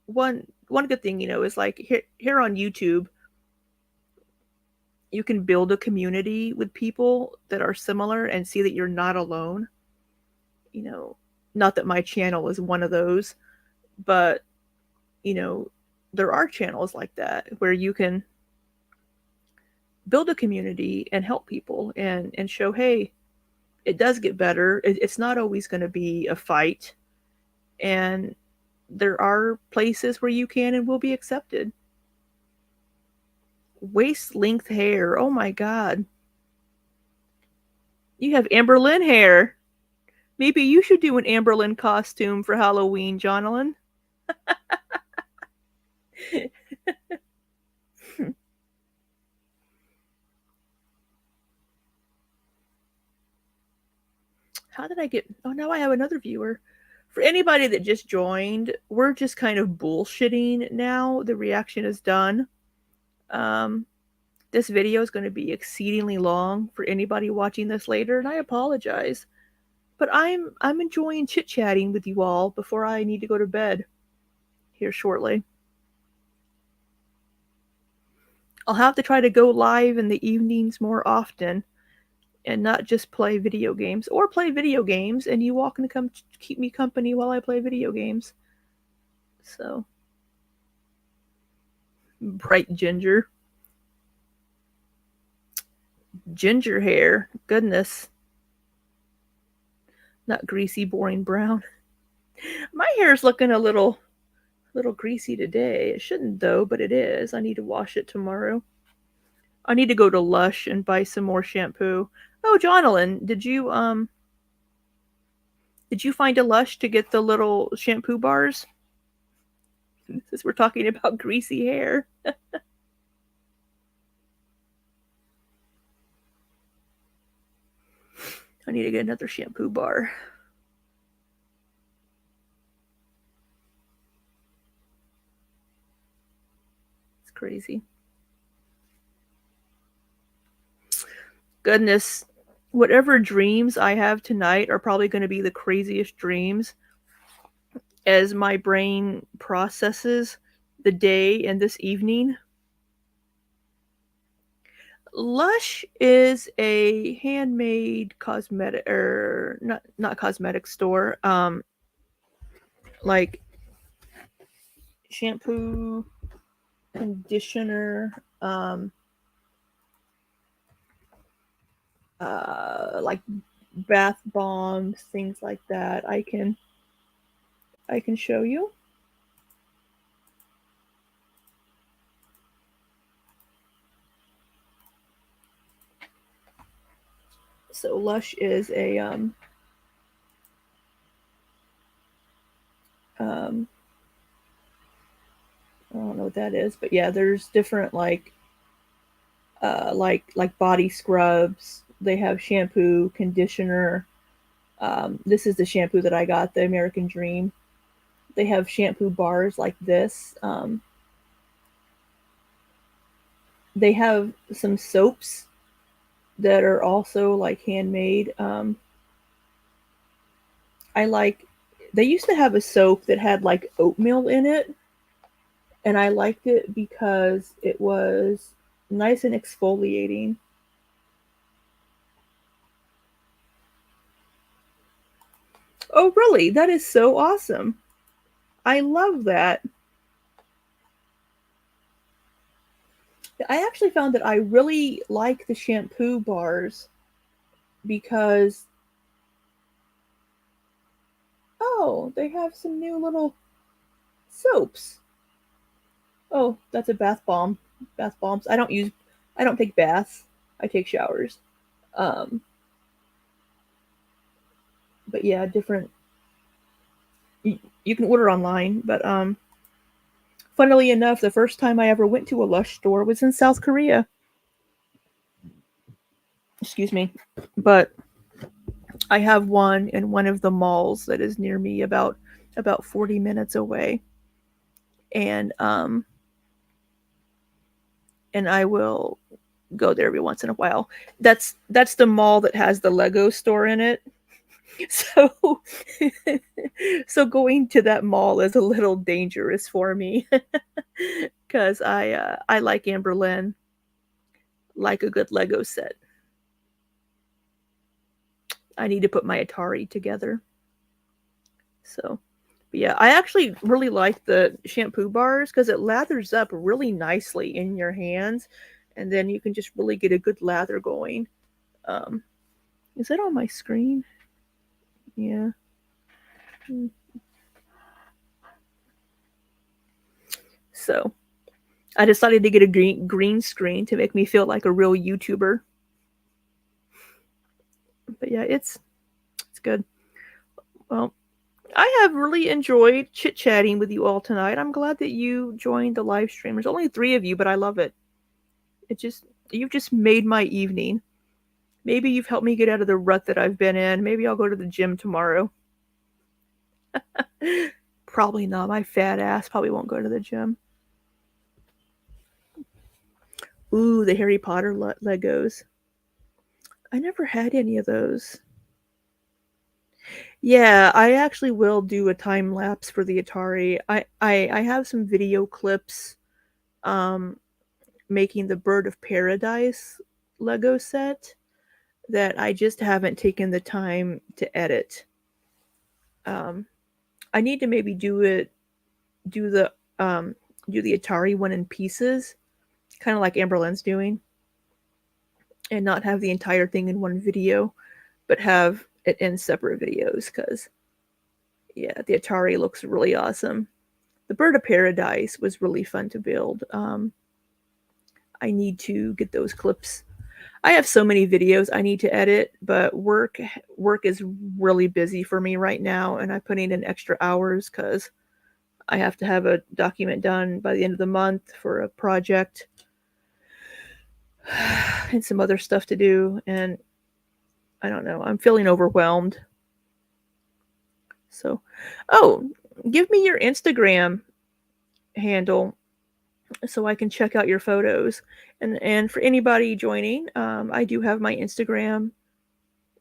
one good thing, is like here on YouTube, you can build a community with people that are similar and see that you're not alone. Not that my channel is one of those, but there are channels like that where you can build a community and help people and show, hey, it does get better. It's not always going to be a fight, and there are places where you can and will be accepted. Waist length hair. Oh my god. You have Amberlynn hair. Maybe you should do an Amberlynn costume for Halloween, Jonalyn. How did I get... Oh, now I have another viewer. For anybody that just joined, we're just kind of bullshitting now. The reaction is done. This video is going to be exceedingly long for anybody watching this later, and I apologize. But I'm enjoying chit-chatting with you all before I need to go to bed here shortly. I'll have to try to go live in the evenings more often and not just play video games, or play video games and you all can come keep me company while I play video games. So, bright ginger hair, goodness, not greasy, boring brown. My hair is looking a little greasy today. It shouldn't though, but it is. I need to wash it tomorrow. I need to go to Lush and buy some more shampoo. Oh, Jonalyn, did you find a Lush to get the little shampoo bars? Since we're talking about greasy hair. I need to get another shampoo bar. It's crazy. Goodness, whatever dreams I have tonight are probably going to be the craziest dreams as my brain processes the day and this evening. Lush is a handmade cosmetic, or not cosmetic store, like shampoo, conditioner, like bath bombs, things like that. I can show you. So Lush is a I don't know what that is, but yeah, there's different like body scrubs. They have shampoo, conditioner. This is the shampoo that I got, the American Dream. They have shampoo bars like this. They have some soaps that are also like handmade. They used to have a soap that had like oatmeal in it, and I liked it because it was nice and exfoliating. Oh, really? That is so awesome. I love that. I actually found that I really like the shampoo bars because, oh, they have some new little soaps. Oh, that's a bath bomb. Bath bombs. I don't take baths. I take showers. But yeah, different. You can order online, but funnily enough, the first time I ever went to a Lush store was in South Korea. Excuse me. But I have one in one of the malls that is near me, about 40 minutes away. And I will go there every once in a while. That's the mall that has the Lego store in it. So so going to that mall is a little dangerous for me because I like Amberlynn, like a good Lego set. I need to put my Atari together. So, but yeah, I actually really like the shampoo bars because it lathers up really nicely in your hands, and then you can just really get a good lather going. Is it on my screen? Yeah. So, I decided to get a green screen to make me feel like a real YouTuber. But yeah, it's good. Well, I have really enjoyed chit-chatting with you all tonight. I'm glad that you joined the live stream. There's only 3 of you, but I love it. You've just made my evening. Maybe you've helped me get out of the rut that I've been in. Maybe I'll go to the gym tomorrow. Probably not. My fat ass probably won't go to the gym. Ooh, the Harry Potter Legos. I never had any of those. Yeah, I actually will do a time lapse for the Atari. I have some video clips making the Bird of Paradise Lego set that I just haven't taken the time to edit. I need to maybe do the Atari one in pieces, kind of like Amberlynn's doing, and not have the entire thing in one video, but have it in separate videos, because yeah, the Atari looks really awesome. The Bird of Paradise was really fun to build. I need to get those clips. I have so many videos I need to edit, but work is really busy for me right now, and I'm putting in extra hours because I have to have a document done by the end of the month for a project and some other stuff to do, and I don't know. I'm feeling overwhelmed. So, oh, give me your Instagram handle so I can check out your photos. And for anybody joining, I do have my Instagram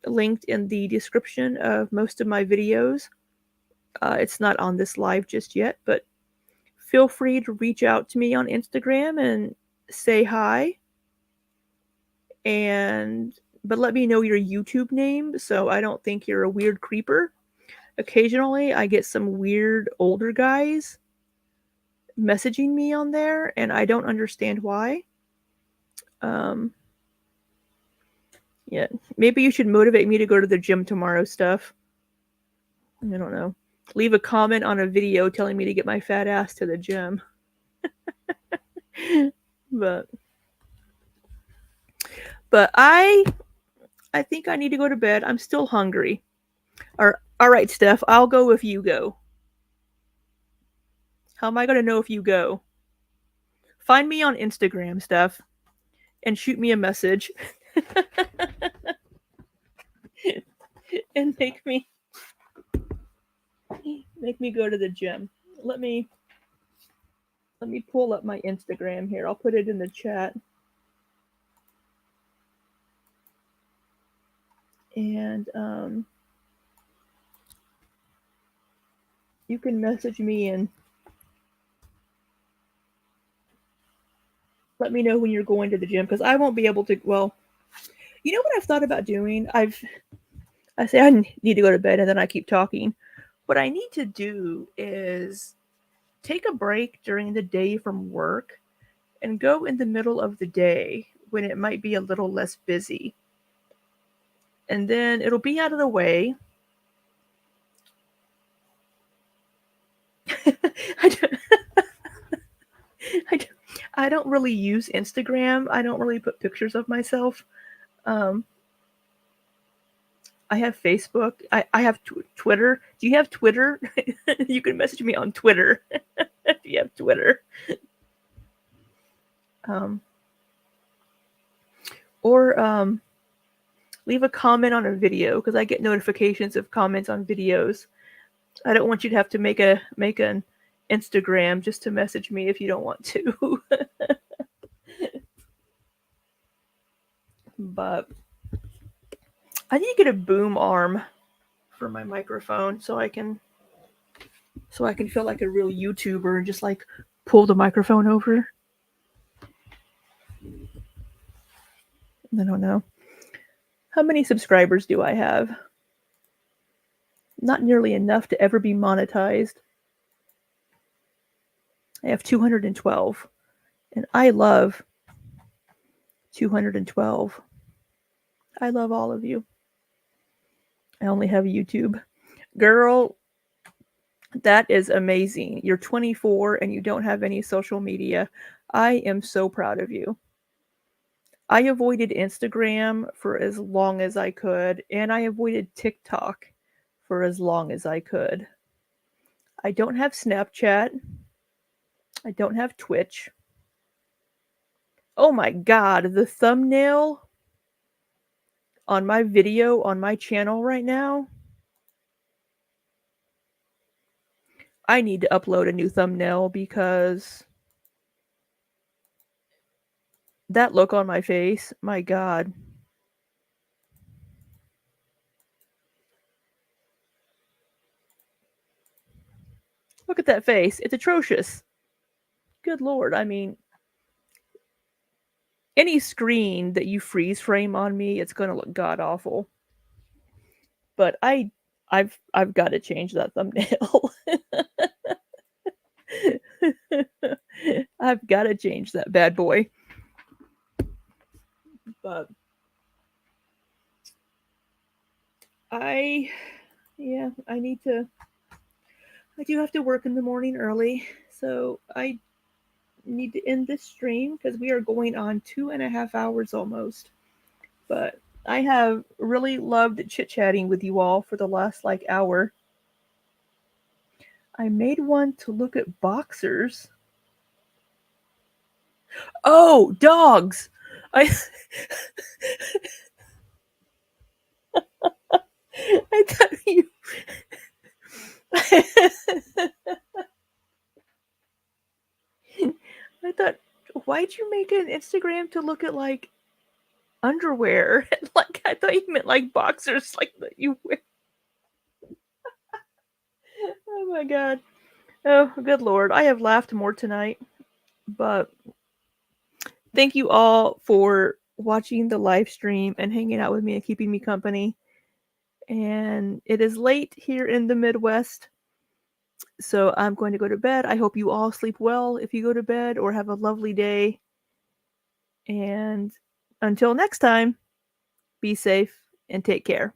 linked in the description of most of my videos. It's not on this live just yet, but feel free to reach out to me on Instagram and say hi. But let me know your YouTube name so I don't think you're a weird creeper. Occasionally, I get some weird older guys messaging me on there, and I don't understand why. Yeah, maybe you should motivate me to go to the gym tomorrow, Stuff. I don't know. Leave a comment on a video telling me to get my fat ass to the gym. But I I think I need to go to bed. I'm still hungry. All right, Steph, I'll go if you go. How am I going to know if you go? Find me on Instagram, Steph, and shoot me a message. And make me go to the gym. Let me pull up my Instagram here. I'll put it in the chat. And you can message me and let me know when you're going to the gym, because I won't be able to. Well, you know what I've thought about doing? I say I need to go to bed, and then I keep talking. What I need to do is take a break during the day from work and go in the middle of the day when it might be a little less busy. And then it'll be out of the way. I don't really use Instagram. I don't really put pictures of myself. I have Facebook. I have Twitter. Do you have Twitter? You can message me on Twitter if you have Twitter. Or leave a comment on a video, because I get notifications of comments on videos. I don't want you to have to make an Instagram just to message me if you don't want to. But I need to get a boom arm for my microphone so I can feel like a real YouTuber and just like pull the microphone over. I don't know. How many subscribers do I have? Not nearly enough to ever be monetized. I have 212. And I love 212. I love all of you. I only have YouTube. Girl, that is amazing. You're 24 and you don't have any social media. I am so proud of you. I avoided Instagram for as long as I could, and I avoided TikTok for as long as I could. I don't have Snapchat. I don't have Twitch. Oh my God, the thumbnail on my video on my channel right now. I need to upload a new thumbnail, because that look on my face, my God. Look at that face. It's atrocious. Good Lord. I mean, any screen that you freeze frame on me, it's going to look god awful. But I've got to change that thumbnail. I've got to change that bad boy. But I do have to work in the morning early, so I need to end this stream because we are going on 2.5 hours almost. But I have really loved chit-chatting with you all for the last hour. I made one to look at boxers. Oh, dogs! I thought you. I thought, why'd you make an Instagram to look at underwear? I thought you meant boxers that you wear. Oh my God. Oh, good Lord. I have laughed more tonight. But thank you all for watching the live stream and hanging out with me and keeping me company. And it is late here in the Midwest, so I'm going to go to bed. I hope you all sleep well if you go to bed, or have a lovely day. And until next time, be safe and take care.